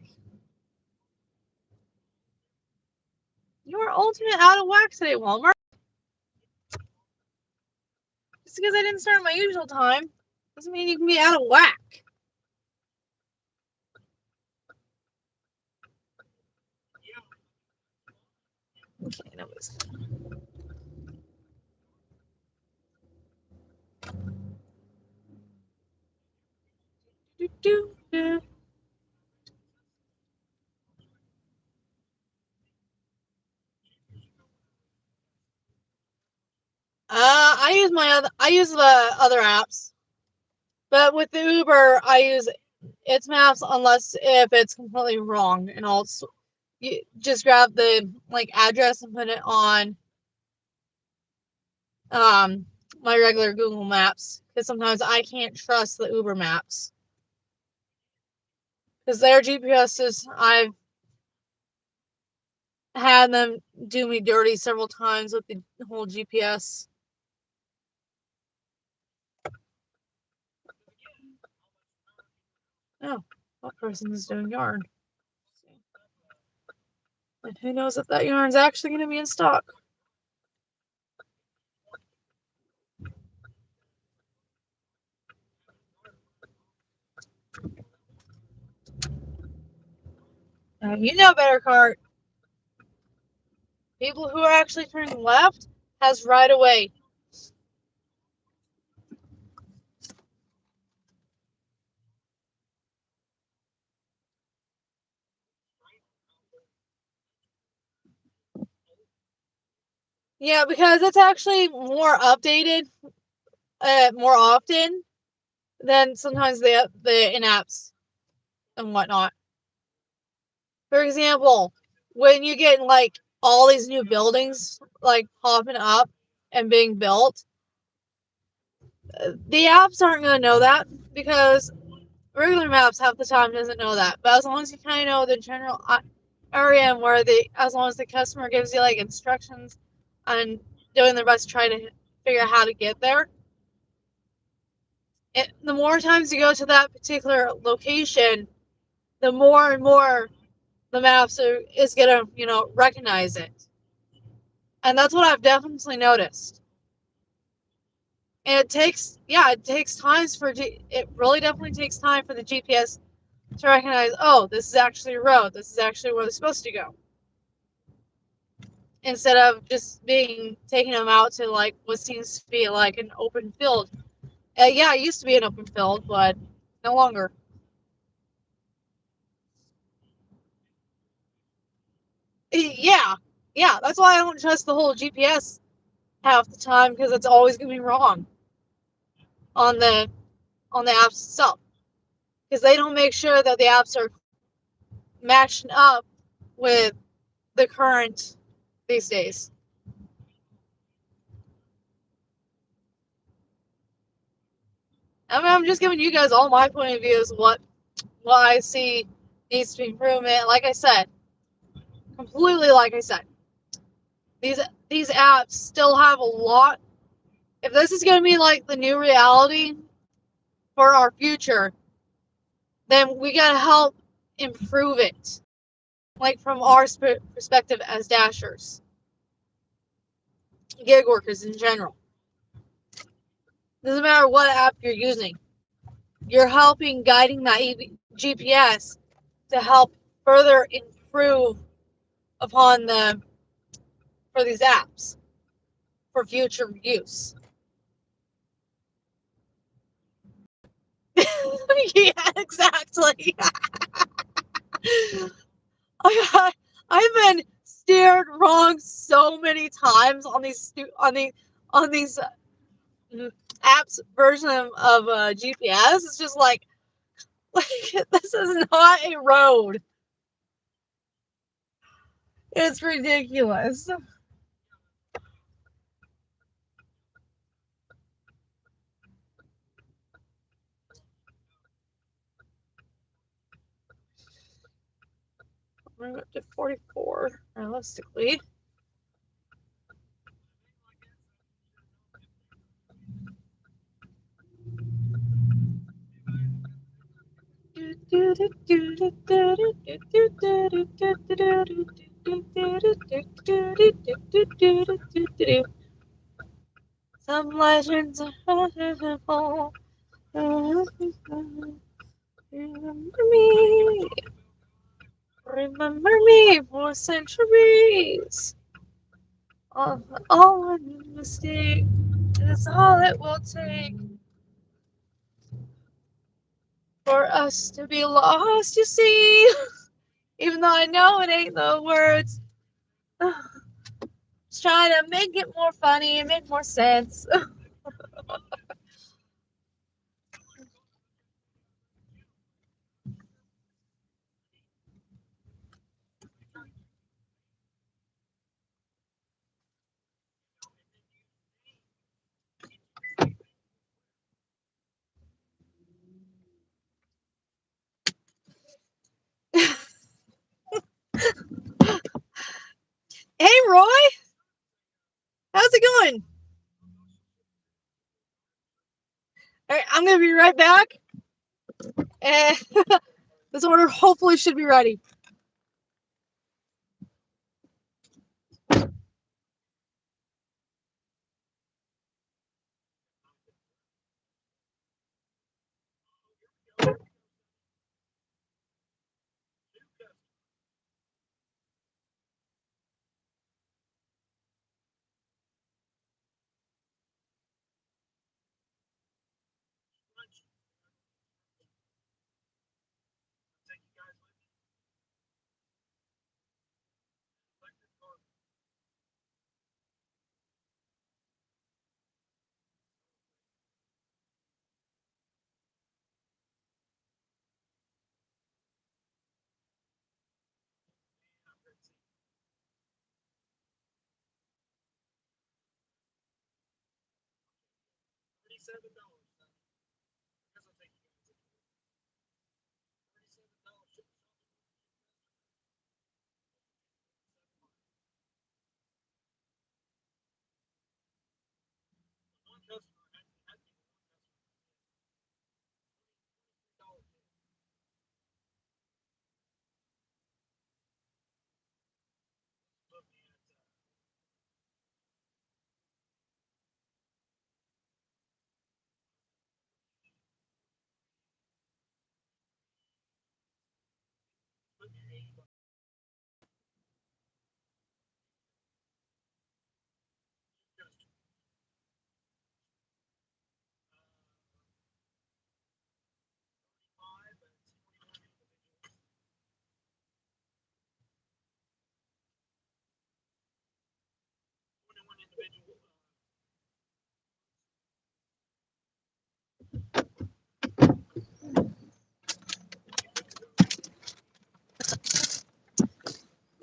You are ultimate out of whack today, Walmart. Just because I didn't start my usual time doesn't mean you can be out of whack. Okay, nobody's. Do. I use the other apps, but with the Uber, I use its maps unless if it's completely wrong, and I'll you just grab the address and put it on my regular Google Maps, because sometimes I can't trust the Uber maps because their GPSs, I've had them do me dirty several times with the whole GPS. Oh, that person is doing yarn. And who knows if that yarn's actually going to be in stock. You know better, Cart. People who are actually turning left has right away. Yeah, because it's actually more updated more often than sometimes the in-apps and whatnot. For example, when you get all these new buildings popping up and being built, the apps aren't going to know that because regular maps half the time doesn't know that. But as long as you kind of know the general area and where as long as the customer gives you instructions and doing their best to try to figure out how to get there, the more times you go to that particular location, the more and more the maps is gonna recognize it. And that's what I've definitely noticed. And it takes times for it really definitely takes time for the GPS to recognize, oh, this is actually a road, this is actually where they're supposed to go, instead of just taking them out to what seems to be an open field. Yeah, it used to be an open field, but no longer. Yeah, that's why I don't trust the whole GPS half the time, because it's always gonna be wrong on the apps itself, because they don't make sure that the apps are matching up with the current these days. I mean, I'm just giving you guys all my point of view, is what I see needs to be improvement. Like I said, these apps still have a lot. If this is going to be like the new reality for our future, then we got to help improve it. Like from our perspective as dashers, gig workers in general. Doesn't matter what app you're using. You're helping guiding that GPS to help further improve upon for these apps for future use. Yeah, exactly. I've been steered wrong so many times on these apps version of GPS. It's just like this is not a road. It's ridiculous. I'm up to 44 realistically. Some legends are remember me for centuries. All one mistake is all it will take for us to be lost, you see. Even though I know it ain't the words. Just trying to make it more funny and make more sense. Hey, Roy, how's it going? All right, I'm gonna be right back. And this order hopefully should be ready.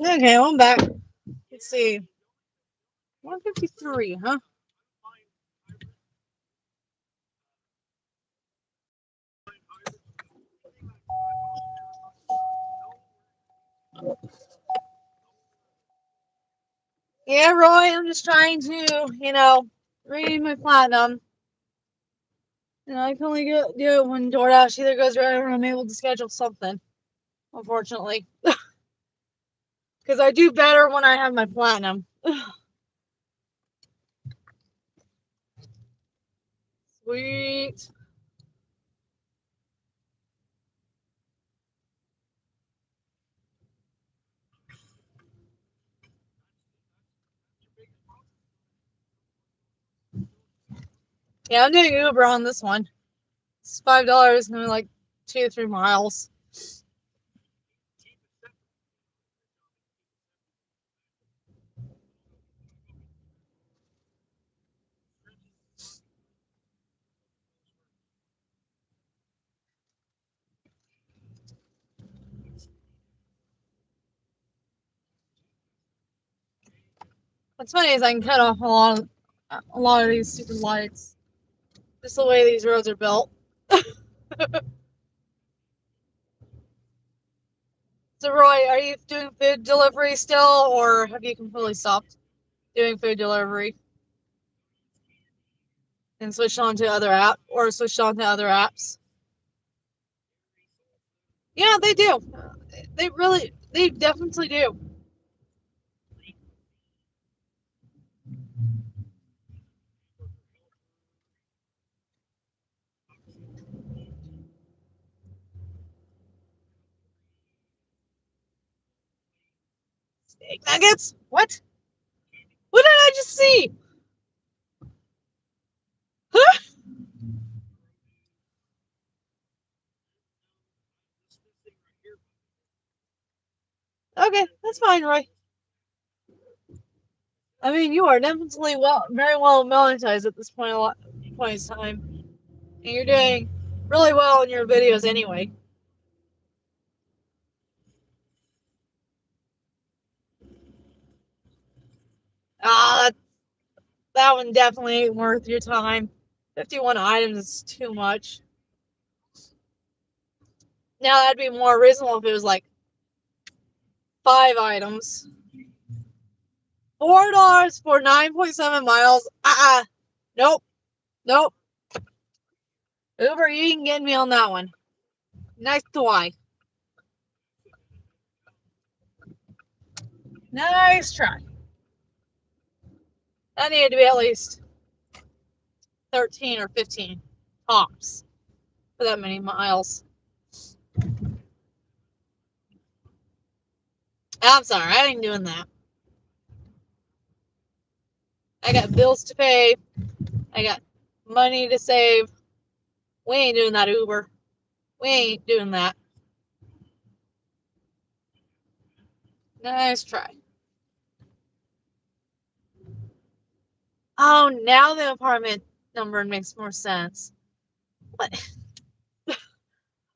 Okay, I'm back. Let's see. 153, huh? Yeah, Roy, I'm just trying to, read my platinum. And I can only do it when DoorDash either goes right or I'm able to schedule something, unfortunately. Because I do better when I have my platinum. Sweet. Yeah, I'm doing Uber on this one. It's $5 and like 2 to 3 miles. What's funny is I can cut off a lot of these stupid lights. Just the way these roads are built. So Roy, are you doing food delivery still, or have you completely stopped doing food delivery and switched on to other apps? Yeah, they do. They definitely do. Steak nuggets? What? What did I just see? Huh? Okay, that's fine, Roy. I mean, you are definitely very well monetized at this point in time, and you're doing really well in your videos anyway. Ah, that one definitely ain't worth your time. 51 items is too much. Now that'd be more reasonable if it was like 5 items. $4 for 9.7 miles. Nope. Nope. Uber, you can get me on that one. Nice try. Nice try. That needed to be at least 13 or 15 tops for that many miles. I'm sorry, I ain't doing that. I got bills to pay. I got money to save. We ain't doing that, Uber. We ain't doing that. Nice try. Oh, now the apartment number makes more sense. What?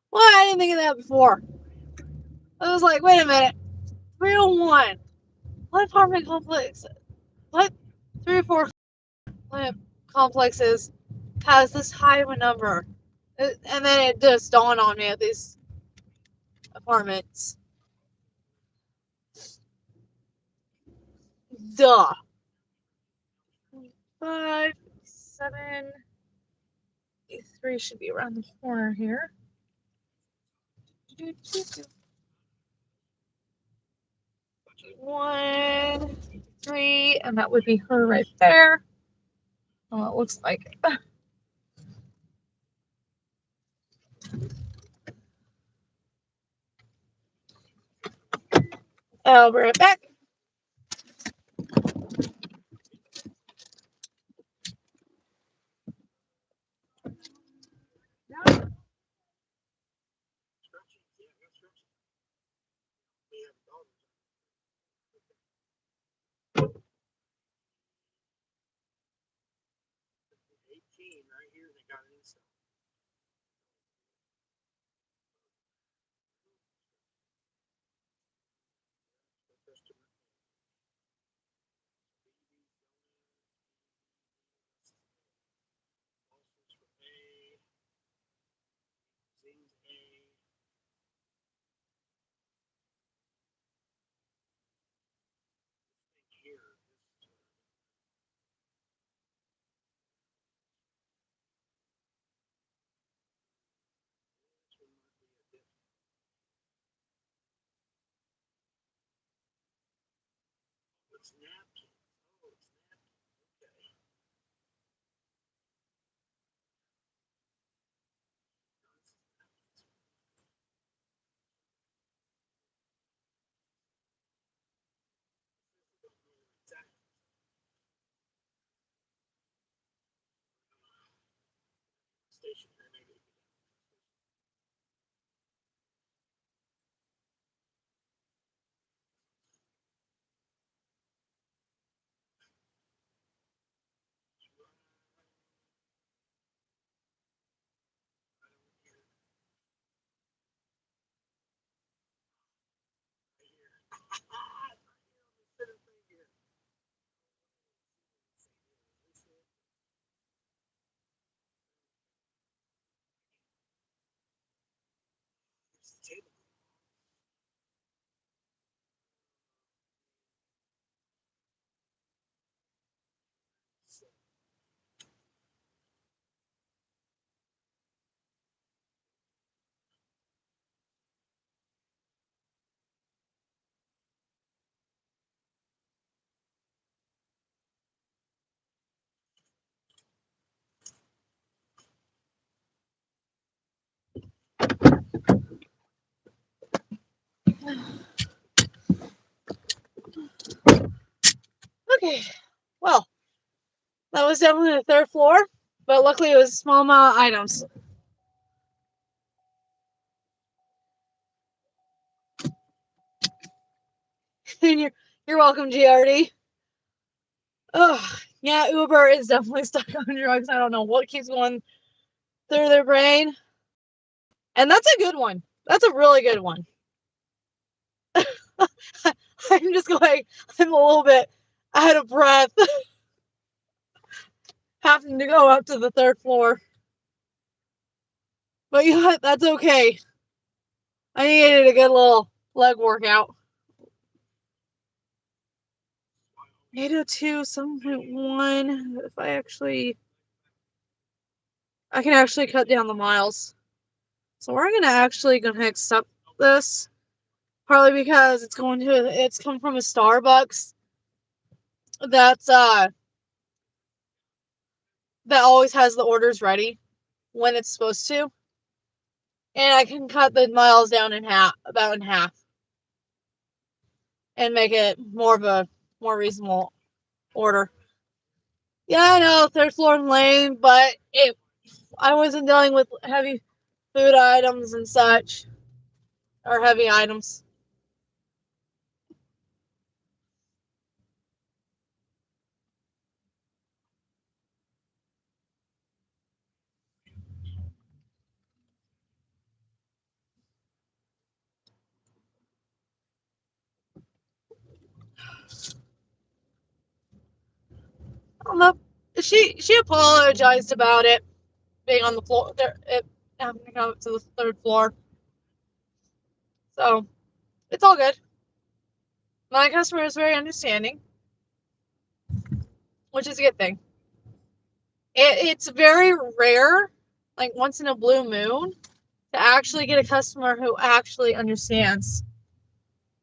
Why? I didn't think of that before. I was like, wait a minute. 301. What apartment complex? What? 3 or 4 complexes has this high of a number? And then it just dawned on me at these apartments. Duh. 5, 7, 3 should be around the corner here. 1, 3, and that would be her right there. Oh, it looks like it. I'll be right back. Okay, well, that was definitely the third floor, but luckily it was small amount of items. you're welcome, GRD. Oh, yeah, Uber is definitely stuck on drugs. I don't know what keeps going through their brain. And that's a good one. That's a really good one. I'm just going, I'm a little bit out of breath having to go up to the third floor. But you know what? That's okay. I needed a good little leg workout. 802, 7.1. If I can actually cut down the miles. So we're gonna accept this. Partly because it's come from a Starbucks that's that always has the orders ready when it's supposed to. And I can cut the miles down about in half. And make it more reasonable order. Yeah, I know, third floor and lane, but I wasn't dealing with heavy food items and such. Or heavy items. I don't know. She apologized about it being on the floor. Having to come up to the third floor. So it's all good. My customer is very understanding, which is a good thing. It's very rare, like once in a blue moon, to actually get a customer who actually understands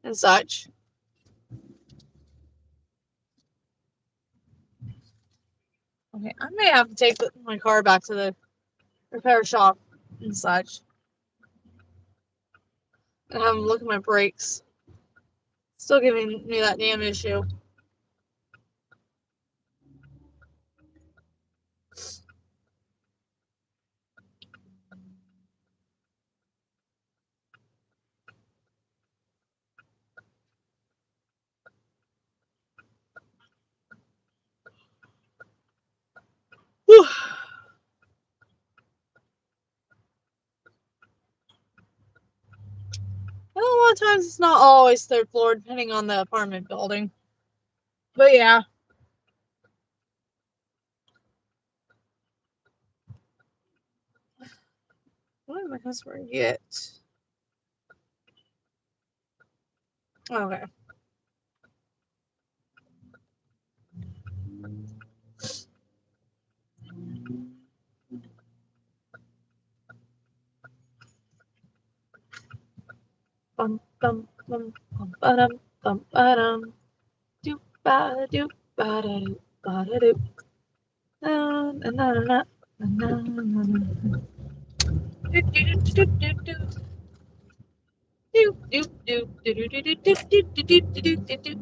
and such. Okay, I may have to take my car back to the repair shop and such. And have them look at my brakes. Still giving me that damn issue. Whew. And a lot of times it's not always third floor, depending on the apartment building. But yeah. What did my customer get? Okay. Bum bum bum bum ba-dum bum ba-dum. Do Ba-da-doo, ba-da-doo, ba-da-doo. Na, na, na, na, na, na, na, na. Do, do, do, do, do, do. Do, do, do, do, do, do, do, do, do, do, do, do, do.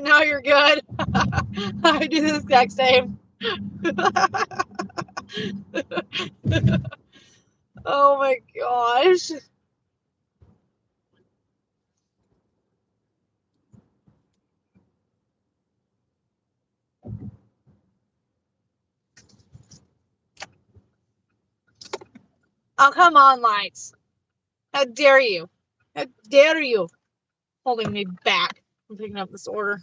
No, you're good. I do the exact same. Oh my gosh. Oh, come on, Lights. How dare you? How dare you? Holding me back from picking up this order.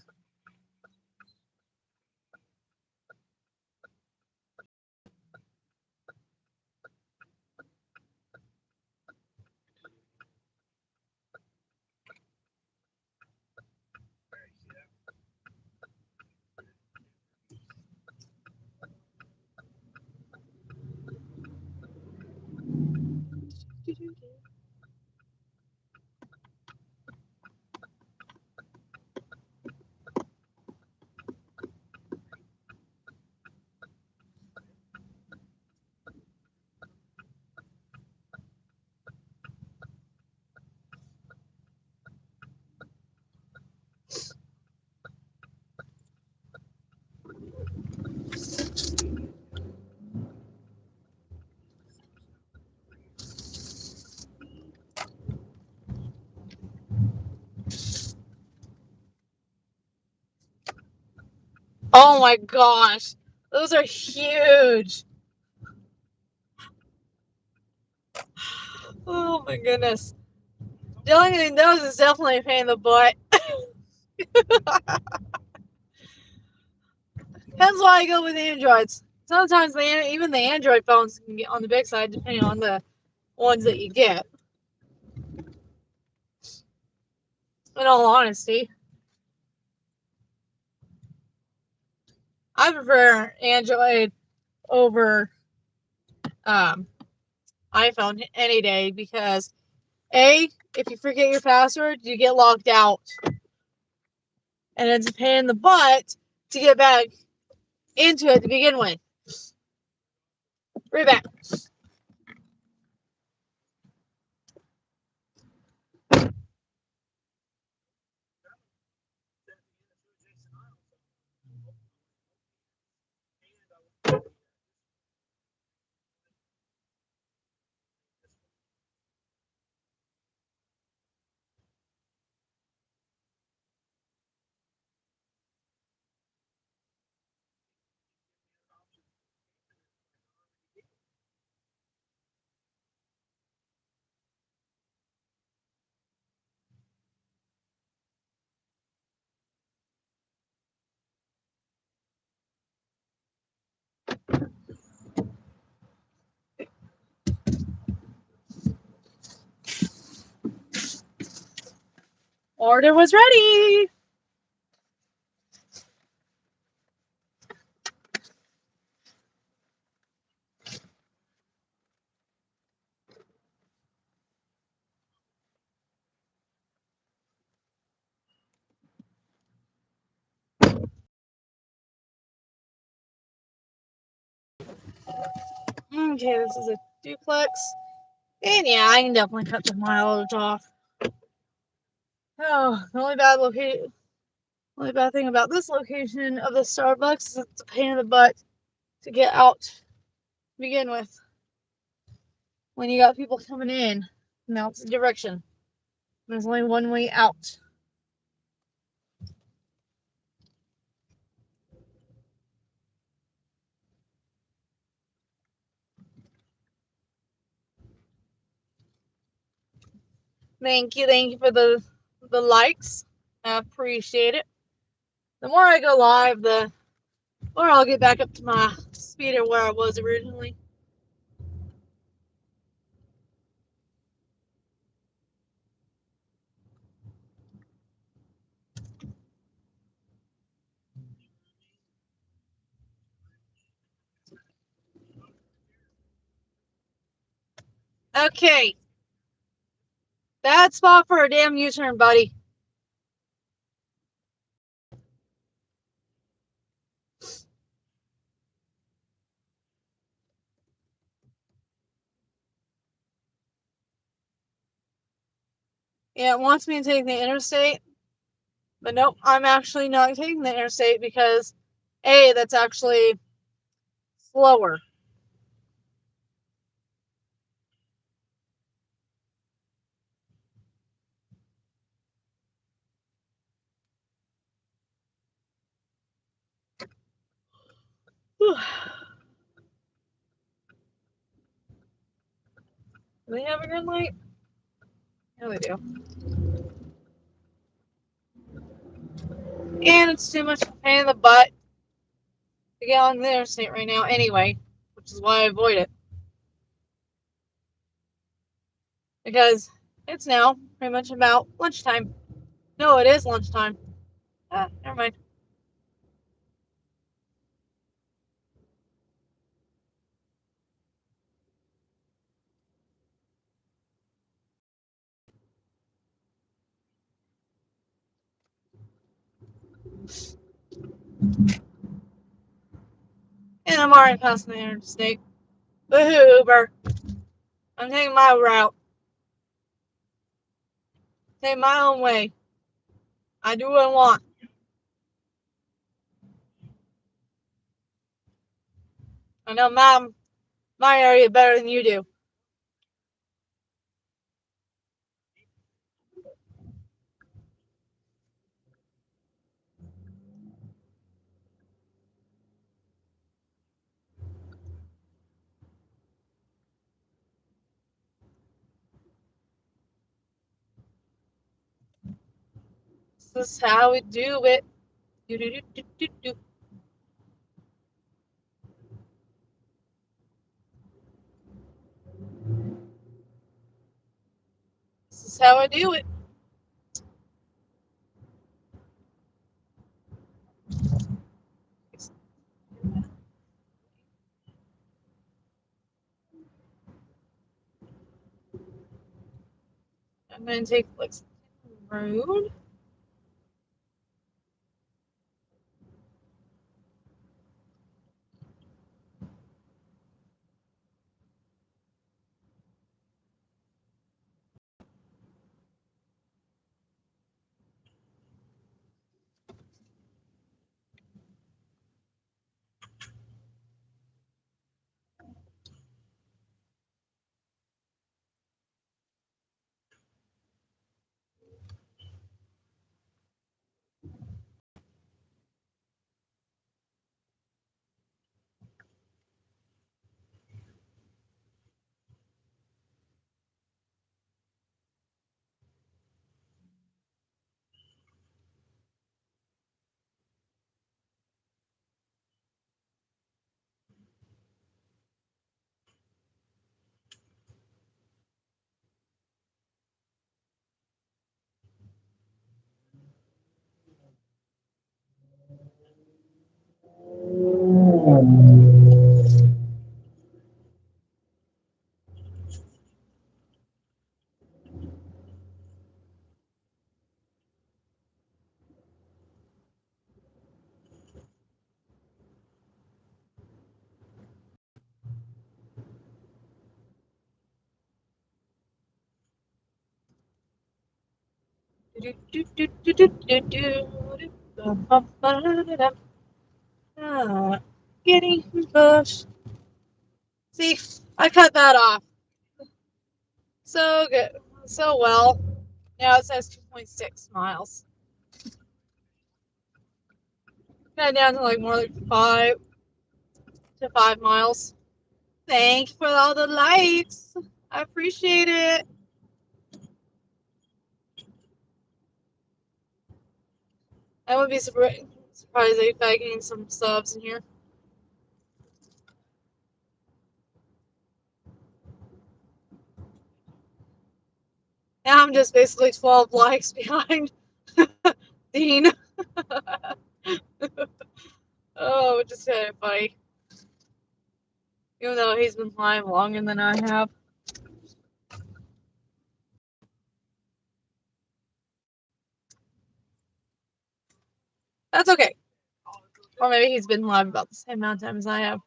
Oh my gosh. Those are huge. Oh my goodness. Dealing those is definitely a pain in the butt. Depends why I go with Androids. Sometimes even the Android phones can get on the big side depending on the ones that you get. In all honesty, I prefer Android over iPhone any day because if you forget your password, you get locked out, and it's a pain in the butt to get back into it to begin with. Right back. Order was ready. Okay, this is a duplex. And yeah, I can definitely cut the mileage off. Oh, the only bad thing about this location of the Starbucks is it's a pain in the butt to get out to begin with. When you got people coming in the opposite direction. There's only one way out. Thank you for the likes. I appreciate it. The more I go live, the more I'll get back up to my speed of where I was originally. Okay. Bad spot for a damn U-turn, buddy. Yeah, it wants me to take the interstate. But nope, I'm actually not taking the interstate because, A, that's actually slower. Do they have a green light? Yeah, they do. And it's too much of a pain in the butt to get on the interstate right now anyway, which is why I avoid it. Because it's now pretty much about lunchtime. No, it is lunchtime. Never mind. And I'm already passing the interstate. Woohoo, Uber. I'm taking my route. Take my own way. I do what I want. I know my area better than you do. This is how we do it. Do, do, do, do, do, do. This is how I do it. I'm going to take Lexington Road. Do, do, do, do, do, do, do. Getting pushed. See, I cut that off. So good. So well. Now it says 2.6 miles. Got down to like more like 5 miles. Thank you for all the likes. I appreciate it. I would be surprised if I gain some subs in here. Now I'm just basically 12 likes behind Dean. Oh, just kind of funny. Even though he's been flying longer than I have. That's okay. Or maybe he's been live about the same amount of time as I have.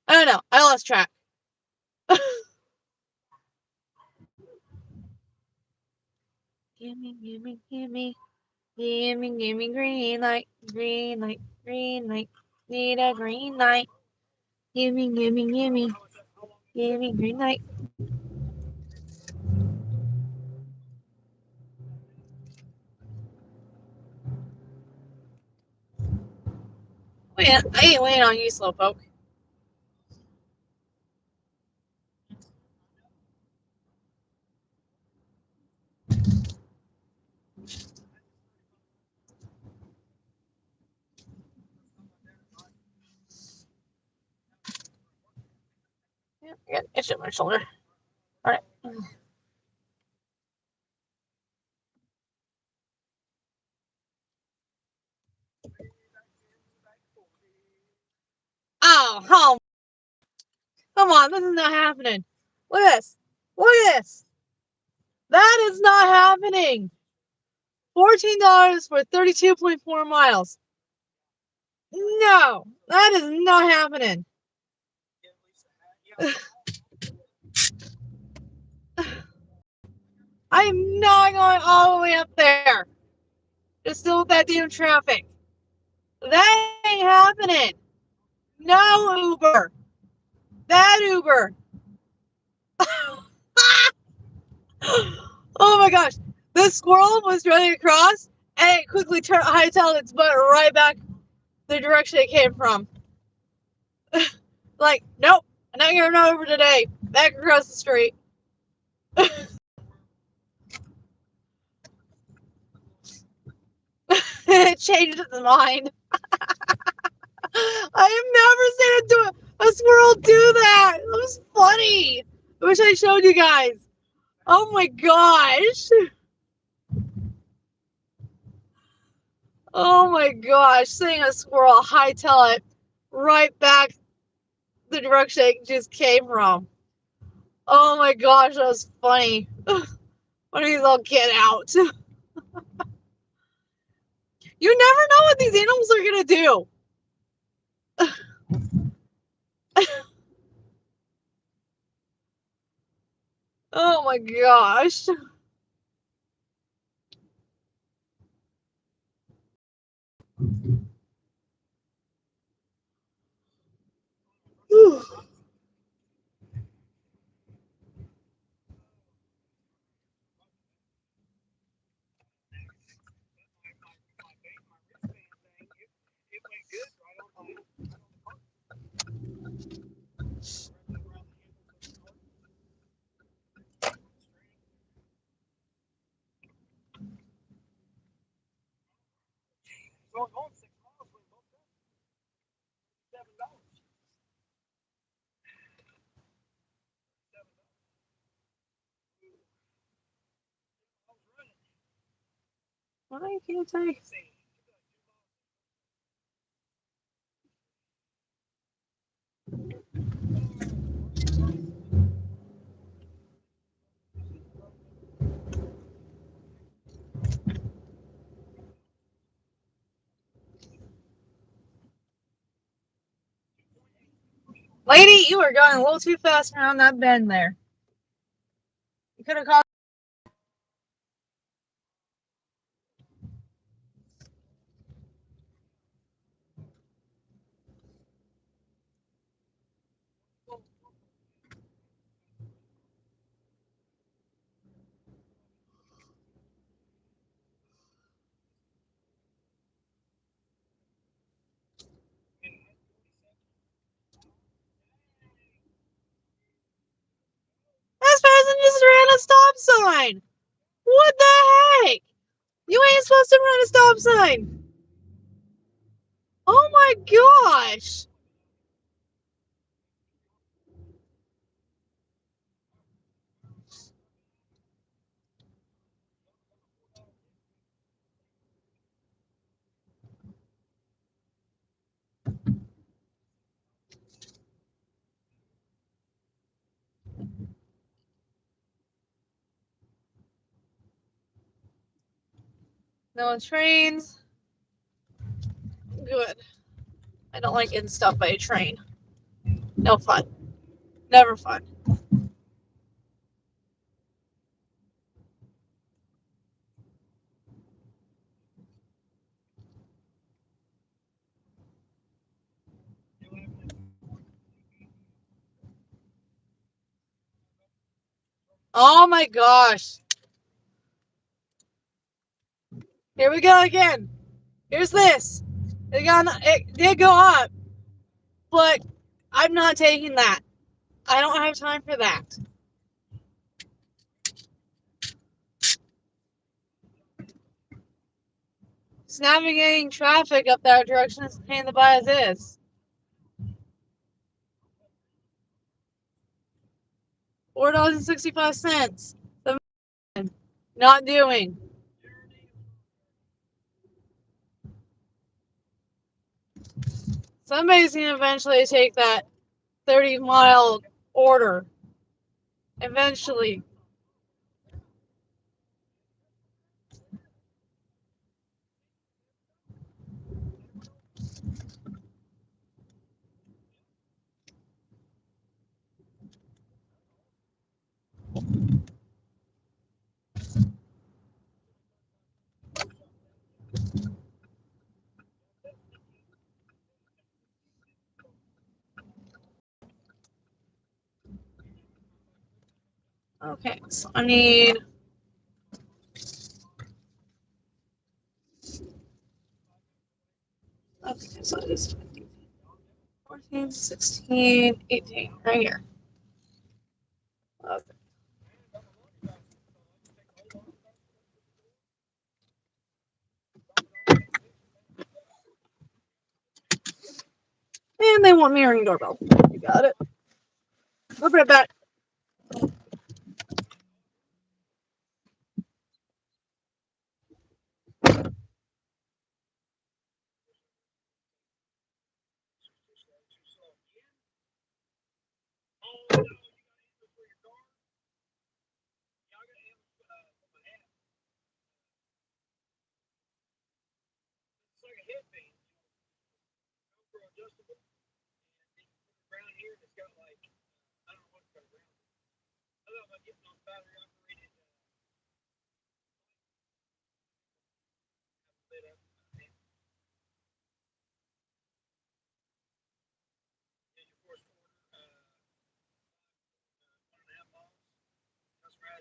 I don't know. I lost track. Gimme, gimme, gimme. Gimme, gimme green light. Green light, green light. Need a green light. Gimme, gimme, gimme. Gimme green light. Wait, I ain't waiting on you, Slowpoke. Yeah, I got an itch on my shoulder. Alright. Oh, come on, this is not happening. Look at this. Look at this. That is not happening. $14 for 32.4 miles. No, that is not happening. I am not going all the way up there. Just deal with that damn traffic. That ain't happening. No Uber. That Uber. Oh my gosh. The squirrel was running across and it quickly hightailed its butt right back the direction it came from. Like, nope, I'm not getting over today. Back across the street. It changed its mind. I have never seen a squirrel do that. It was funny. I wish I showed you guys. Oh my gosh. Oh my gosh. Seeing a squirrel hightail it right back the direction it just came from. Oh my gosh, that was funny. When he's all get out. You never know what these animals are gonna do. Oh my gosh. Whew. Why can't I? Lady, you are going a little too fast around that bend there. You could have called. This person just ran a stop sign. What the heck? You ain't supposed to run a stop sign. Oh my gosh. No trains. good. I don't like getting stuffed by a train. No fun. Never fun. Oh my gosh. Here we go again. Here's this. It did go up, but I'm not taking that. I don't have time for that. Just navigating traffic up that direction is a pain in the butt as is. $4.65. Not doing. Somebody's gonna eventually take that 30-mile order. Eventually. Okay, so I need. Okay, so it is 14, 16, 18, right here. Okay. And they want me ring doorbell. You got it. I'll be right back.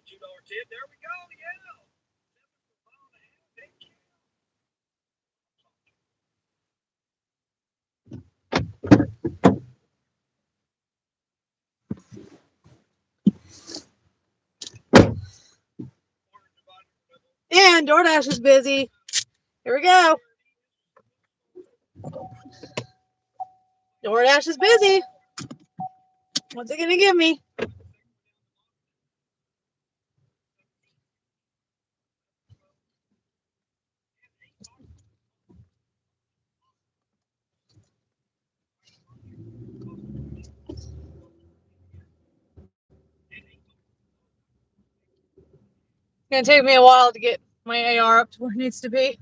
$2 tip. There we go. Yeah. And DoorDash is busy. Here we go. DoorDash is busy. What's it gonna give me? It's gonna take me a while to get my AR up to where it needs to be.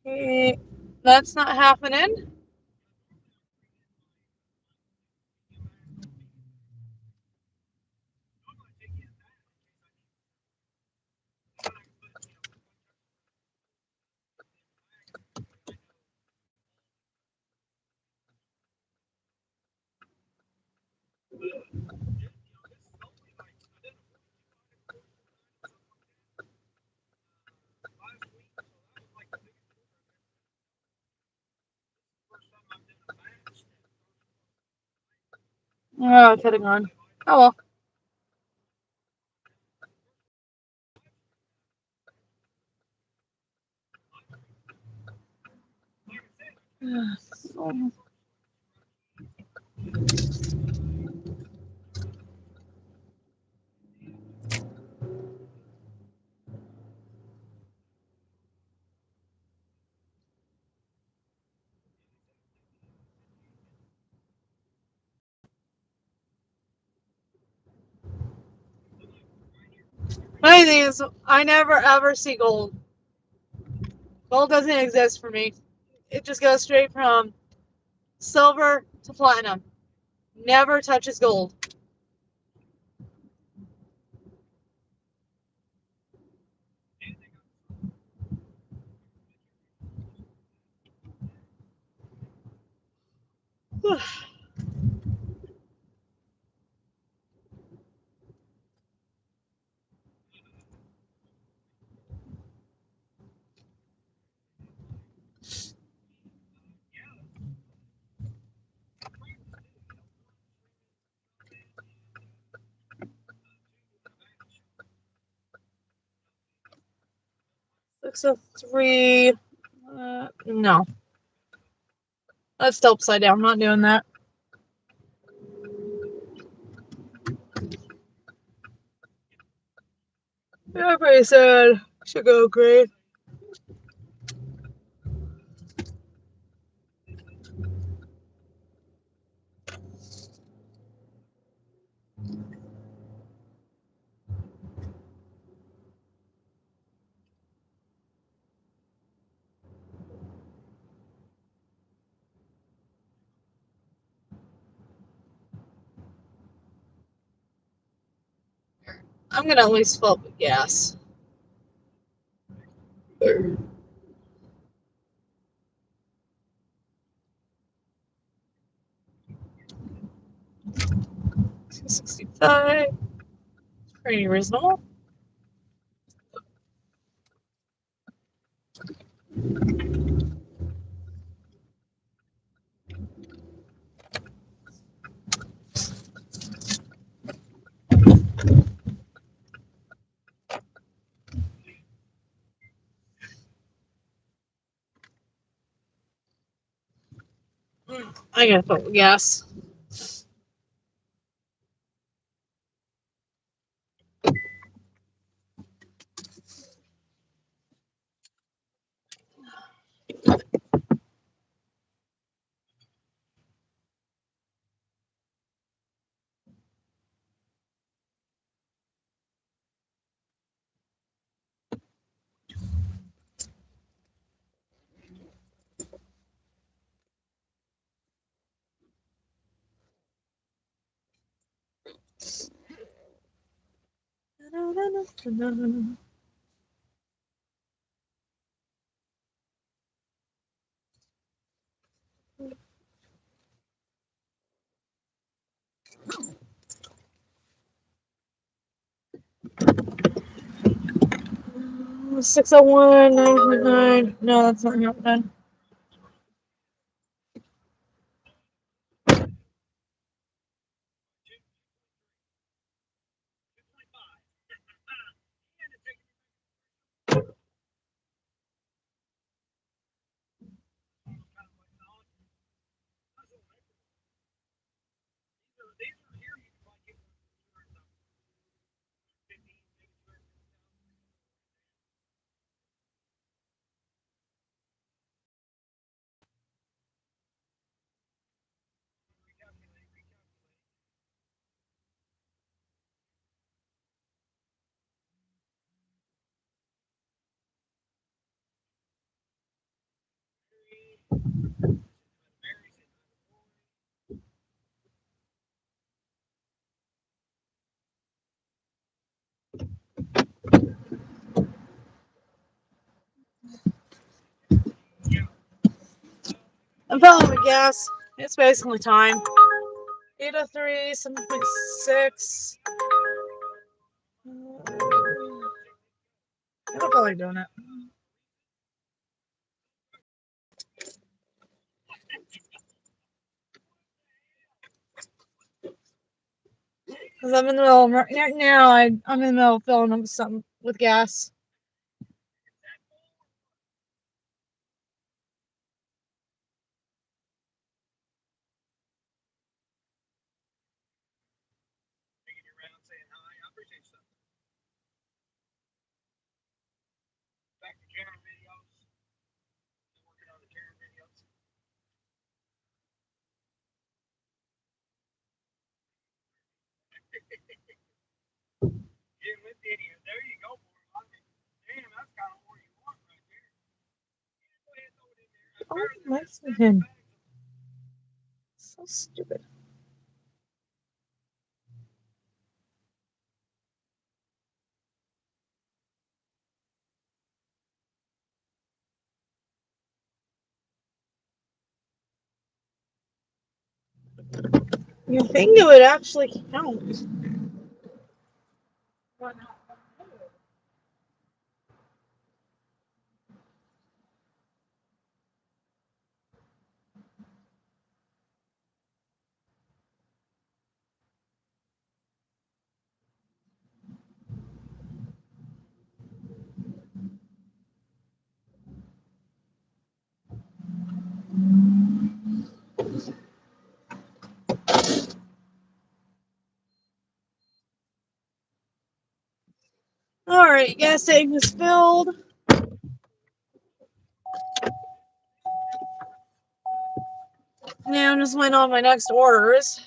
Okay, that's not happening. Oh, it could have gone. Oh well. My thing is, I never ever see gold. Gold doesn't exist for me. It just goes straight from silver to platinum. Never touches gold. Six of three. No. That's still upside down. I'm not doing that. Yeah, pretty sad. Should go great. I'm gonna at least fill up with gas. $2.65. Pretty reasonable. I gotta fill up with gas. $601, $9.9. No, that's not happening. I'm filling with gas. It's basically time. 803, 7.6. I don't feel like doing it. Because I'm in the middle of, right now, I'm in the middle of filling up something with gas. Oh, nice of him. So stupid. You think it would actually count? Alright, gas tank is filled. Now I'm just waiting on my next orders.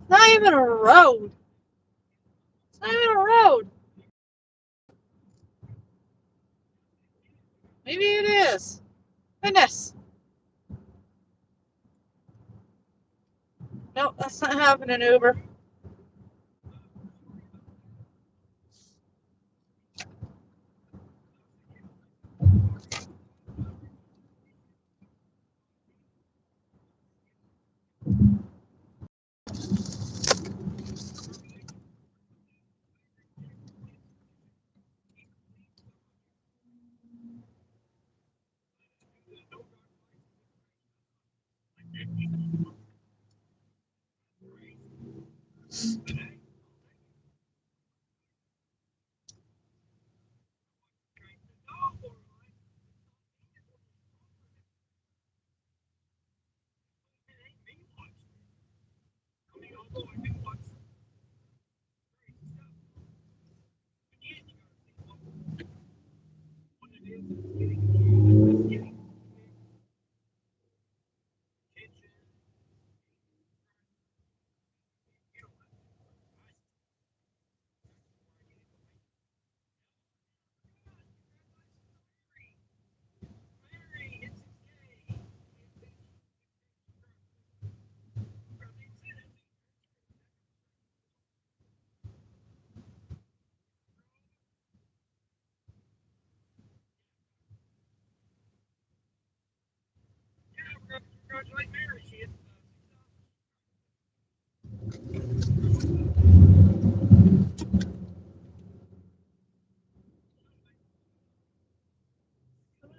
It's not even a road. It's not even a road. Maybe it is. Goodness. Nope, that's not happening, Uber.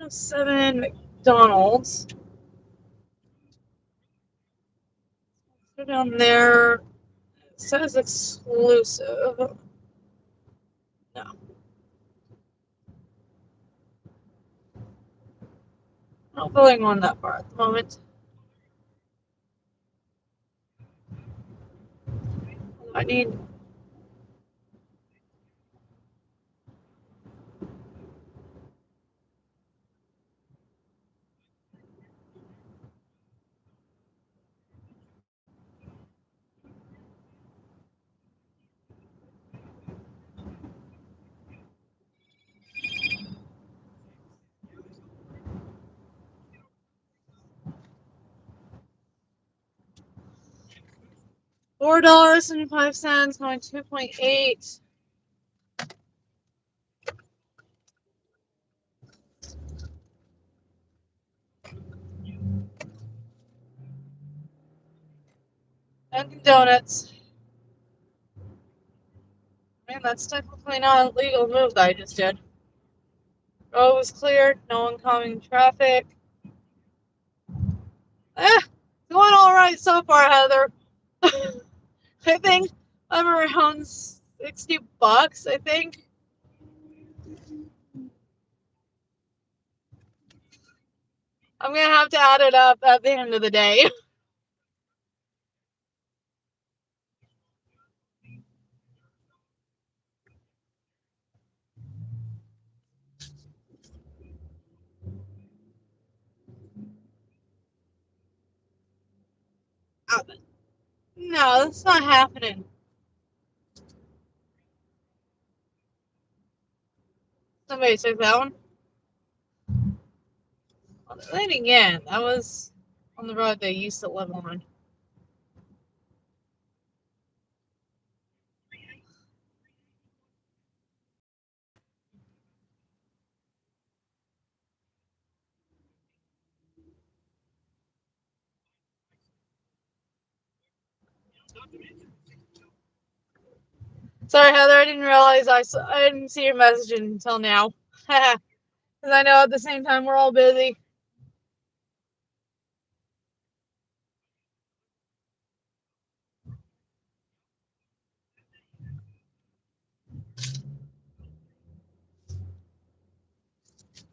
Seven McDonald's. Go down there. It says exclusive. No. Not going on that far at the moment. I need. $4.05 going 2.8. Dunkin' Donuts. Man, that's technically not a legal move that I just did. Road was cleared, no oncoming traffic. Going all right so far, Heather. I think I'm around $60, I think. I'm gonna have to add it up at the end of the day. No, that's not happening. Somebody took that one. Well, then again, that was on the road they used to live on. Sorry, Heather, I didn't realize I didn't see your message until now. Because I know at the same time we're all busy.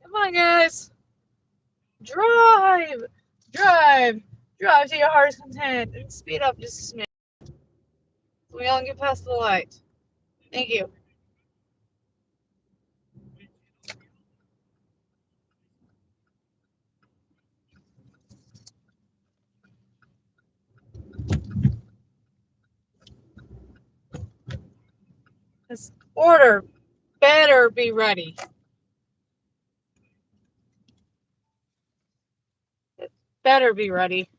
Come on, guys. Drive! Drive! Drive to your heart's content and speed up just a minute. So we all get past the light. Thank you. This order better be ready. It better be ready.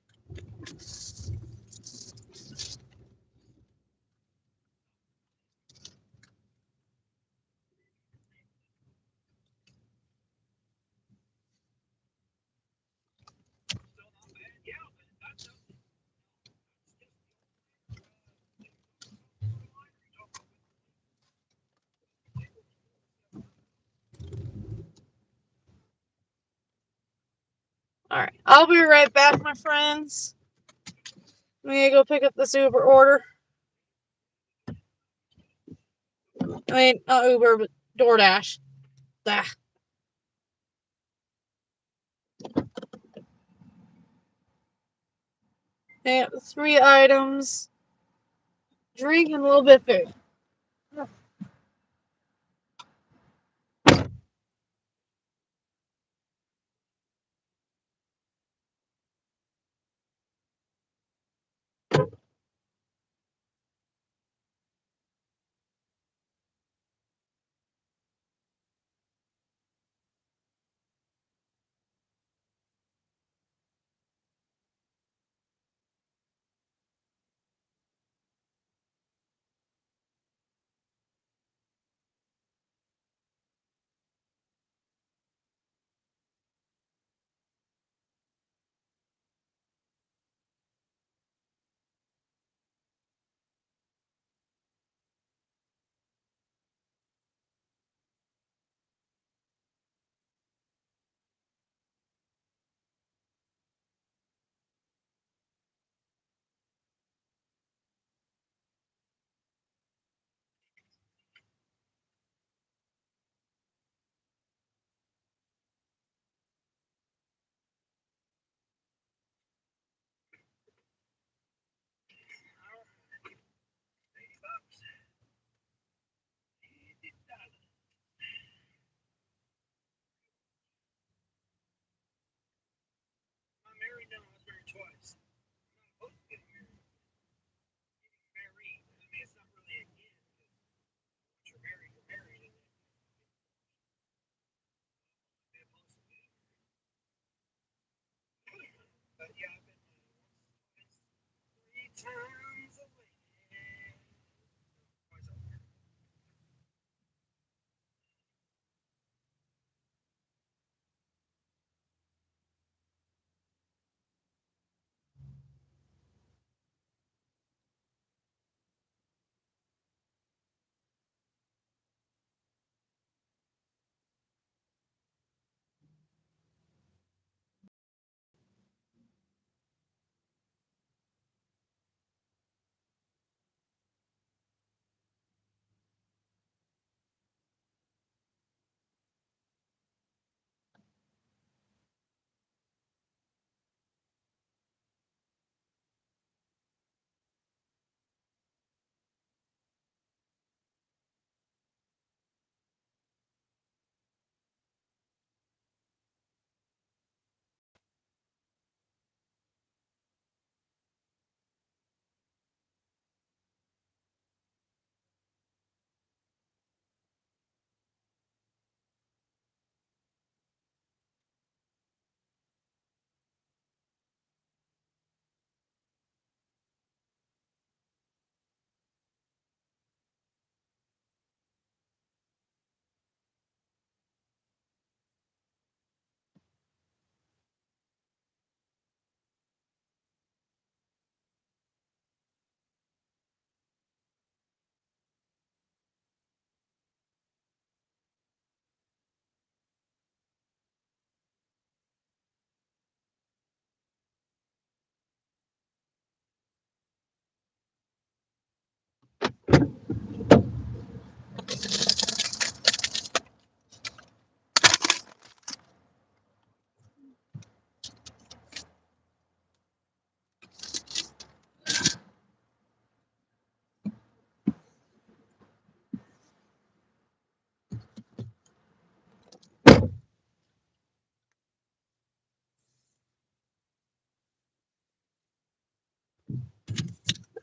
Alright, I'll be right back, my friends. I'm gonna go pick up this Uber order. I mean, not Uber, but DoorDash. Ah. Yeah, 3 items, drink, and a little bit of food.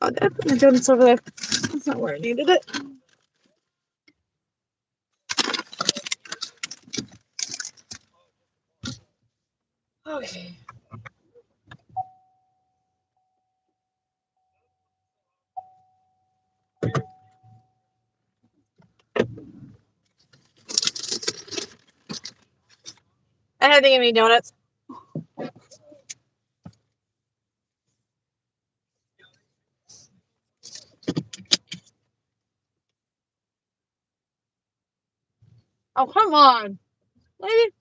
Oh, the donut's over there. That's not where I needed it. Okay. I had to give me donuts. Oh, come on. Lady.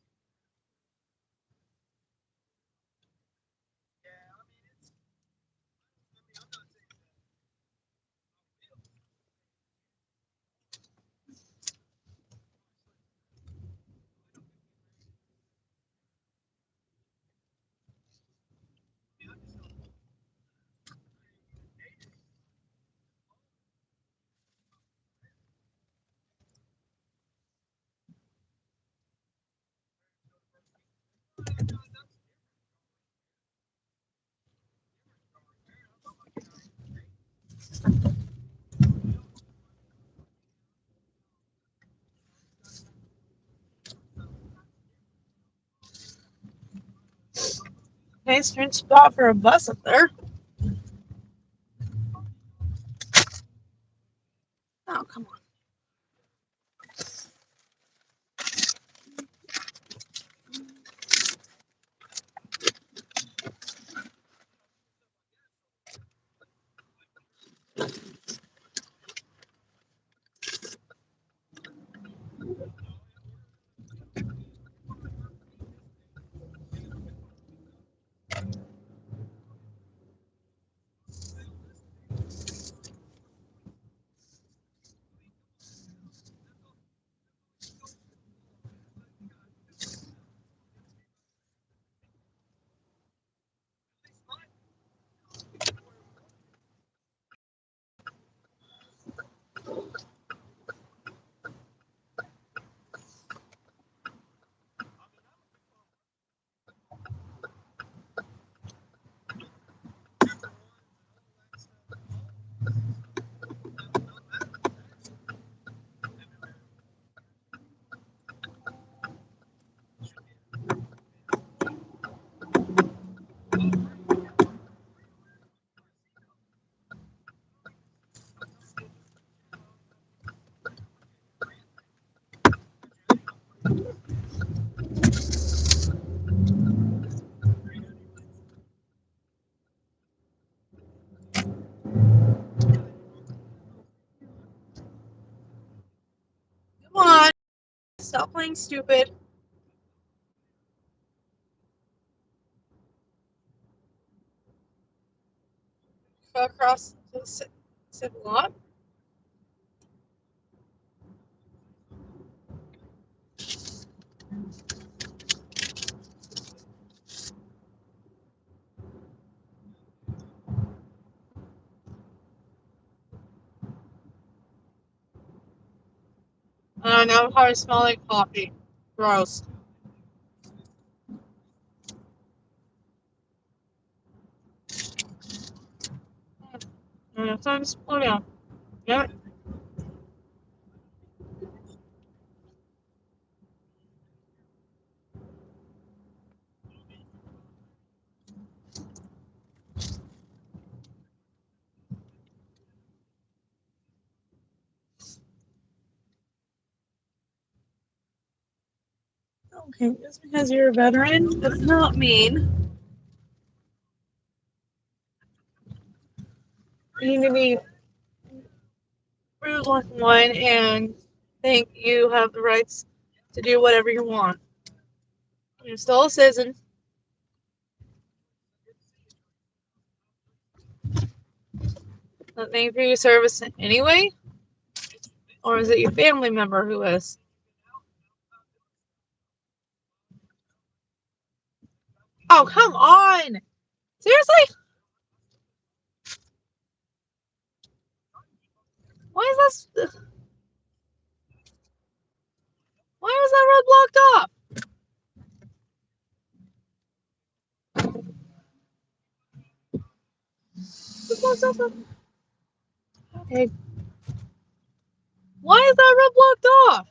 Okay, strange spot for a bus up there. Oh, come on. Come on. Stop playing stupid. Go across the civil lot. Now it probably smell like coffee. Gross. Time to slow down. Yep. Okay, just because you're a veteran does not mean you need to be rude like one and think you have the rights to do whatever you want. You're still a citizen. Not thank you for your service anyway? Or is it your family member who is? Oh, come on! Seriously? Why is that? Why was that road blocked off? Who blocked off? Hey. Why is that road blocked off?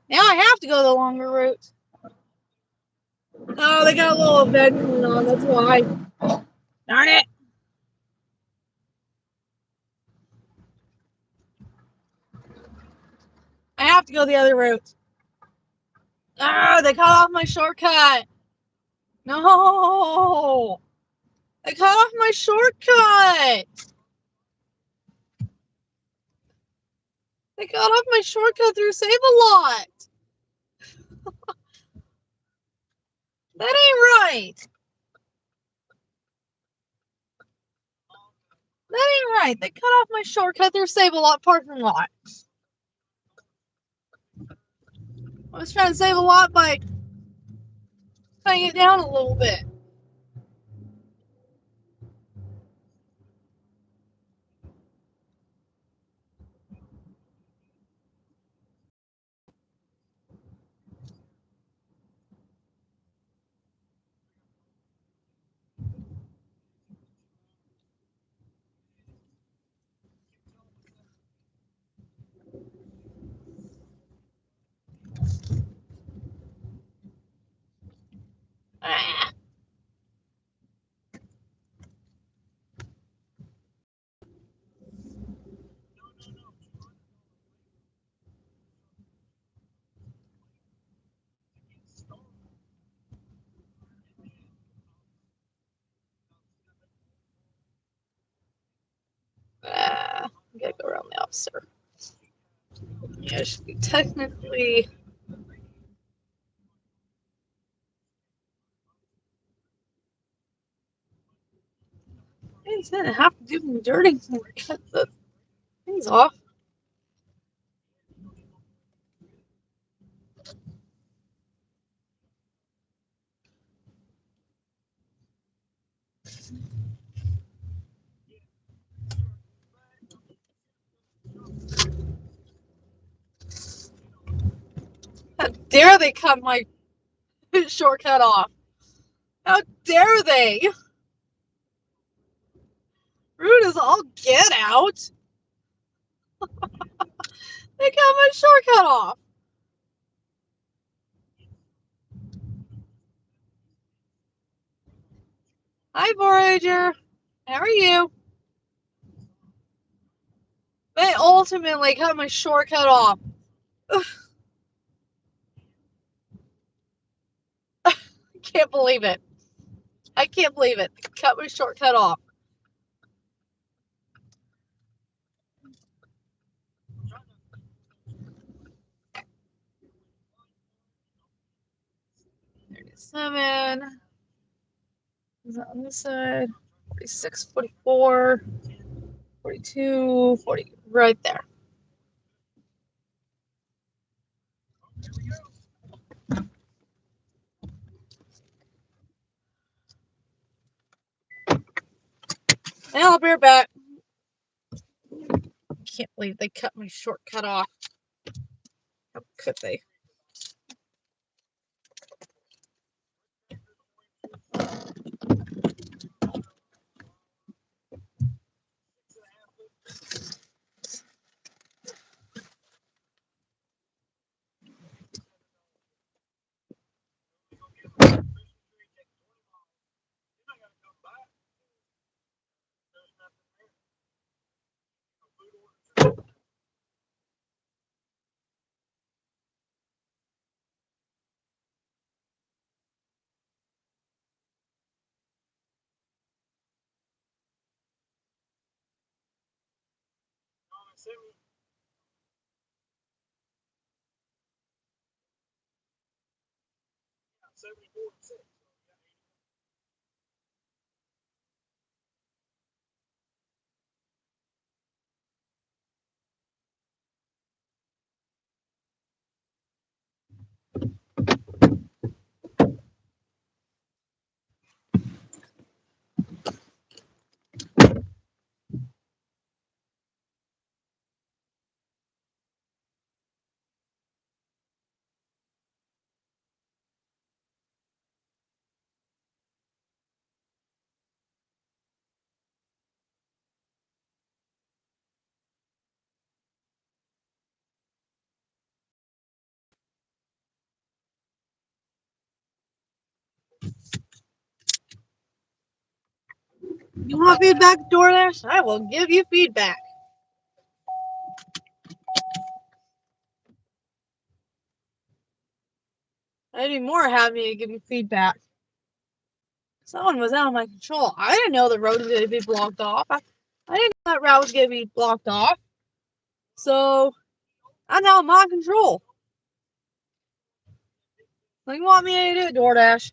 Now I have to go the longer route. Oh, they got a little event going on, that's why. Darn it. I have to go the other route. Oh, they cut off my shortcut. No. They cut off my shortcut. They cut off my shortcut through Save-A-Lot. That ain't right. That ain't right. They cut off my shortcut through Save-A-Lot parking lot. I was trying to save a lot by cutting it down a little bit. Ah. I gotta go around the officer. Yeah, it should be technically. I said I have to do some dirty and cut the things off. How dare they cut my shortcut off? How dare they? Rude as all get out. They cut my shortcut off. Hi, Voyager. How are you? They ultimately cut my shortcut off. I can't believe it. I can't believe it. They cut my shortcut off. Seven. Is that on this side? 46, 44, 42, 40. Right there. And I'll be right back. Can't believe they cut my shortcut off. How could they? You want feedback, DoorDash? I will give you feedback. I'd be more happy to give you feedback. Someone was out of my control. I didn't know the road was going to be blocked off. I didn't know that route was going to be blocked off. So, I'm out of my control. What do you want me to do, DoorDash?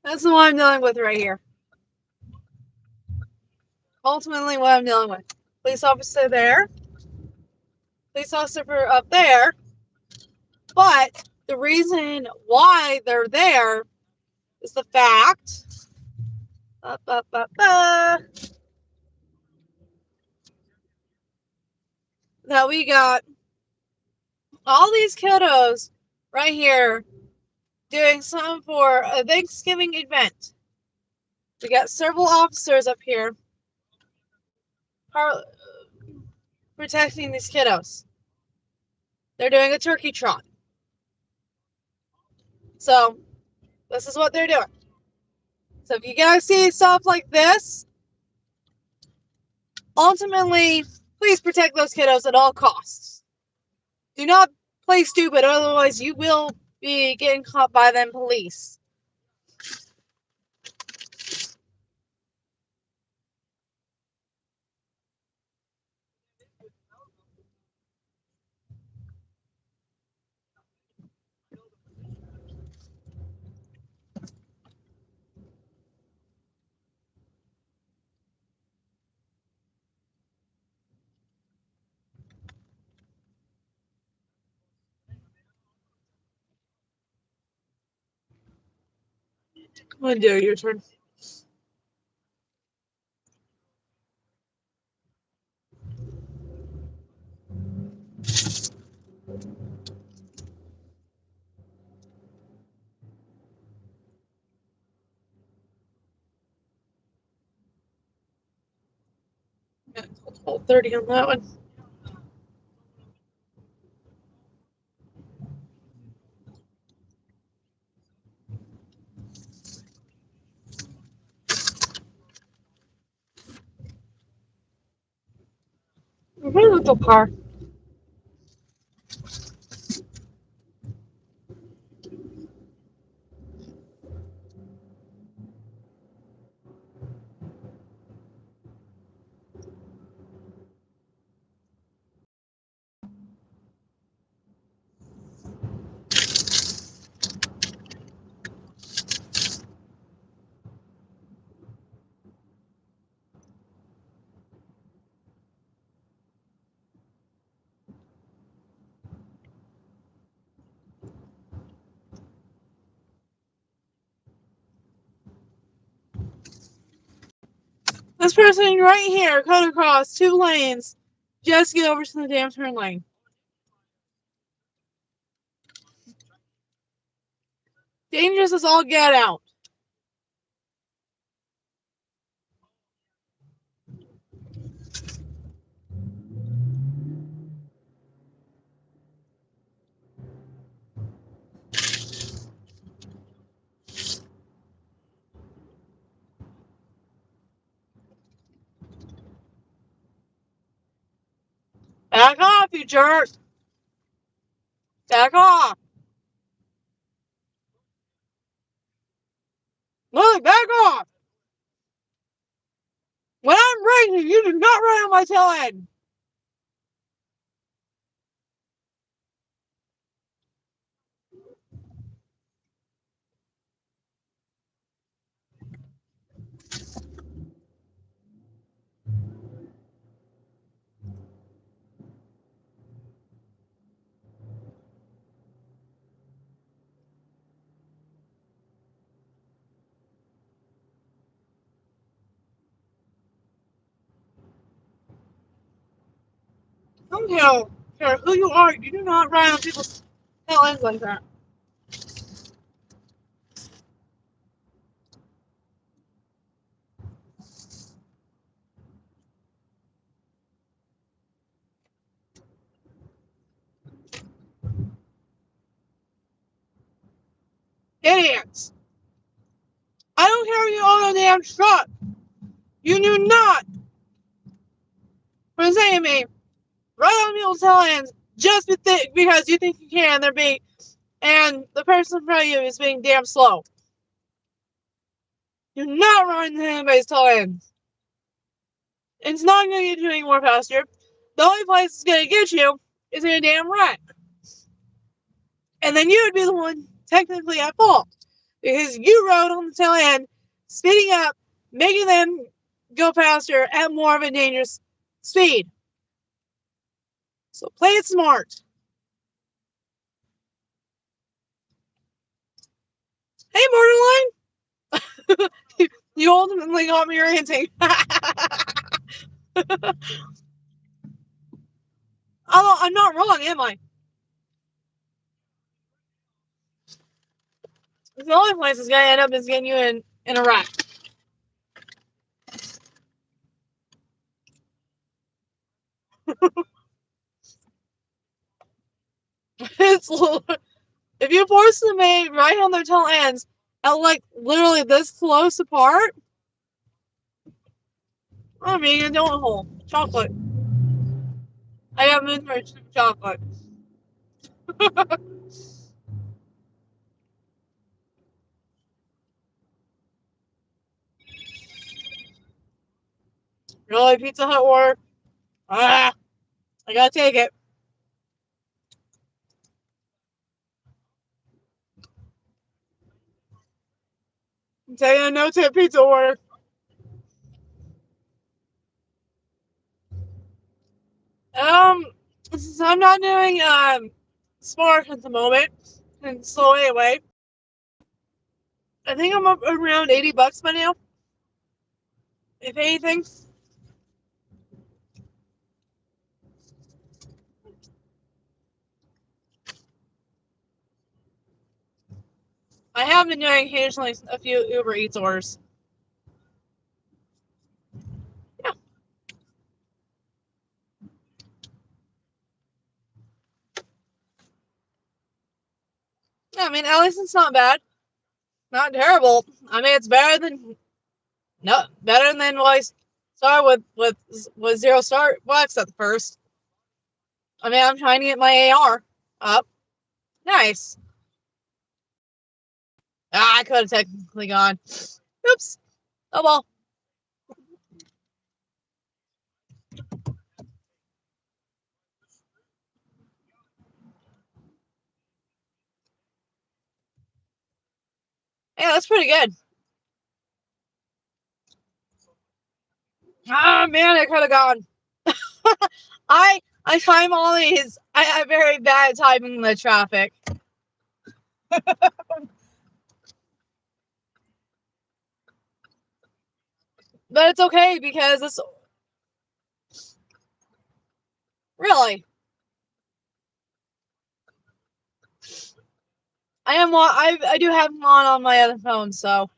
That's the one I'm dealing with right here. Ultimately, what I'm dealing with. Police officer there. Police officer up there. But the reason why they're there is the fact that we got all these kiddos right here doing something for a Thanksgiving event. We got several officers up here protecting these kiddos. They're doing a turkey trot. So, this is what they're doing. So, if you guys see stuff like this, ultimately, please protect those kiddos at all costs. Do not play stupid, otherwise you will be getting caught by them police. Come on, Joe, your turn. Yeah, 12:30 on that one. Very little car. This person right here cut across 2 lanes just to get over to the damn turn lane. Dangerous as all get out. Back off, you jerk. Back off! Lily, back off! When I'm racing, you do not run on my tail end! I don't care who you are, you do not ride on people's tail ends like that. Idiots! I don't care if you own a damn truck! You do not present me right on people's tail ends just because you think you can, and the person in front of you is being damn slow. You're not running anybody's tail ends. It's not going to get you any more faster. The only place it's going to get you is in a damn wreck. And then you would be the one technically at fault. Because you rode on the tail end, speeding up, making them go faster at more of a dangerous speed. So play it smart. Hey, Borderline! You ultimately got me ranting. I'm not wrong, am I? The only place it's gonna end up is getting you in a wreck. It's if you force them right on their tail ends at like literally this close apart, I mean, you're doing a hole. Chocolate. I got moon for chocolate. Really, Pizza Hut order? I gotta take it. I'm taking a no-tip pizza order. Since I'm not doing Smart at the moment, and so anyway, I think I'm up around $80 by now. If anything. I have been doing occasionally a few Uber Eats orders. Yeah. I mean, at least it's not bad. Not terrible. I mean, it's better than what I started with 0 bucks at the first. I mean, I'm trying to get my AR up. Nice. I could have technically gone. Oops. Oh well. Yeah, that's pretty good. Ah, man, I could have gone. I time all these. I have very bad timing in the traffic. But it's okay because it's really. I do have them on my other phone, so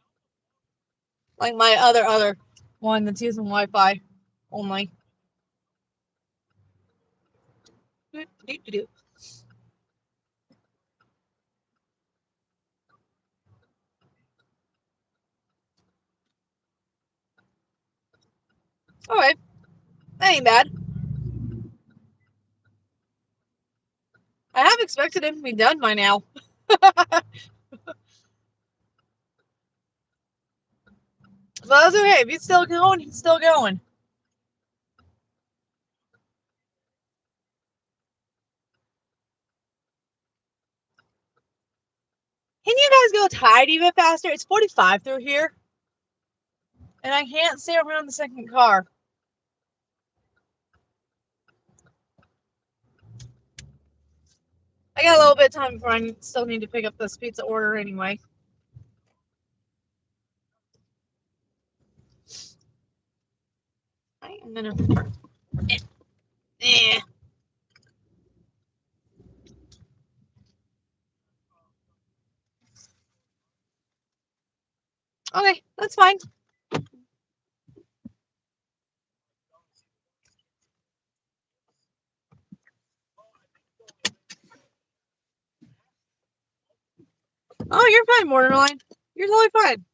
like my other one that's using Wi-Fi only. All right, that ain't bad. I have expected him to be done by now. But that's okay. If he's still going, he's still going. Can you guys go tiny bit faster? It's 45 through here. And I can't stay around the second car. I got a little bit of time before I still need to pick up this pizza order anyway. I'm gonna... Eh. Okay, that's fine. Oh, you're fine, Borderline. You're totally fine.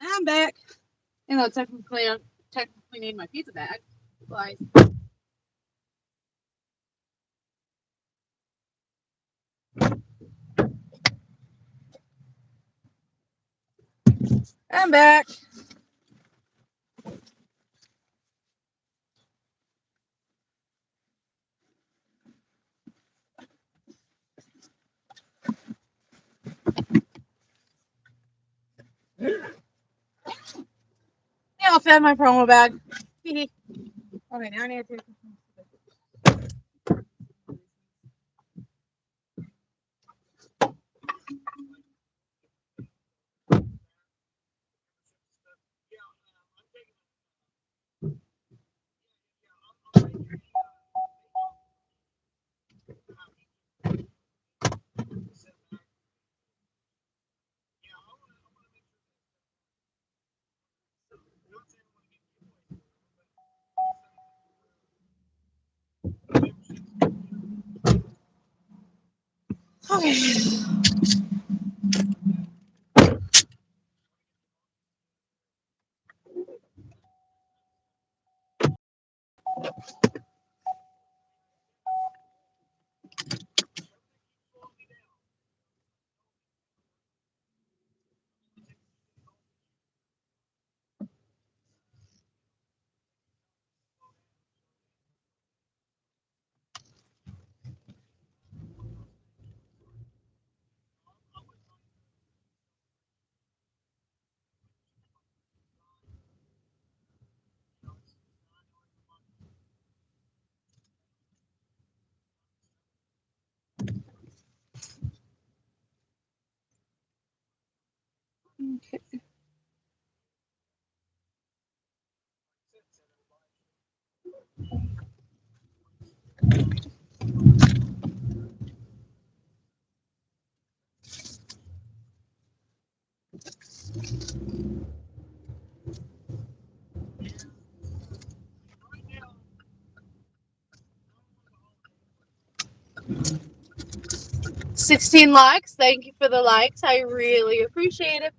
I'm back. You know, technically, I technically need my pizza bag. Like, I'm back. Yeah, I'll fed my promo bag. Okay, now I need to. Okay. Okay. 16 likes. Thank you for the likes. I really appreciate it.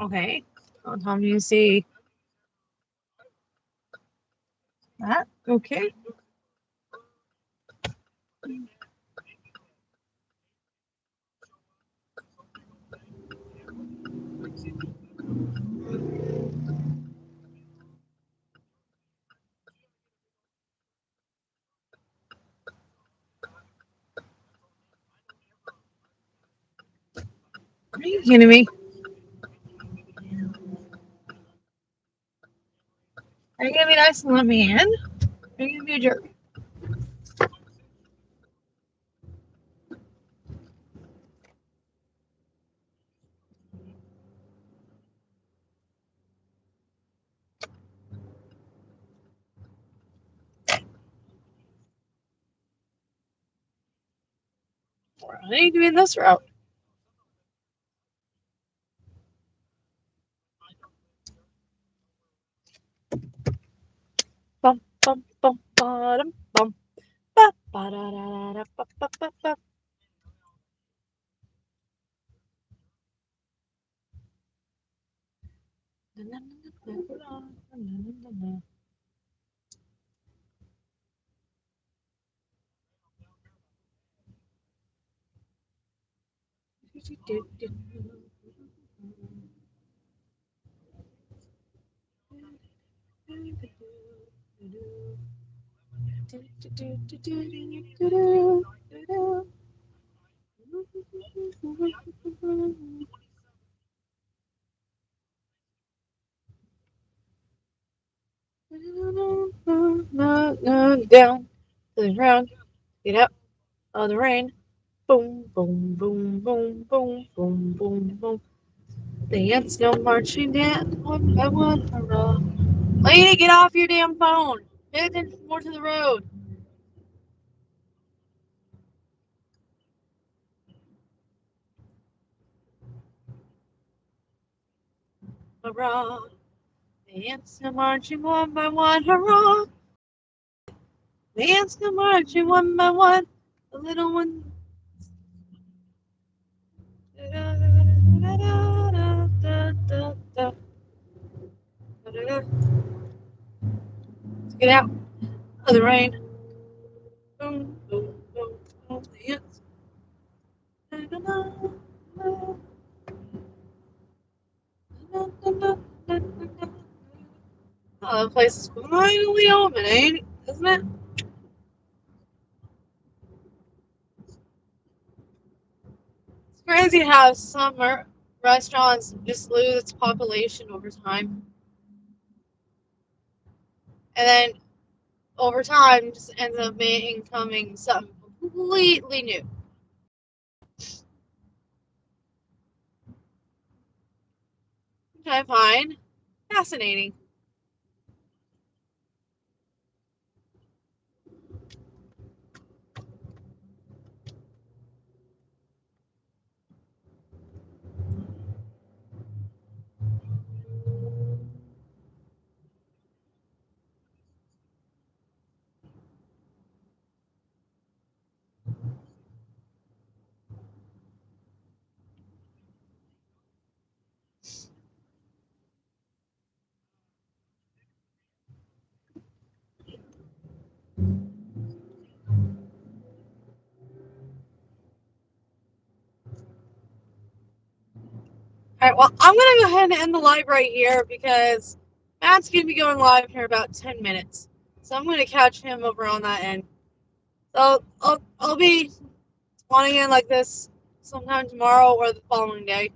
Okay. What time do you see that? Okay. Are you kidding me? Are you gonna be nice and let me in? Are you gonna be a jerk? I need to be in this route. Bum bum bum bum bum ba ba da da da ba ba ba ba. Down to the ground, get up of the rain. Boom, boom, boom, boom, boom, boom, boom, boom. The ants go marching down one by one. Hurrah! Lady, get off your damn phone. Pay attention more to the road. Hurrah! The ants go marching one by one. Hurrah! The ants go marching one by one. The little one. Get out of the rain. Boom, boom, boom, boom. The ants. Oh, the place is finally open, ain't it? Isn't it? It's crazy how some restaurants just lose its population over time. And then over time just ends up becoming something completely new. Which I find fascinating. Alright, well, I'm going to go ahead and end the live right here because Matt's going to be going live here about 10 minutes. So I'm going to catch him over on that end. So I'll be spawning in like this sometime tomorrow or the following day.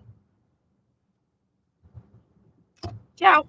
Ciao.